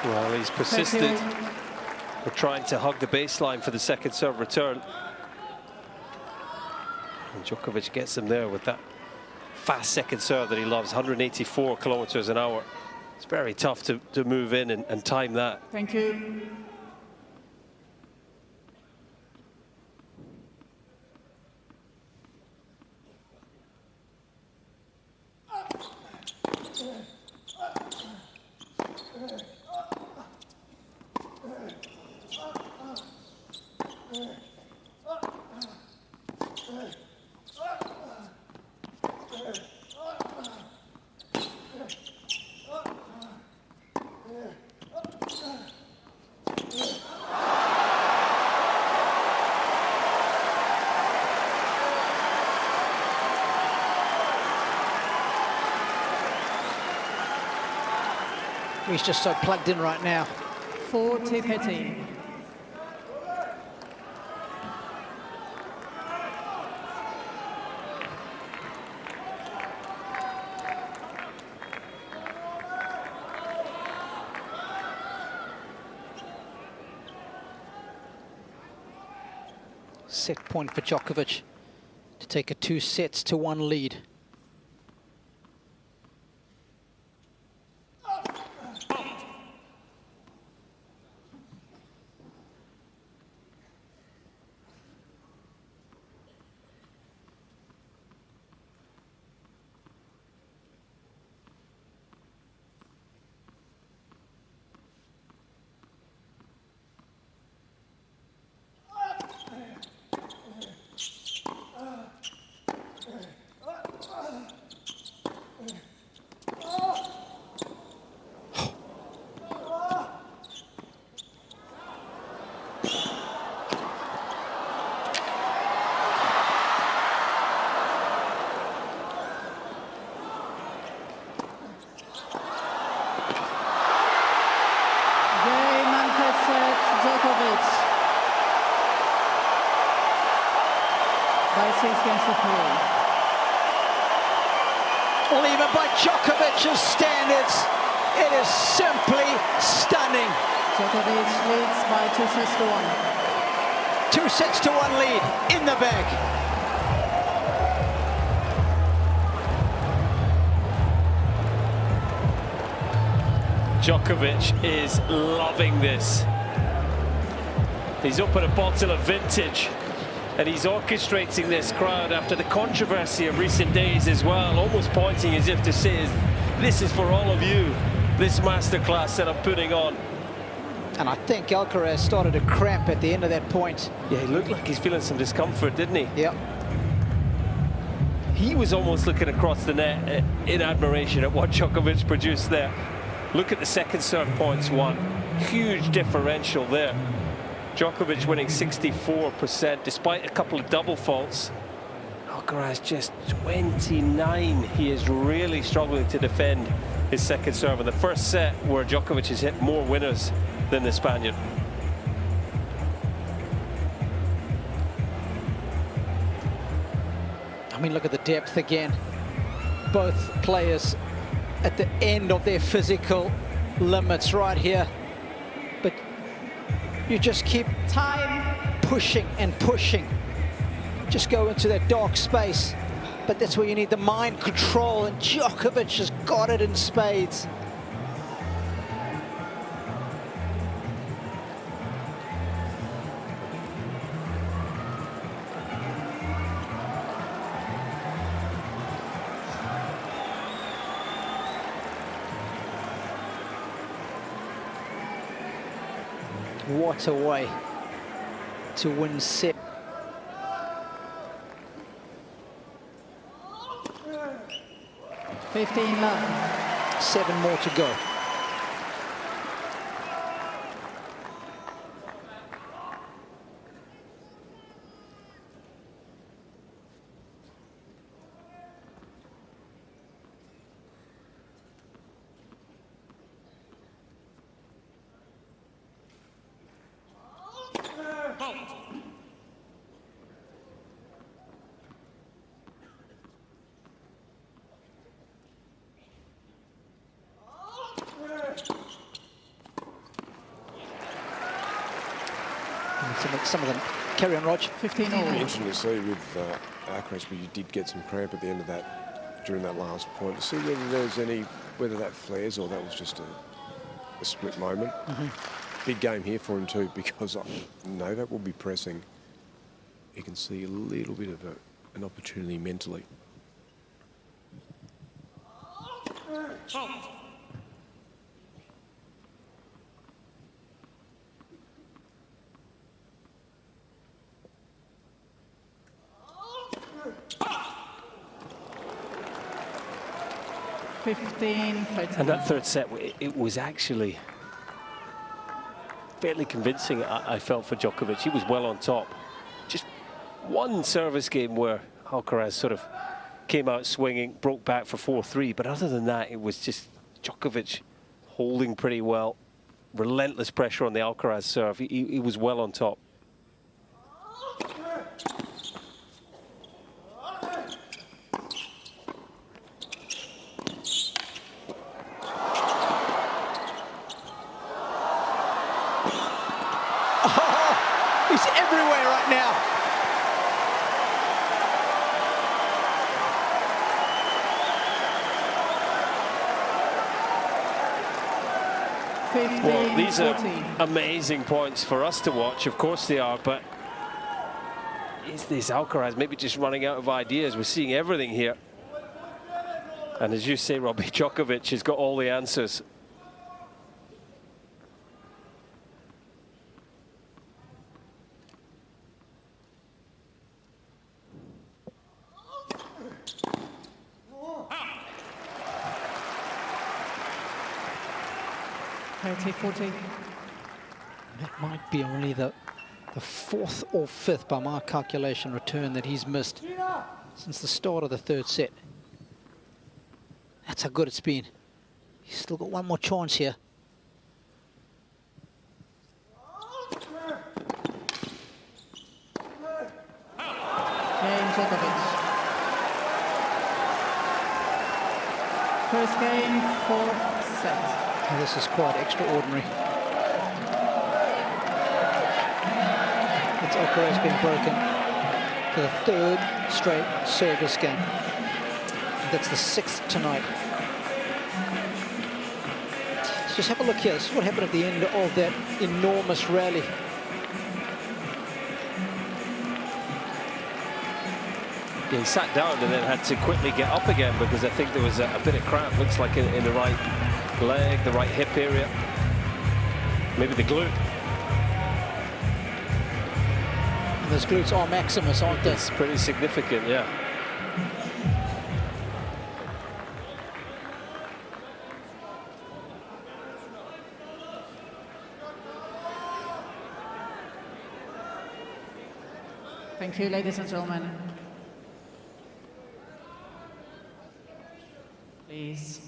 Well, he's persisted. We're trying to hug the baseline for the second serve return. And Djokovic gets him there with that fast second serve that he loves, 184 kilometers an hour. It's very tough to move in and time that.
Thank you.
He's just so plugged in right now.
40 13.
Set point for Djokovic. to take a 2-1 lead.
Djokovic by 6 games to 3.
Well, even by Djokovic's standards, it is simply stunning.
Djokovic leads by 2 sets to 1.
2 sets to 1 lead in the bag.
Djokovic is loving this. He's up at a bottle of vintage, and he's orchestrating this crowd after the controversy of recent days as well, almost pointing as if to say, this is for all of you, this masterclass that I'm putting on.
And I think Alcaraz started to cramp at the end of that point.
Yeah, he looked like he's feeling some discomfort, didn't he?
Yeah.
He was almost looking across the net in admiration at what Djokovic produced there. Look at the second serve points won. Huge differential there. Djokovic winning 64% despite a couple of double faults. Alcaraz just 29. He is really struggling to defend his second serve in the first set, where Djokovic has hit more winners than the Spaniard.
I mean, look at the depth again. Both players at the end of their physical limits right here. But you just keep pushing and pushing. Just go into that dark space. But that's where you need the mind control, and Djokovic has got it in spades. What a way to win set.
(15-love).
7 more to go. Some of them carry on, Rog.
15 all.
Interesting to see with Alcaraz, but you did get some cramp at the end of that, during that last point. To see whether there's any, whether that flares or that was just a split moment. Big game here for him too, because Novak will be pressing. You can see a little bit of an opportunity mentally.
And that third set, it was actually fairly convincing, I felt, for Djokovic. He was well on top. Just one service game where Alcaraz sort of came out swinging, broke back for 4-3. But other than that, it was just Djokovic holding pretty well. Relentless pressure on the Alcaraz serve. He was well on top. Well, these are
40.
amazing points for us to watch. Of course they are, but is this Alcaraz maybe just running out of ideas? We're seeing everything here. And as you say, Robbie, Djokovic has got all the answers.
That might be only the fourth or fifth, by my calculation, return that he's missed since the start of the third set. That's how good it's been. He's still got one more chance here.
Cain, Djokovic. First game, fourth set.
And this is quite extraordinary. It's Alcaraz been broken for the third straight service game. That's the sixth tonight. Let's just have a look here. This is what happened at the end of that enormous rally.
Yeah, he sat down and then had to quickly get up again because I think there was a bit of cramp. Looks like in the right leg, the right hip area. Maybe the glute.
And those glutes are maximus, aren't they?
It's pretty significant, yeah.
Thank you, ladies and gentlemen. Please.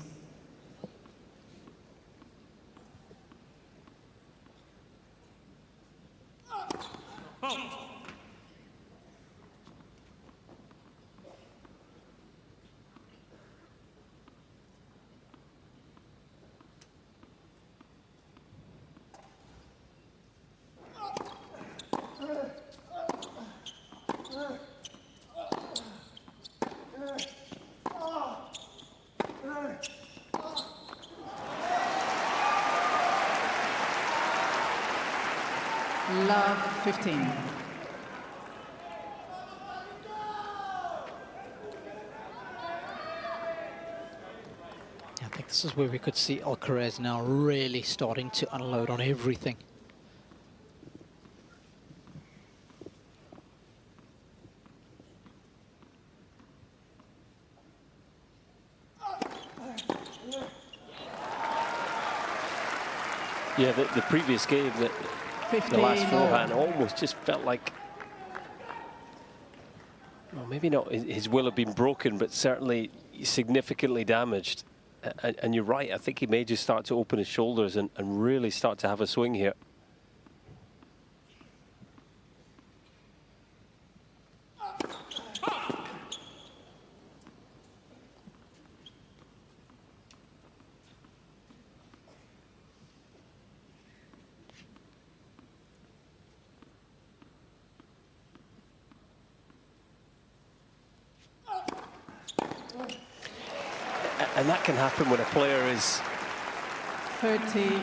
Love 15.
I think this is where we could see Alcaraz now really starting to unload on everything.
Yeah, the previous game, the last forehand almost just felt like, well, maybe not his will have been broken, but certainly significantly damaged. And you're right, I think he may just start to open his shoulders and really start to have a swing here. And that can happen when a player is
30,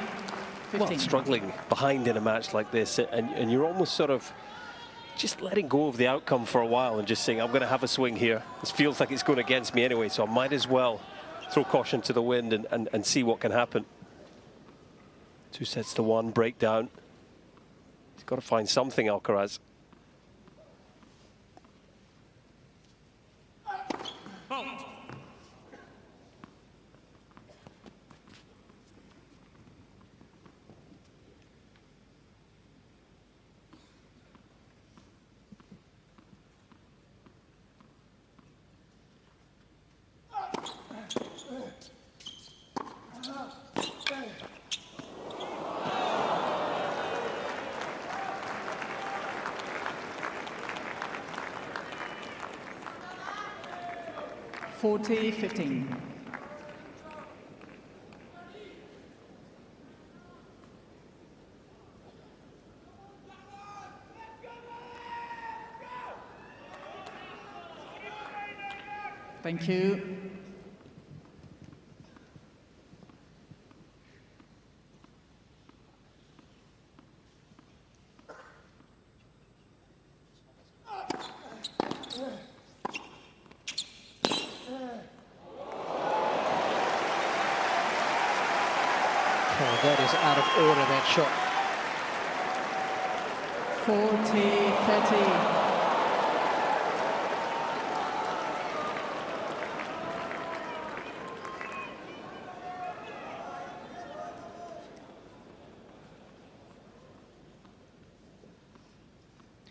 15.
struggling behind in a match like this, and you're almost sort of just letting go of the outcome for a while and just saying, I'm going to have a swing here. This feels like it's going against me anyway, so I might as well throw caution to the wind and see what can happen. 2-1, breakdown. He's got to find something, Alcaraz.
Forty, 15. Thank you.
was out of order, that shot.
40-30.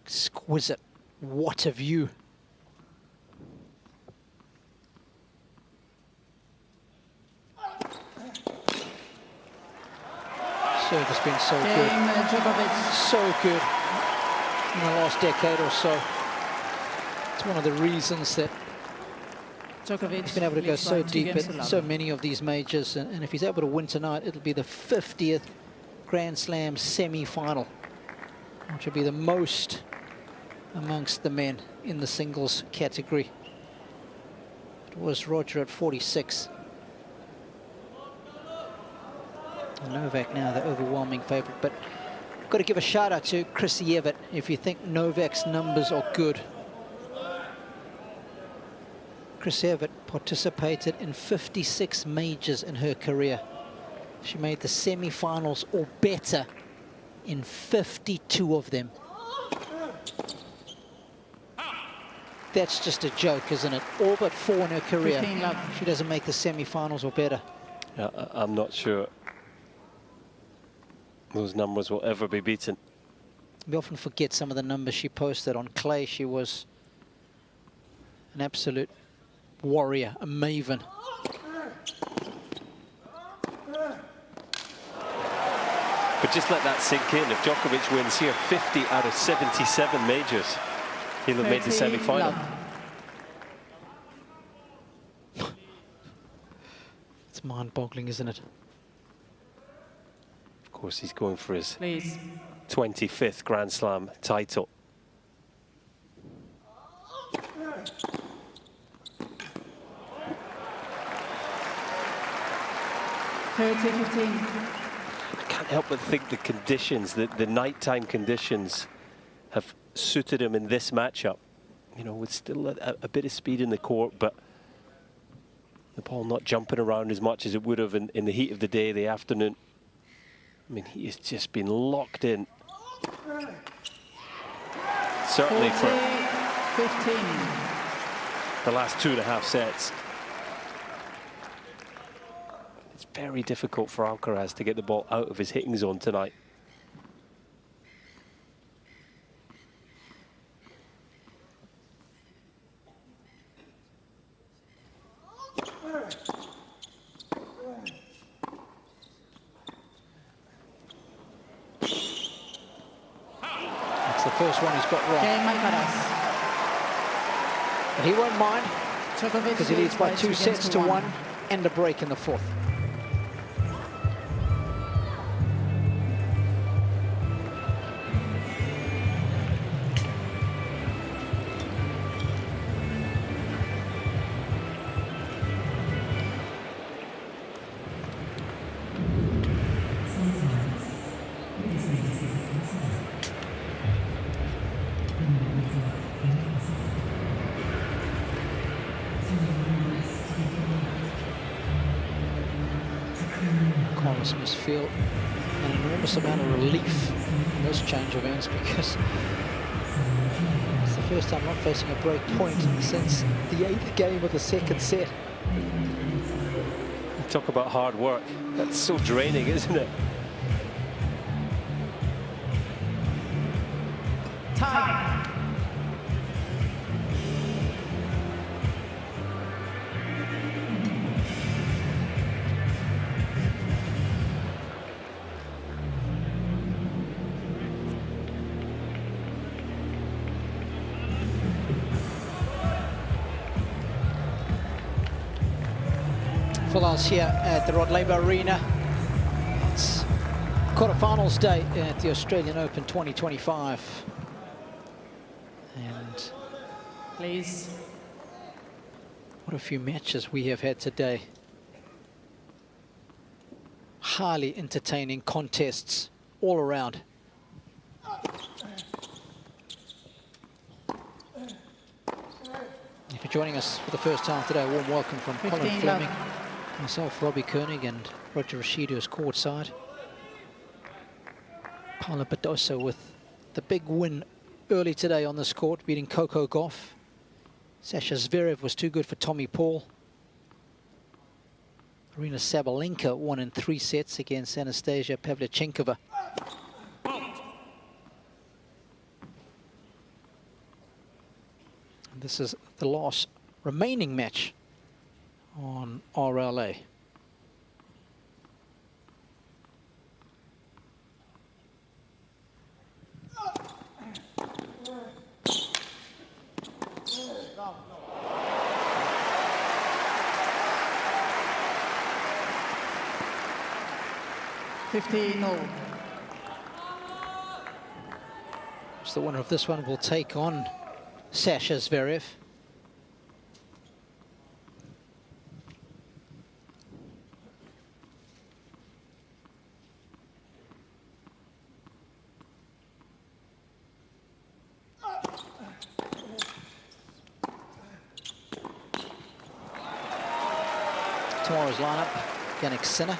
Exquisite. What a view. Service been so good.
Djokovic.
So good in the last decade or so. It's one of the reasons that
Djokovic
he's been able to go
leads
so
by 2
deep
games to
at
love.
so many of these majors. And if he's able to win tonight, it'll be the 50th Grand Slam semi-final, which will be the most amongst the men in the singles category. It was Roger at 46. And Novak now the overwhelming favourite, but I've got to give a shout out to Chrissy Evert if you think Novak's numbers are good. Chris Evert participated in 56 majors in her career. She made the semi-finals or better in 52 of them. That's just a joke, isn't it? All but 4 in her career.
15 love.
She doesn't make the semi-finals or better.
Yeah, I'm not sure those numbers will ever be beaten.
We often forget some of the numbers she posted on clay. She was an absolute warrior, a maven.
But just let that sink in. If Djokovic wins here, 50 out of 77 majors, he'll have made the
30
semi-final.
love.
It's mind-boggling, isn't it?
Of course, he's going for his
Please.
25th Grand Slam title. I can't help but think the conditions, the nighttime conditions, have suited him in this matchup. You know, with still a bit of speed in the court, but the ball not jumping around as much as it would have in the heat of the day, the afternoon. I mean, he has just been locked in. Certainly
40-15.
for the last 2.5 sets. It's very difficult for Alcaraz to get the ball out of his hitting zone tonight.
That's the first one he's got wrong.
Cain Alcaraz.
But he won't mind,
Djokovic
because he leads by 2
games
sets to 1 and a break in the 4th. Carlos must feel an enormous amount of relief in this change of ends, because it's the first time not facing a break point since the 8th game of the 2nd set.
Talk about hard work. That's so draining, isn't it?
Tie.
For us here at the Rod Laver Arena, it's quarterfinals day at the Australian Open 2025. And
Please.
what a few matches we have had today. Highly entertaining contests all around. If you're joining us for the first time today, a warm welcome from Colin
15
Fleming,
love.
myself, Robbie Koenig, and Roger Rashidu is courtside. Carlo Badosa with the big win early today on this court, beating Coco Gauff. Sasha Zverev was too good for Tommy Paul. Arina Sabalenka won in 3 sets against Anastasia Pavlyuchenkova. And this is the last remaining match on RLA. So the winner of this one will take on Sasha Zverev. Tomorrow's lineup, Jannik Sinner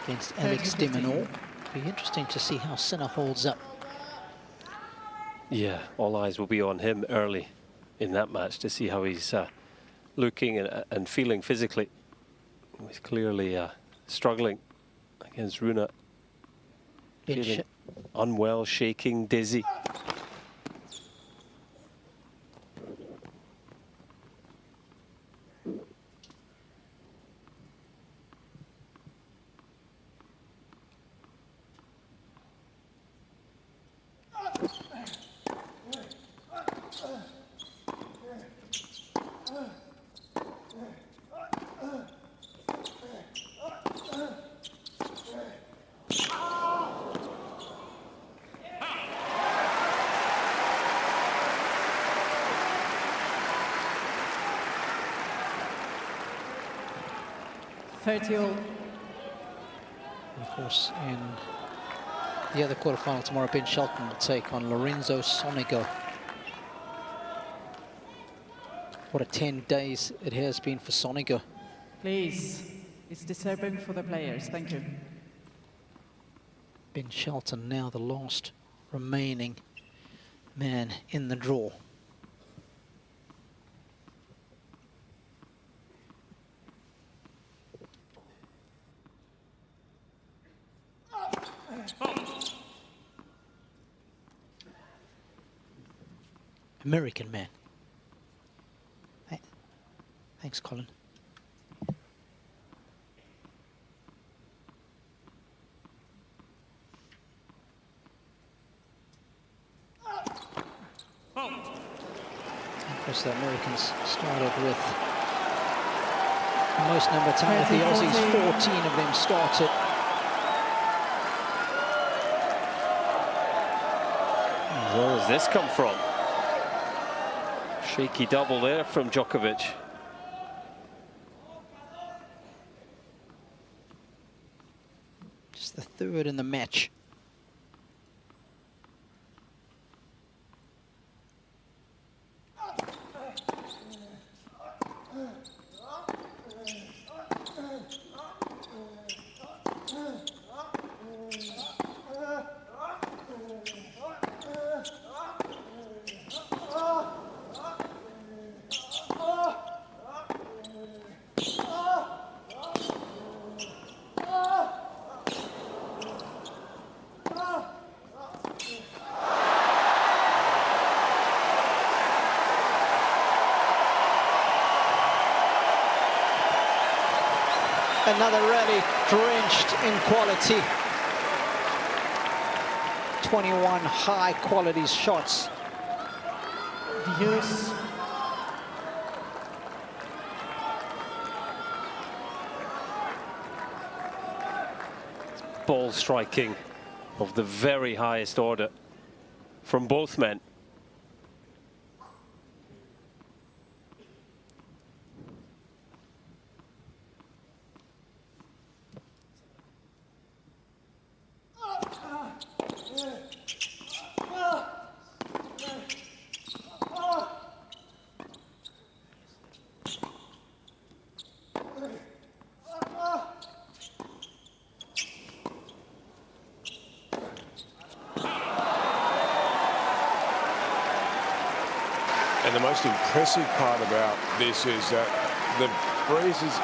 against Alex de Minaur. Be interesting to see how Sinner holds up.
Yeah, all eyes will be on him early in that match to see how he's looking and feeling physically. He's clearly struggling against Rune. Feeling unwell, shaking, dizzy.
Of course, in the other quarterfinal tomorrow, Ben Shelton will take on Lorenzo Sonego. What a 10 days it has been for Sonego.
Please, it's disturbing for the players. Thank you.
Ben Shelton now the last remaining man in the draw. American man. Hey. Thanks, Colin. Of course, the Americans started with the most number of time with the Aussies. 14 of them started.
Where has this come from? Shaky double there from Djokovic.
Just the third in the match. Another rally drenched in quality. 21 high quality shots.
Use.
Ball striking of the very highest order from both men.
the most impressive part about this is that the breeze is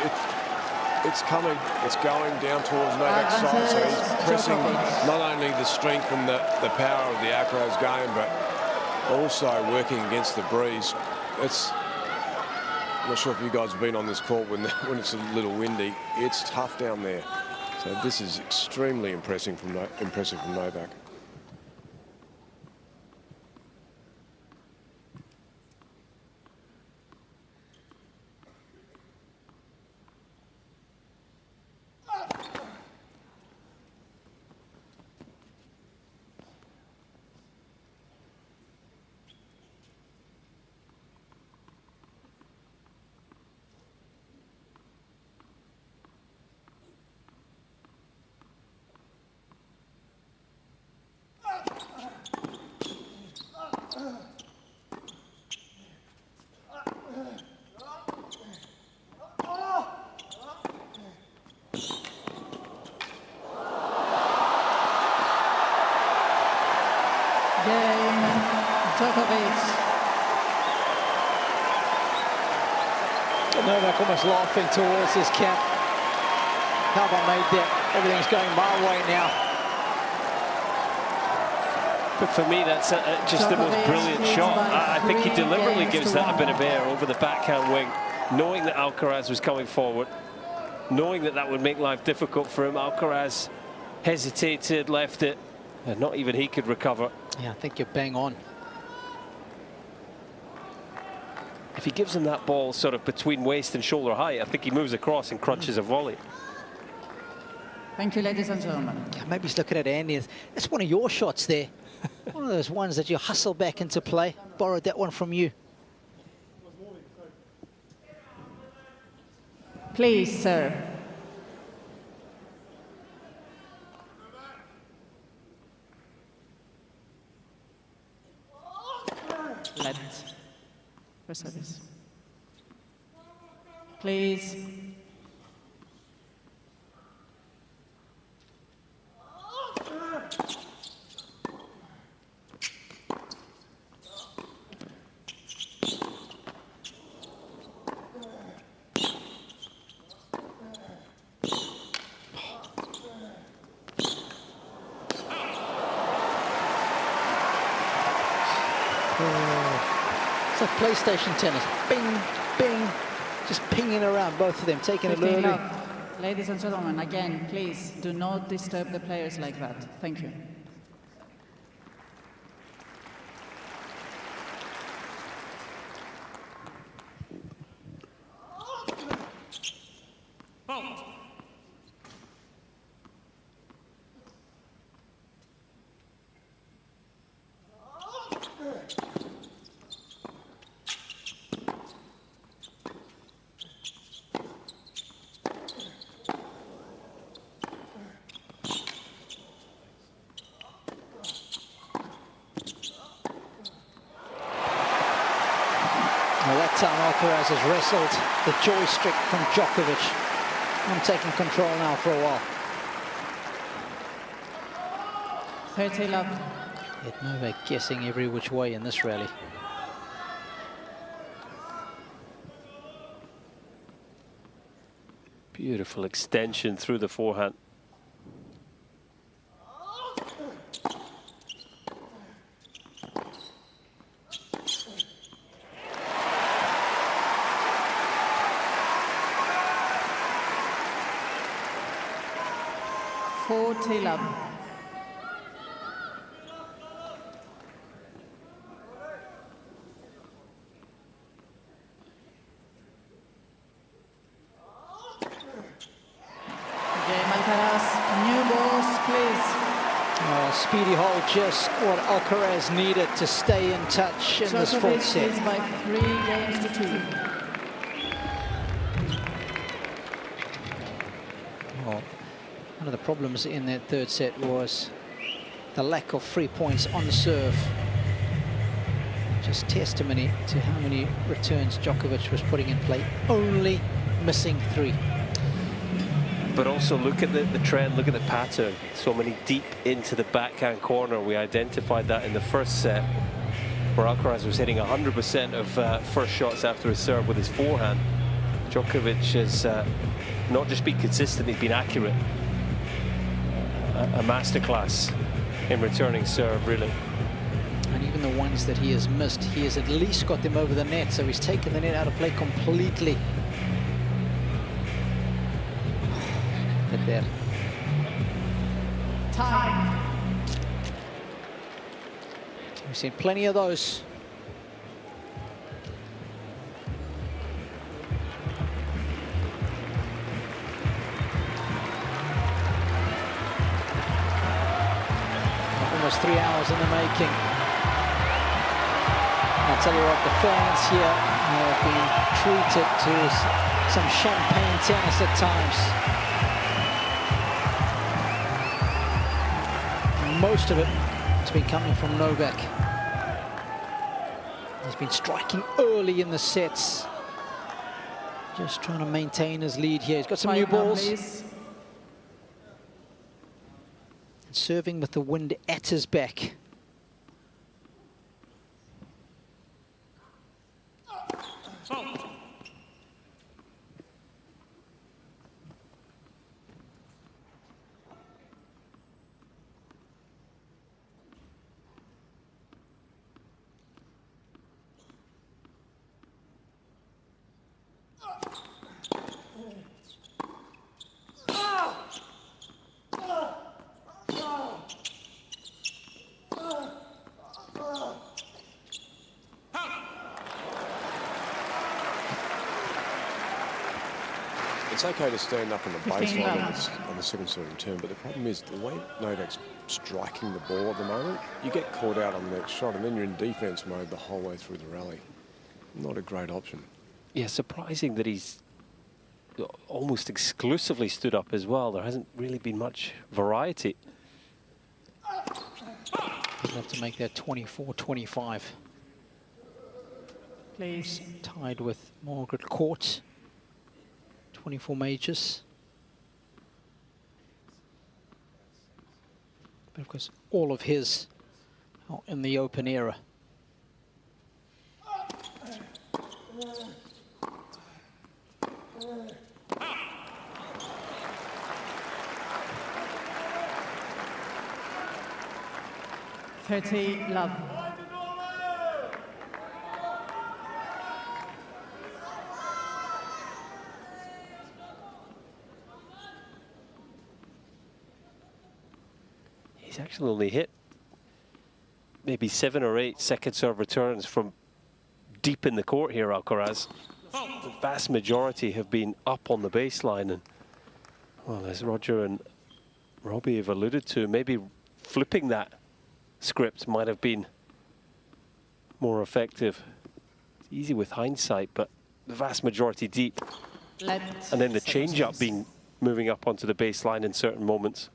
it's coming, it's going down towards Novak's side, so he's pressing not only the strength and the power of the Alcaraz game, but also working against the breeze. I'm not sure if you guys have been on this court when it's a little windy. It's tough down there. So this is extremely impressive from Novak.
Djokovic.
Novak almost laughing towards his camp. How have I made that? Everything's going my way now.
But for me, that's just the most brilliant shot. I think he deliberately gives that a bit of air over the backhand wing, knowing that Alcaraz was coming forward, knowing that that would make life difficult for him. Alcaraz hesitated, left it, and not even he could recover.
Yeah, I think you're bang on.
If he gives him that ball sort of between waist and shoulder height, I think he moves across and crunches a volley.
Thank you, ladies and gentlemen.
Yeah, maybe he's looking at Andy. That's one of your shots there. One of those ones that you hustle back into play. Borrowed that one from you.
Please, sir. Let for service. Please.
It's like PlayStation tennis. Bing, bing. Just pinging around, both of them, taking it early.
Ladies and gentlemen, again, please do not disturb the players like that. Thank you.
Alcaraz has wrestled the joystick from Djokovic. I'm taking control now for a while.
30 love.
Yet Novak guessing every which way in this rally.
Beautiful extension through the forehand.
Love. Alcaraz, new balls, please.
Speedy hold, just what Alcaraz needed to stay in touch in this fourth set.
Is by 3 games to 2.
Well, one of the problems in that third set was the lack of free points on the serve. Just testimony to how many returns Djokovic was putting in play, only missing 3.
But also look at the trend, look at the pattern. So many deep into the backhand corner. We identified that in the first set. where Alcaraz was hitting 100% of first shots after his serve with his forehand. Djokovic has not just been consistent, he's been accurate. A masterclass in returning serve, really.
And even the ones that he has missed, he has at least got them over the net, so he's taken the net out of play completely. Look at that.
Time.
We've seen plenty of those. Almost 3 hours in the making. I'll tell you what, the fans here have been treated to some champagne tennis at times. Most of it has been coming from Novak. He's been striking early in the sets. Just trying to maintain his lead here. He's got some new balls. Serving with the wind at his back.
It's okay to stand up on the baseline on the second serving turn, but the problem is the way Novak's striking the ball at the moment, you get caught out on the next shot and then you're in defense mode the whole way through the rally. Not a great option.
Yeah, surprising that he's almost exclusively stood up as well. There hasn't really been much variety.
He'll have to make that 24-25.
Please.
Tied with Margaret Court. 24 majors. But of course, all of his are in the Open era.
Love.
He's actually only hit maybe 7 or 8 second serve returns from deep in the court here, Alcaraz. The vast majority have been up on the baseline, and well, as Roger and Robbie have alluded to, maybe flipping that script might have been more effective. It's easy with hindsight, but the vast majority deep. And then the change-up being moving up onto the baseline in certain moments.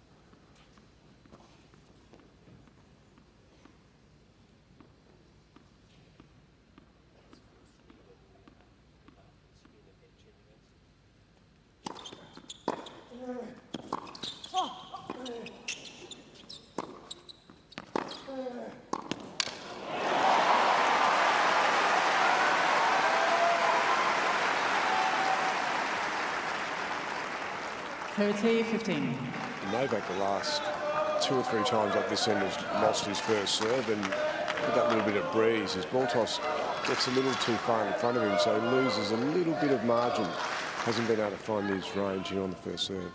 Novak, the last 2 or 3 times up this end, has lost his first serve, and with that little bit of breeze, his ball toss gets a little too far in front of him, so he loses a little bit of margin. Hasn't been able to find his range here on the first serve.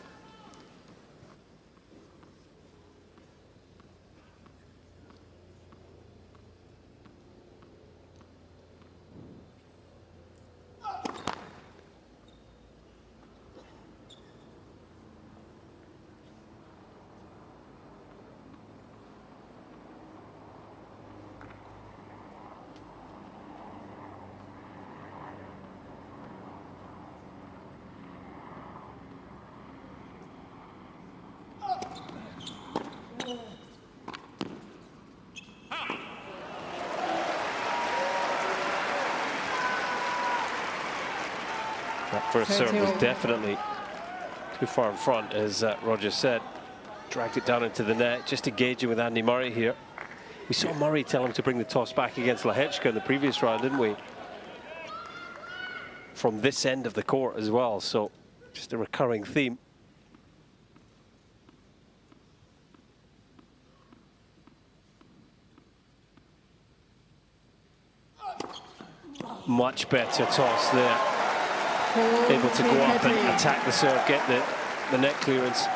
That first serve was definitely too far in front, as Roger said. Dragged it down into the net, just engaging with Andy Murray here. We saw Murray tell him to bring the toss back against Lehechka in the previous round, didn't we? From this end of the court as well, so just a recurring theme. Much better toss there. Able to go up and attack the serve, get the net clearance.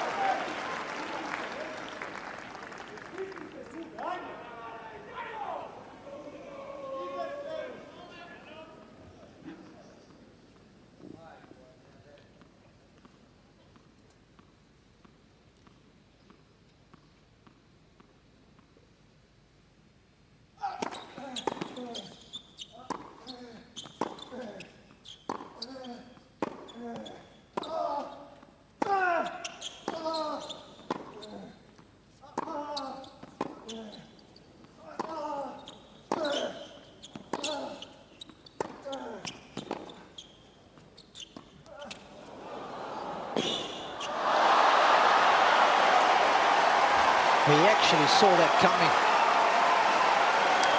He actually saw that coming.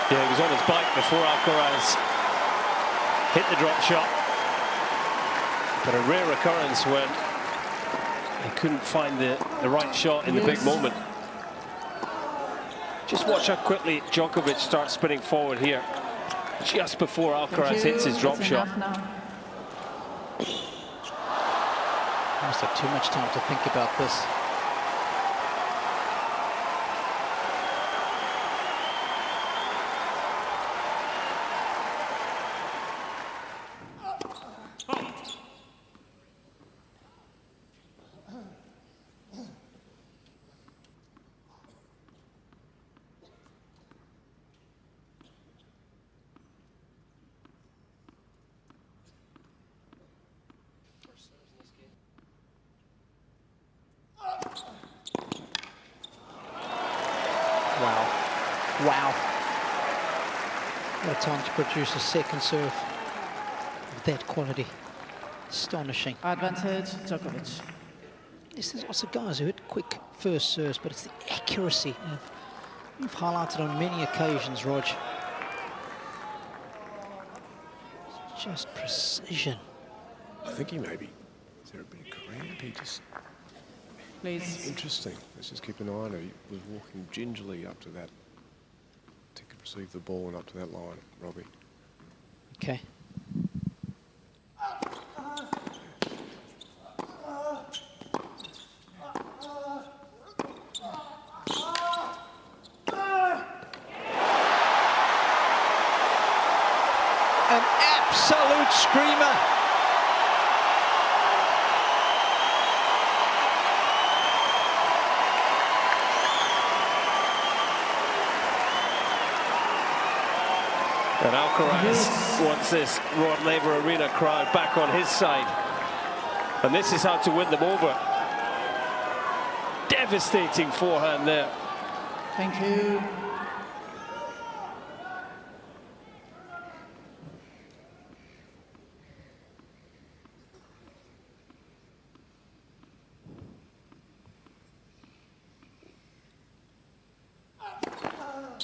Yeah, he was on his bike before Alcaraz hit the drop shot. But a rare occurrence when he couldn't find the right shot in the big moment. Just watch how quickly Djokovic starts spinning forward here, just before Alcaraz hits his drop shot.
Must have too much time to think about this. Wow. What a time to produce a second serve of that quality. Astonishing.
Advantage, Djokovic.
There's lots of guys who hit quick first serves, but it's the accuracy you've highlighted on many occasions, Rog. It's just precision.
I think he maybe, is there a bit of cramp? He just...
Please.
Interesting. Let's just keep an eye on it. He was walking gingerly up to that, to receive the ball and up to that line, Robbie.
Okay. An absolute screamer.
And Alcaraz wants this Rod Laver Arena crowd back on his side. And this is how to win them over. Devastating forehand there.
Thank you.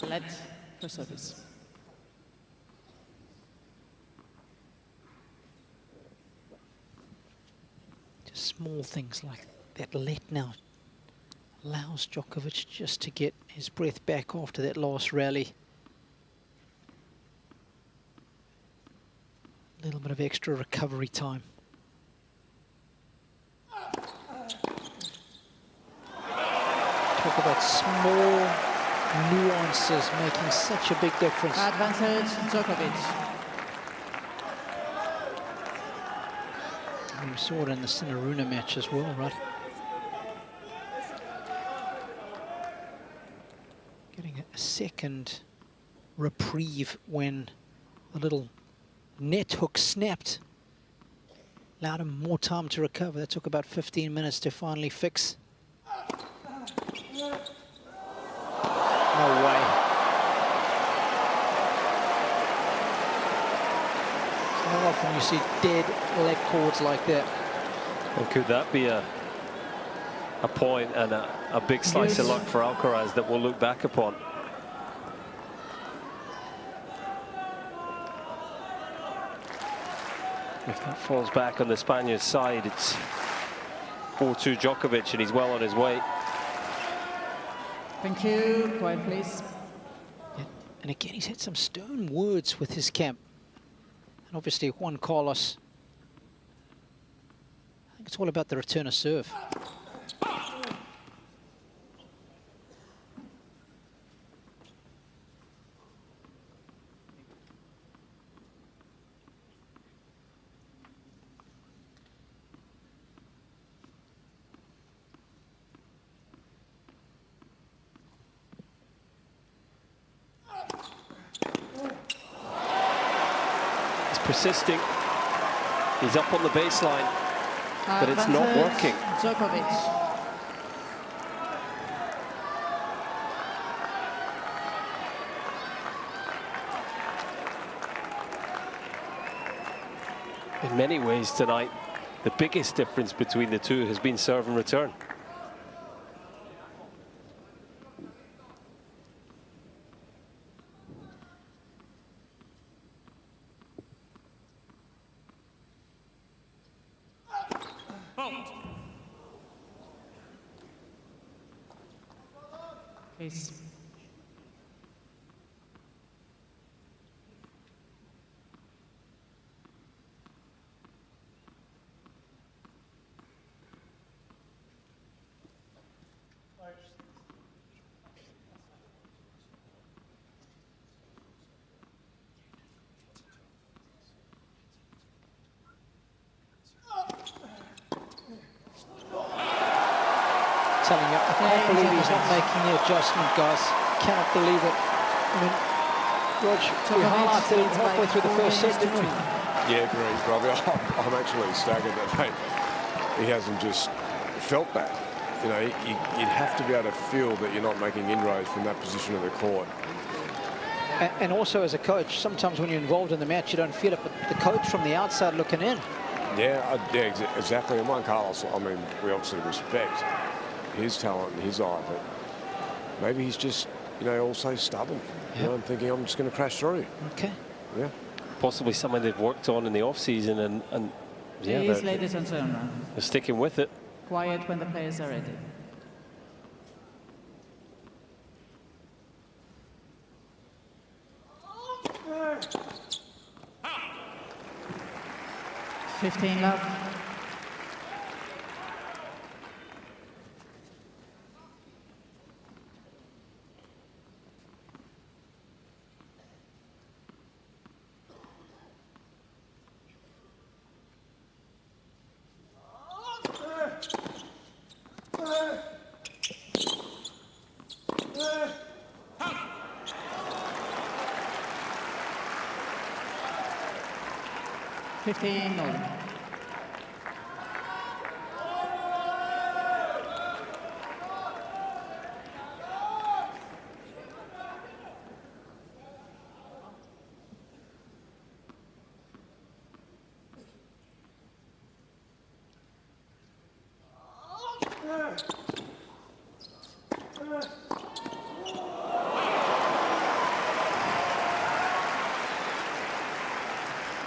Let for service.
Small things like that let now allows Djokovic just to get his breath back after that last rally. A little bit of extra recovery time. Talk about small nuances making such a big difference.
Advantage, Djokovic.
We saw it in the Sinner match as well, right? Getting a second reprieve when the little net hook snapped. Allowed him more time to recover. That took about 15 minutes to finally fix. No way. How often you see dead leg cords like that?
Well, could that be a point and a big slice of luck for Alcaraz that we'll look back upon? If that falls back on the Spaniard's side, it's 4-2 Djokovic, and he's well on his way.
Thank you. Quiet, please.
Yeah. And again, he's had some stern words with his camp. And obviously, Juan Carlos, I think it's all about the return of serve.
Persisting. He's up on the baseline, but it's not working.
Djokovic.
In many ways tonight, the biggest difference between the two has been serve and return.
Please.
Telling you, I can't believe he's not making the adjustment, guys. Cannot believe it. I mean, Rog, we highlighted it halfway through the first set, didn't we?
Yeah, agreed, Robbie. I'm actually staggered that he hasn't just felt that. You know, you'd have to be able to feel that you're not making inroads from that position of the court.
And also as a coach, sometimes when you're involved in the match, you don't feel it, but the coach from the outside looking in.
Yeah, exactly. And Juan Carlos, I mean, we obviously respect his talent and his eye, but maybe he's just, you know, also stubborn. Yep. You know, I'm thinking I'm just going to crash through.
Okay.
Yeah.
Possibly something they've worked on in the off-season, and yeah,
Please, ladies and gentlemen.
They're sticking with it.
Quiet when the players are ready. $15 love. $15.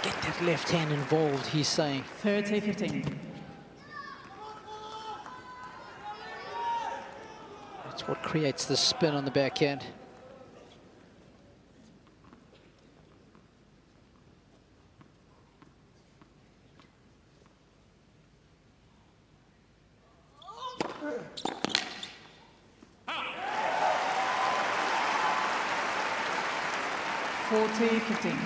Get that left hand involved, he's saying.
30-15.
That's what creates the spin on the backhand.
$40-15.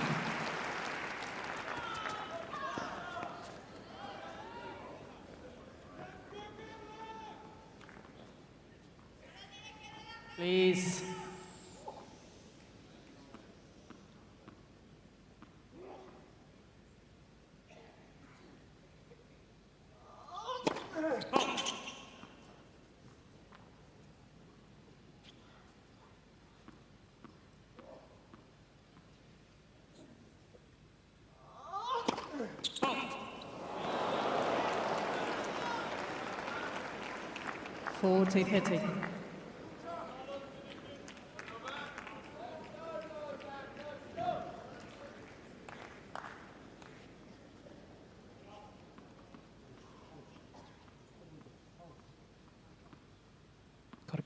Please. $40-30.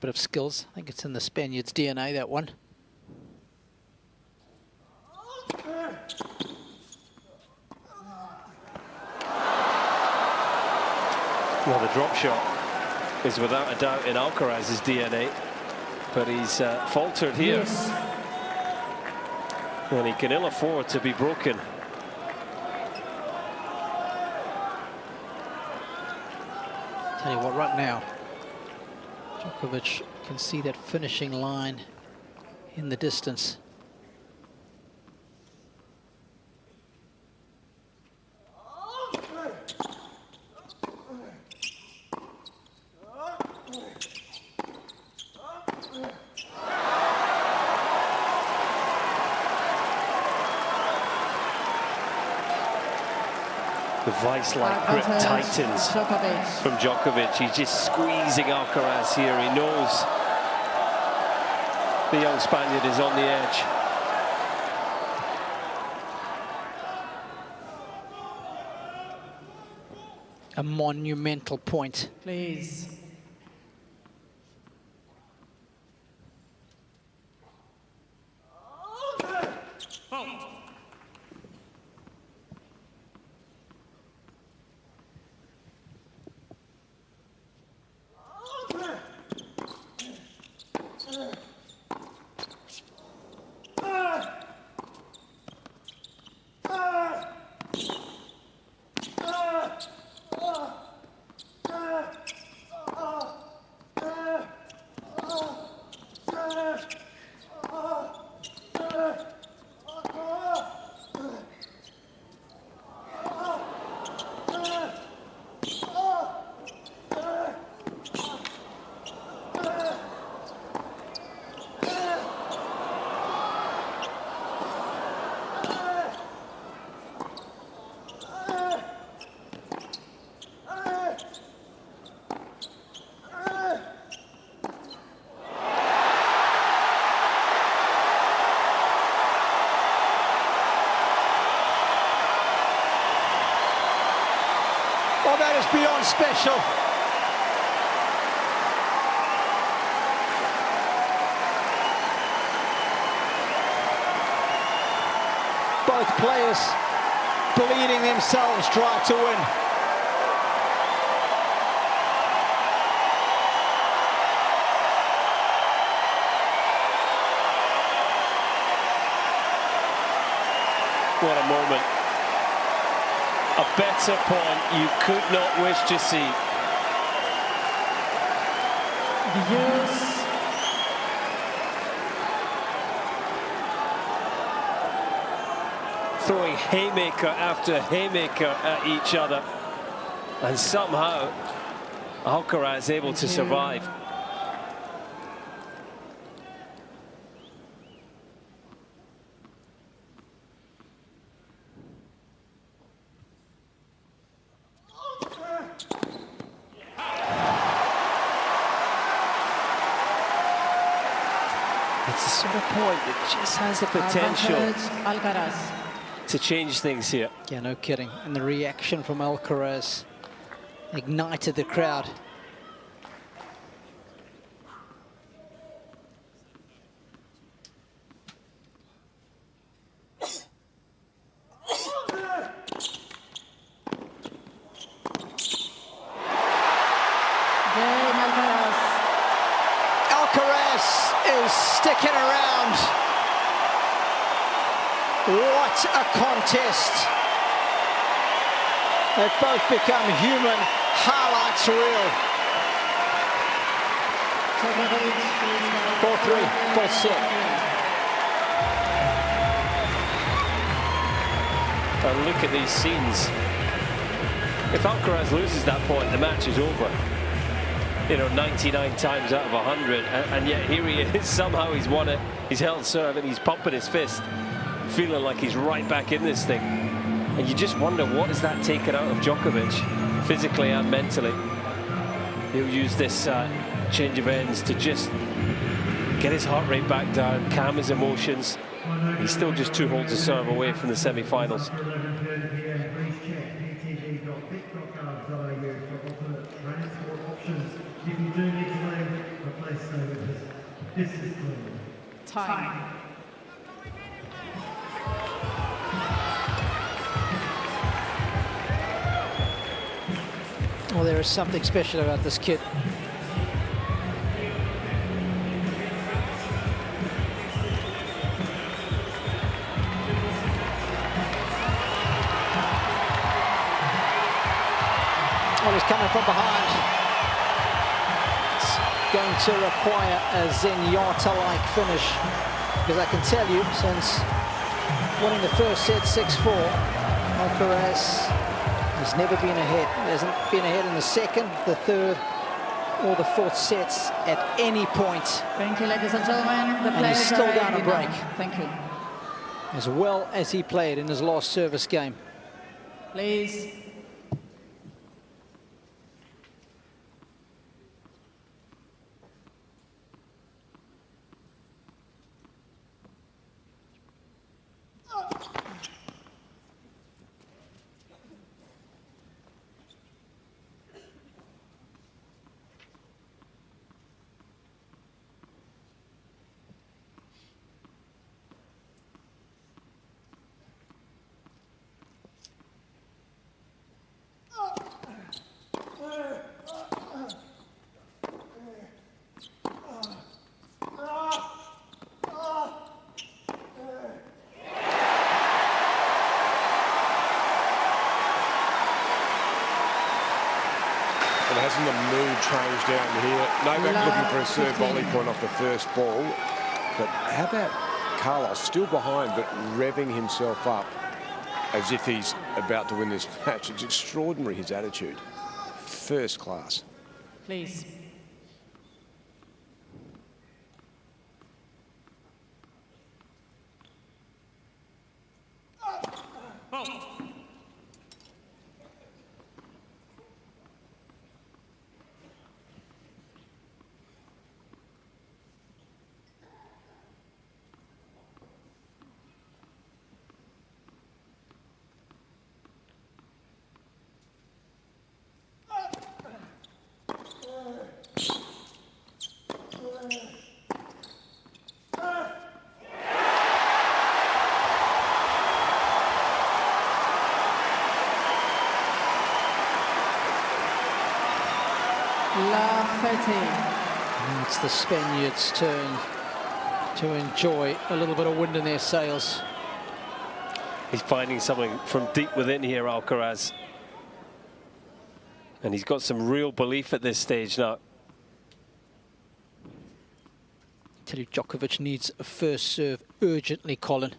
bit of skills. I think it's in the Spaniards' DNA, that one.
Well, the drop shot is without a doubt in Alcaraz's DNA, but he's faltered here.
Yes.
And he can ill afford to be broken.
Tell you what, right now, Djokovic can see that finishing line in the distance.
The vice-like grip tightens from Djokovic. He's just squeezing Alcaraz here. He knows the young Spaniard is on the edge.
A monumental point.
Please.
Oh, that is beyond special. Both players bleeding themselves dry to win.
What a moment. A better point you could not wish to see.
Yes.
Throwing haymaker after haymaker at each other. And somehow, Alcaraz able to survive. It's the sort of point that just has the potential
Alcaraz.
to change things here.
Yeah, no kidding. And the reaction from Alcaraz ignited the crowd.
Alcaraz is sticking around. What a contest. They've both become human highlights reel. 4-3, full set.
And look at these scenes. If Alcaraz loses that point, the match is over. You know, 99 times out of 100, and yet here he is. Somehow he's won it. He's held serve and he's pumping his fist, feeling like he's right back in this thing. And you just wonder, what is that taken out of Djokovic, physically and mentally? He'll use this change of ends to just get his heart rate back down, calm his emotions. He's still just 2 holes of serve away from the semi-finals.
If you do need to leave,
Time.
Well, there is something special about this kid. Well, he's coming from behind. It's going to require a Zenyatta-like finish, because I can tell you, since winning the first set 6-4, Alcaraz has never been ahead. He hasn't been ahead in the second, the third, or the fourth sets at any point.
Thank you, ladies and gentlemen. The
And he's
players
still
are
down a
ready
break.
now. Thank you.
As well as he played in his last service game.
Please.
And hasn't the mood changed down here? Novak looking for a serve volley point off the first ball. But how about Carlos still behind, but revving himself up as if he's about to win this match? It's extraordinary, his attitude. First class.
Please.
And it's the Spaniards' turn to enjoy a little bit of wind in their sails.
He's finding something from deep within here, Alcaraz. And he's got some real belief at this stage now.
I tell you, Djokovic needs a first serve urgently, Colin.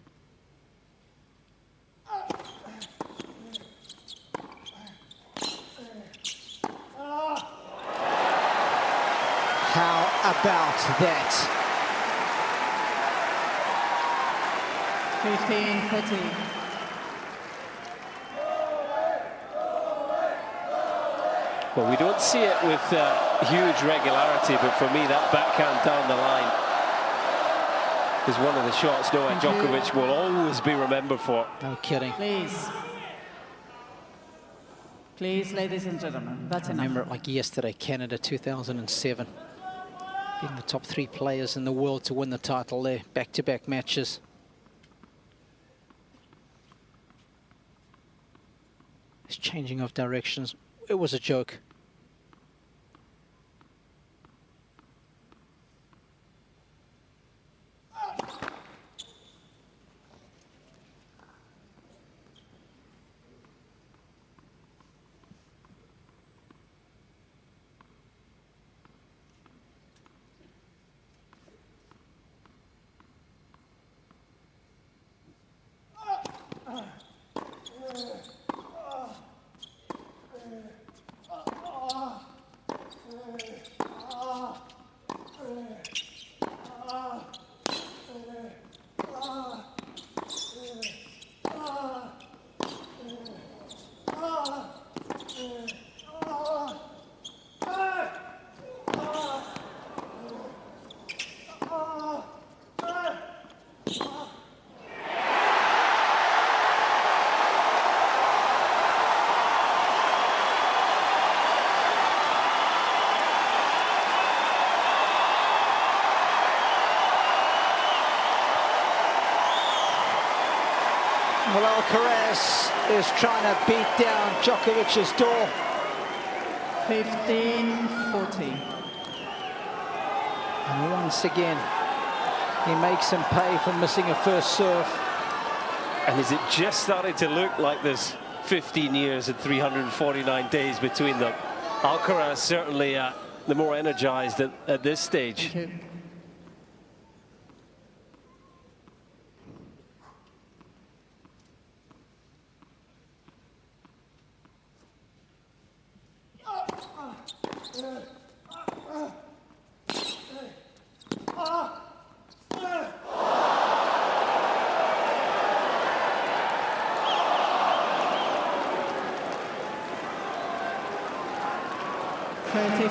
How about that?
15-30.
Well, we don't see it with huge regularity, but for me, that backhand down the line is one of the shots Novak Djokovic will always be remembered for.
No kidding.
Please. Please, ladies and gentlemen, that's enough.
Remember it like yesterday, Canada 2007. Being the top 3 players in the world to win the title there, back-to-back matches. This changing of directions, it was a joke.
Well, Alcaraz is trying to beat down Djokovic's door.
15-40.
And once again, he makes him pay for missing a first serve.
And is it just starting to look like there's 15 years and 349 days between them? Alcaraz certainly the more energized at this stage.
Thank you.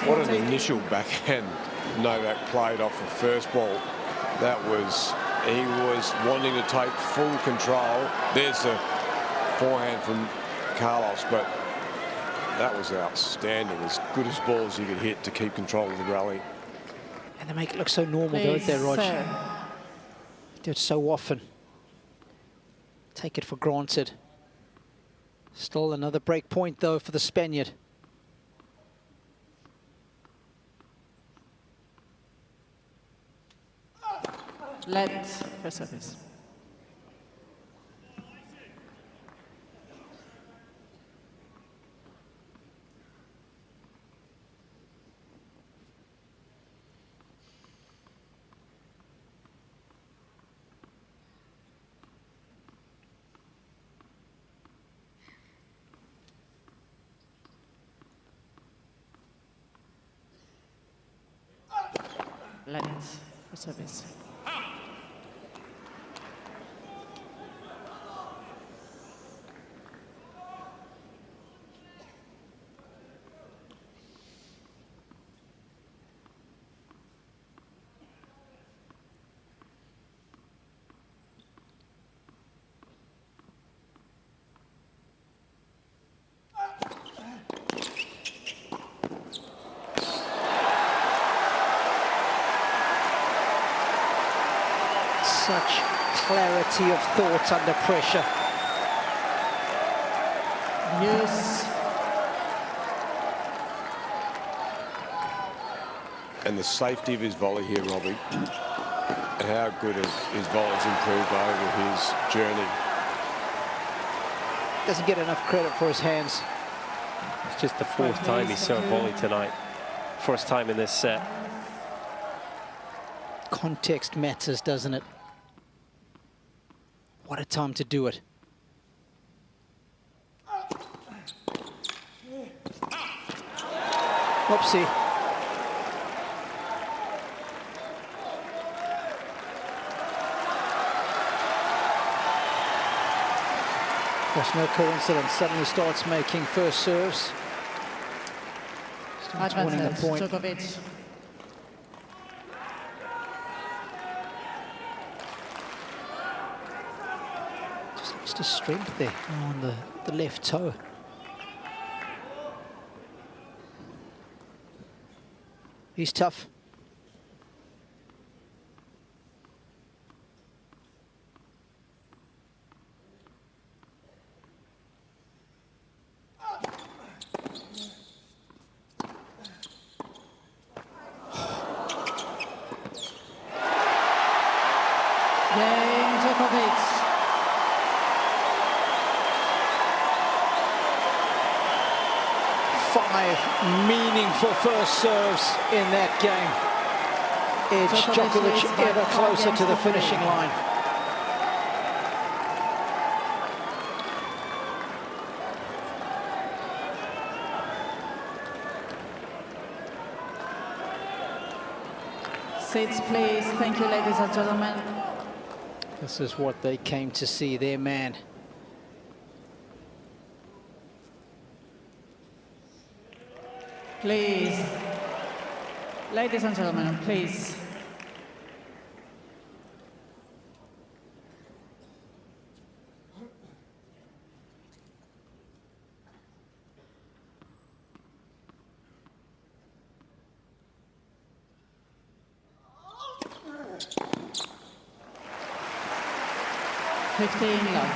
What an initial backhand Novak played off the first ball. That was, he was wanting to take full control. There's the forehand from Carlos, but that was outstanding. As good as balls you could hit to keep control of the rally.
And they make it look so normal, don't they, Roger? They do it so often. Take it for granted. Still another break point, though, for the Spaniard.
Let's for service. Let's for service.
Such clarity of thought under pressure.
Yes.
And the safety of his volley here, Robbie, and how good his volley's improved over his journey.
Doesn't get enough credit for his hands.
It's just the fourth time he served volley tonight. First time in this set.
Context matters, doesn't it? What a time to do it. Whoopsie. There's no coincidence. Suddenly starts making first serves. Starts winning the
Advantage,
point.
Djokovic.
Just a strength there on the left toe. He's tough.
Jannik Djokovic.
Five meaningful first serves in that game. Edge Djokovic ever closer to the finishing line.
Seats, please. Thank you, ladies and gentlemen.
This is what they came to see, their man.
Please. Ladies and gentlemen, please. Love.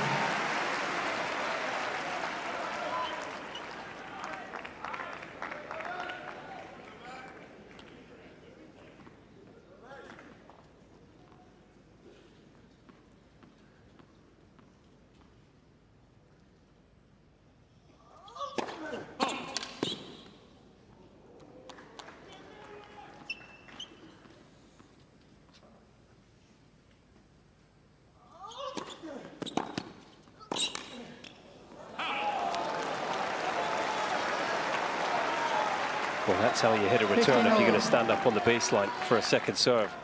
Well, that's how you hit a return if you're going to stand up on the baseline for a second serve.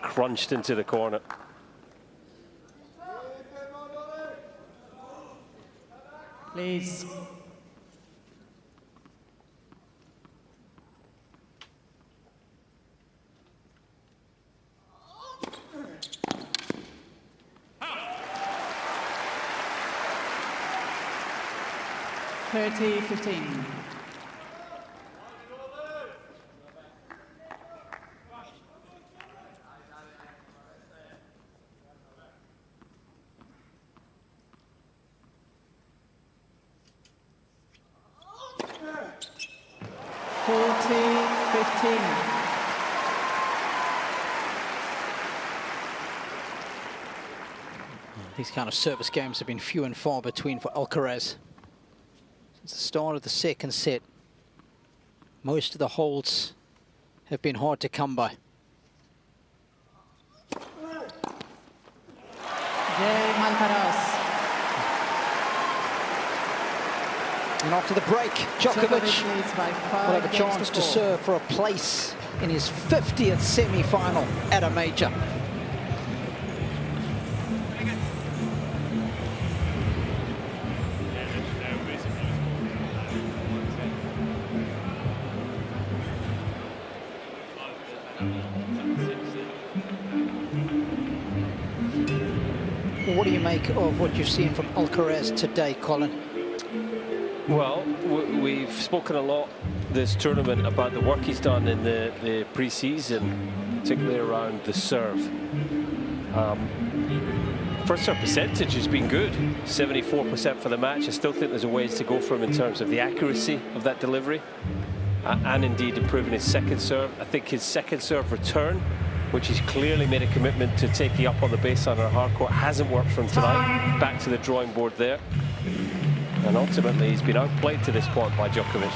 Crunched into the corner.
Please. Thirty 15.
These kind of service games have been few and far between for Alcaraz. Since the start of the second set, most of the holds have been hard to come by.
Alcaraz.
And after the break, Djokovic will have a chance to serve for a place in his 50th semi-final at a major. What do you make of what you've seen from Alcaraz today, Colin?
Well, we've spoken a lot this tournament about the work he's done in the pre-season, particularly around the serve. First serve percentage has been good, 74% for the match. I still think there's a ways to go for him in terms of the accuracy of that delivery and indeed improving his second serve. I think his second serve return, which he's clearly made a commitment to taking up on the baseline or hard court, hasn't worked for him tonight. Back to the drawing board there. And ultimately, he's been outplayed to this point by Djokovic.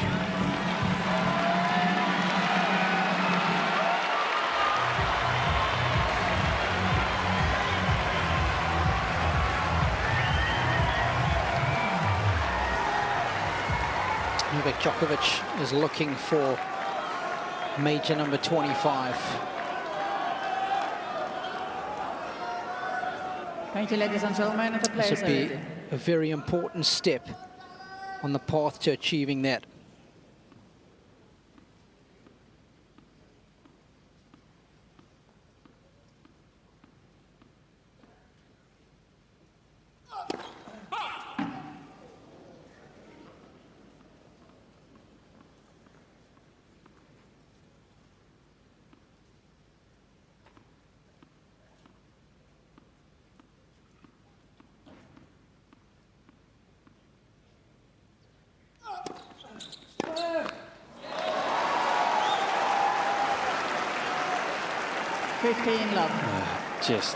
Novak Djokovic is looking for major number 25.
Thank you, ladies and gentlemen. The players
This would be a very important step on the path to achieving that.
Just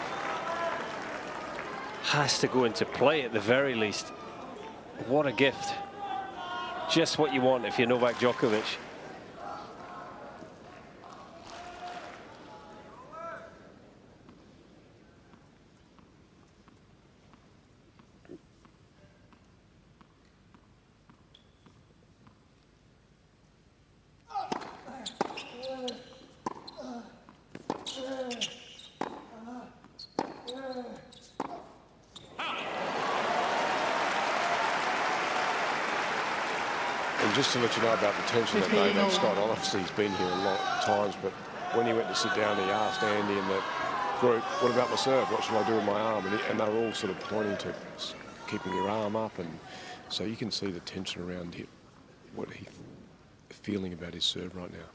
has to go into play at the very least. What a gift. Just what you want if you're Novak Djokovic.
Just to let you know about the tension that Novak's got, obviously he's been here a lot of times, but when he went to sit down, he asked Andy and the group, what about my serve? What should I do with my arm? And they were all sort of pointing to keeping your arm up, and so you can see the tension around him, what he's feeling about his serve right now.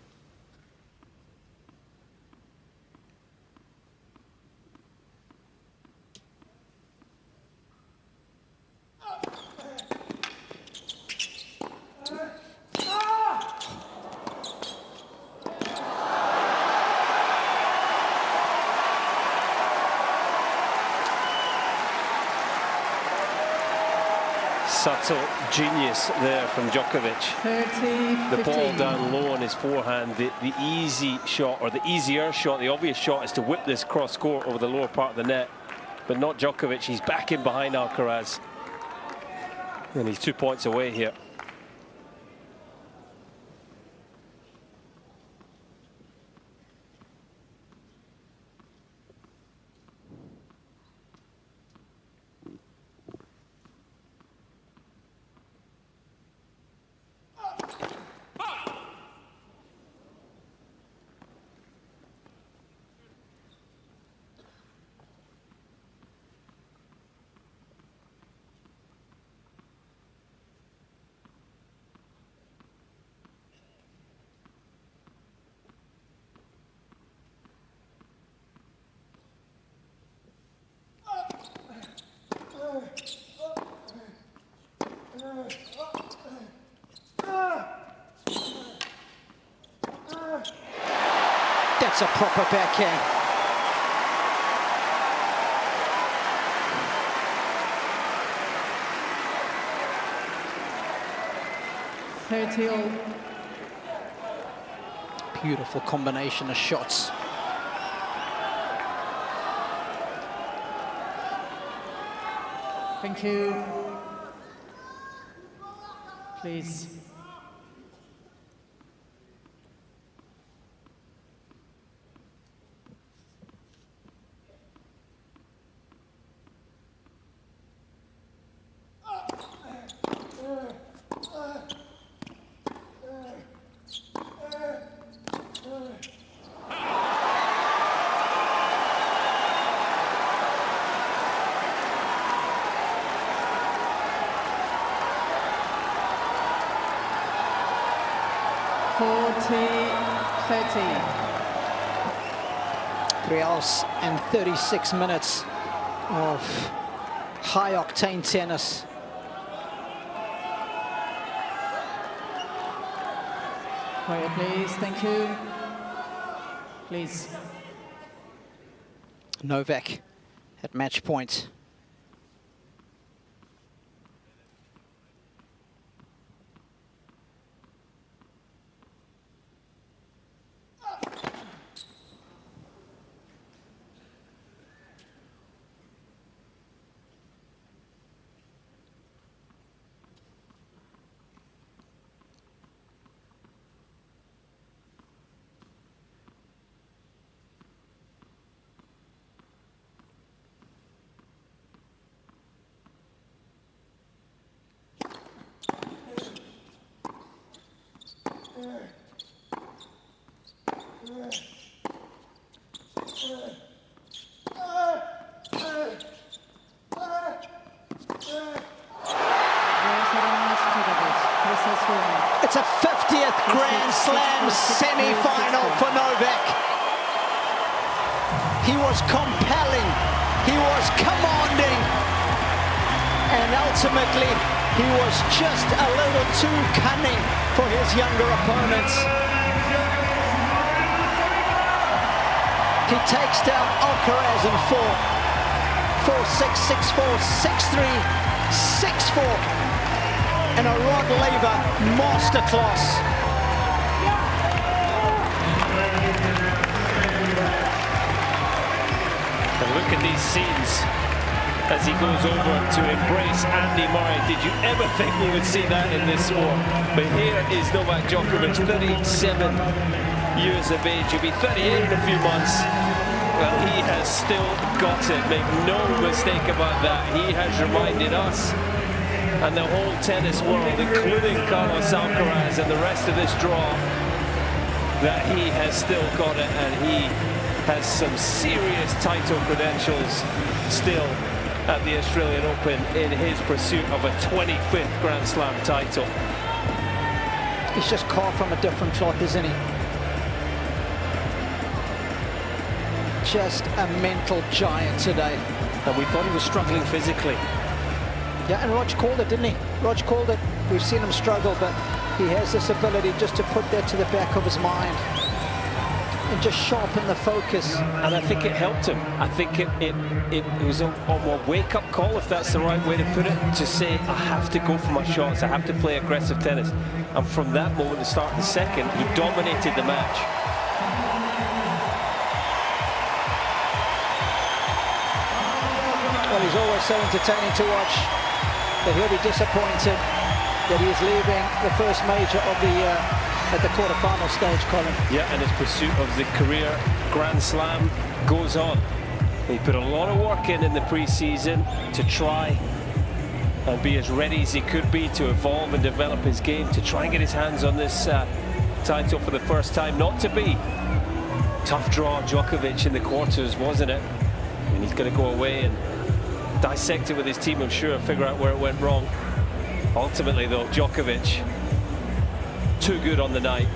Subtle genius there from Djokovic.
30-15.
The ball down low on his forehand. The easy shot, or the easier shot, the obvious shot is to whip this cross court over the lower part of the net. But not Djokovic. He's back in behind Alcaraz. And he's 2 points away here.
That's a proper backhand. Beautiful combination of shots.
Thank you. Please.
Three hours and 36 minutes of high-octane tennis.
Quiet, please. Thank you. Please.
Novak at match point. It's a 50th Grand Slam semi-final for Novak. He was compelling, he was commanding, and ultimately he was just a little too cunning for his younger opponents. He takes down Alcaraz in 4, 4-6, 6-4, 6-3, 6-4. And a Rod Laver masterclass.
And look at these scenes as he goes over to embrace Andy Murray. Did you ever think we would see that in this sport? But here is Novak Djokovic, 37 years of age. He'll be 38 in a few months. Well, he has still got it. Make no mistake about that. He has reminded us and the whole tennis world, including Carlos Alcaraz and the rest of this draw, that he has still got it, and he has some serious title credentials still at the Australian Open in his pursuit of a 25th Grand Slam title.
He's just carved from a different cloth, isn't he? Just a mental giant today.
And we thought he was struggling physically.
Yeah, and Rog called it, didn't he? Rog called it. We've seen him struggle, but he has this ability just to put that to the back of his mind and just sharpen the focus.
And I think it helped him. I think it was a wake-up call, if that's the right way to put it, to say, I have to go for my shots, I have to play aggressive tennis. And from that moment, the start of the second, he dominated the match.
Well, he's always so entertaining to watch, but he'll be disappointed that he is leaving the first major of the year at the quarterfinal stage, Colin.
Yeah, and his pursuit of the career Grand Slam goes on. He put a lot of work in the pre-season to try and be as ready as he could be to evolve and develop his game, to try and get his hands on this title for the first time. Not to be. Tough draw, Djokovic in the quarters, wasn't it? And he's going to go away and dissect it with his team, I'm sure, figure out where it went wrong. Ultimately, though, Djokovic, too good on the night.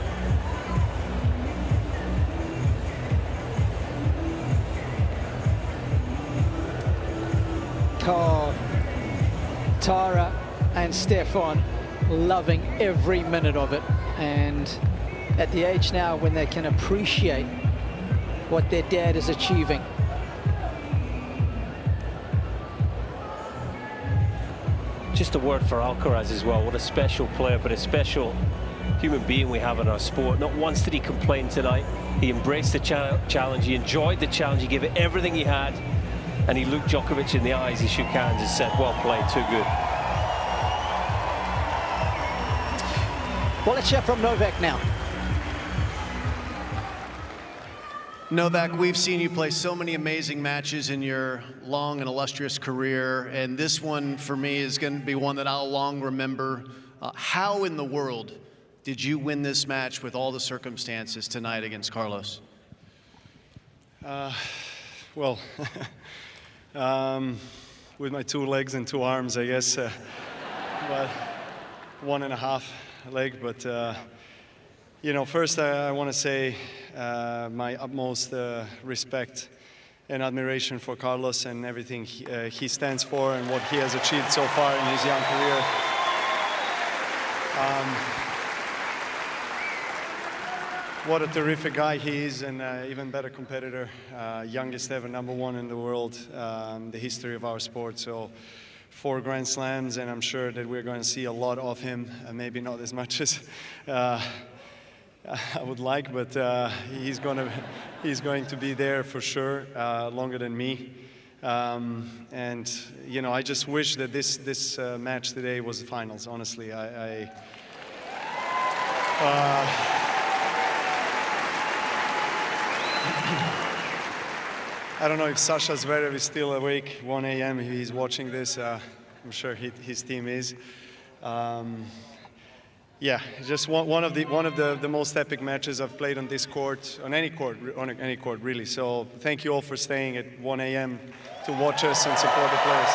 Oh, Tara and Stefan loving every minute of it, and at the age now when they can appreciate what their dad is achieving.
Just a word for Alcaraz as well. What a special player, but a special human being we have in our sport. Not once did he complain tonight. He embraced the challenge, he enjoyed the challenge, he gave it everything he had, and he looked Djokovic in the eyes, he shook hands and said, well played, too good.
Well, let's hear from Novak now.
Novak, we've seen you play so many amazing matches in your long and illustrious career, and this one for me is going to be one that I'll long remember. How in the world did you win this match with all the circumstances tonight against Carlos?
Well, with my 2 legs and 2 arms, I guess, but 1.5 leg. But you know, first I want to say my utmost respect and admiration for Carlos and everything he stands for and what he has achieved so far in his young career. What a terrific guy he is, and even better competitor, youngest ever #1 in the world, the history of our sport. So 4 Grand Slams, and I'm sure that we're going to see a lot of him, maybe not as much as I would like, but he's going to be there for sure, longer than me. And you know, I just wish that this match today was the finals. Honestly, I don't know if Sasha Zverev is still awake, 1 a.m. if he's watching this. I'm sure his team is. Yeah, just one of the most epic matches I've played on this court, on any court really. So thank you all for staying at 1 a.m. to watch us and support the players.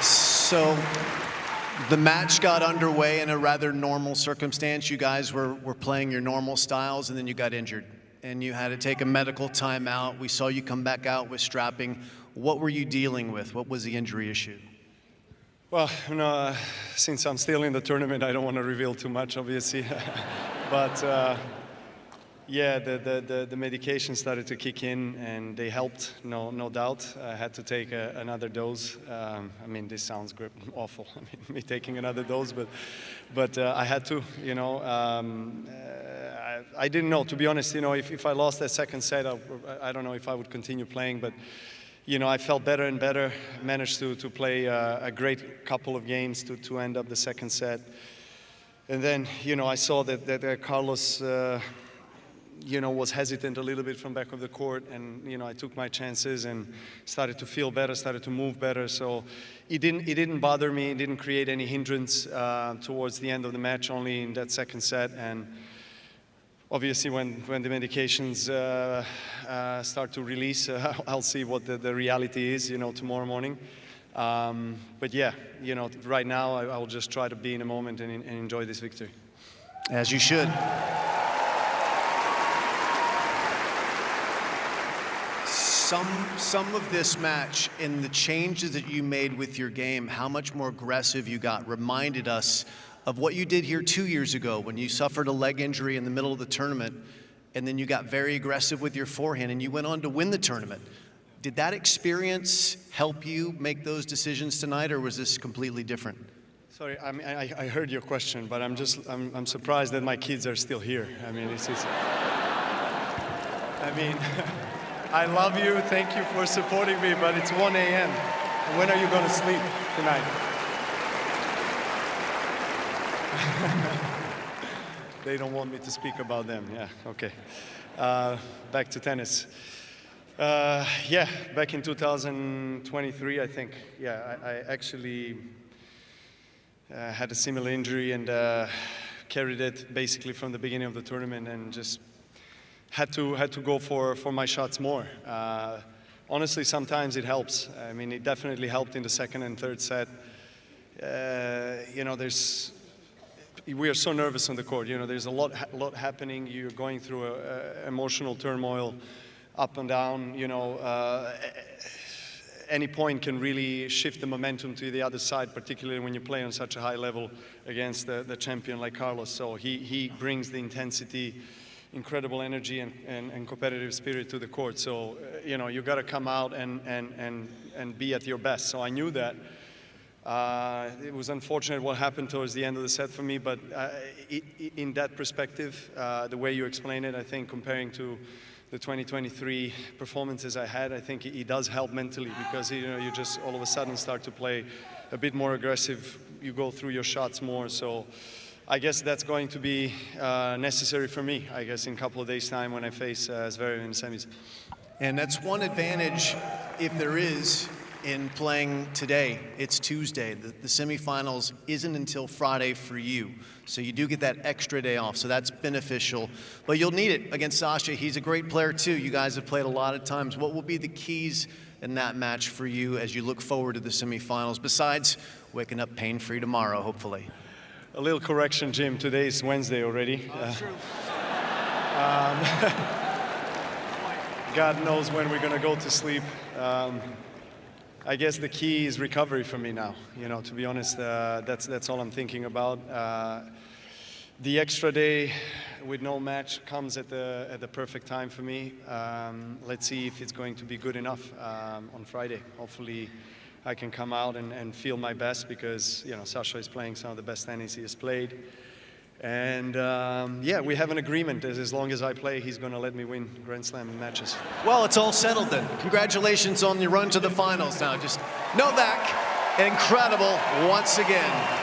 So the match got underway in a rather normal circumstance. You guys were playing your normal styles, and then you got injured. And you had to take a medical timeout. We saw you come back out with strapping. What were you dealing with? What was the injury issue?
Well, you know, since I'm still in the tournament, I don't want to reveal too much, obviously. But yeah, the medication started to kick in, and they helped, no doubt. I had to take another dose. I mean, this sounds awful. I mean, me taking another dose, but I had to, you know. I didn't know, to be honest. You know, if I lost that second set, I don't know if I would continue playing. But you know, I felt better and better. Managed to play a great couple of games to end up the second set. And then, you know, I saw that Carlos, you know, was hesitant a little bit from back of the court, and you know, I took my chances and started to feel better, started to move better. So it didn't bother me. It didn't create any hindrance towards the end of the match, only in that second set. And obviously, when the medications start to release, I'll see what the reality is, you know, tomorrow morning. But yeah, you know, right now I will just try to be in a moment and enjoy this victory.
As you should. Some of this match and the changes that you made with your game, how much more aggressive you got, reminded us of what you did here 2 years ago when you suffered a leg injury in the middle of the tournament, and then you got very aggressive with your forehand and you went on to win the tournament. Did that experience help you make those decisions tonight, or was this completely different?
Sorry, I mean, I heard your question, but I'm surprised that my kids are still here. I mean, I mean, I love you, thank you for supporting me, but it's 1 a.m. When are you going to sleep tonight? They don't want me to speak about them. Yeah, okay. Back to tennis. Yeah, back in 2023, I think. Yeah, I actually had a similar injury and carried it basically from the beginning of the tournament, and just had to go for my shots more. Honestly, sometimes it helps. I mean, it definitely helped in the second and third set. You know, we are so nervous on the court. You know, there's a lot happening. You're going through emotional turmoil, up and down. You know, any point can really shift the momentum to the other side, particularly when you play on such a high level against the champion like Carlos. So he brings the intensity, incredible energy and competitive spirit to the court. So, you know, you got to come out and be at your best. So I knew that. It was unfortunate what happened towards the end of the set for me, but in that perspective, the way you explain it, I think comparing to the 2023 performances I had, I think it does help mentally, because, you know, you just all of a sudden start to play a bit more aggressive. You go through your shots more. So I guess that's going to be necessary for me, I guess, in a couple of days' time when I face Zverev in the semis.
And that's one advantage, if there is, in playing today. It's Tuesday. The semifinals isn't until Friday for you. So you do get that extra day off. So that's beneficial. But you'll need it against Sasha. He's a great player too. You guys have played a lot of times. What will be the keys in that match for you as you look forward to the semifinals, besides waking up pain-free tomorrow, hopefully?
A little correction, Jim. Today is Wednesday already.
True.
God knows when we're going to go to sleep. I guess the key is recovery for me now. You know, to be honest, that's all I'm thinking about. The extra day with no match comes at the perfect time for me. Let's see if it's going to be good enough on Friday. Hopefully, I can come out and feel my best, because, you know, Sasha is playing some of the best tennis he has played. And yeah, we have an agreement. As long as I play, he's going to let me win Grand Slam matches.
Well, it's all settled then. Congratulations on your run to the finals now. Just Novak, incredible once again.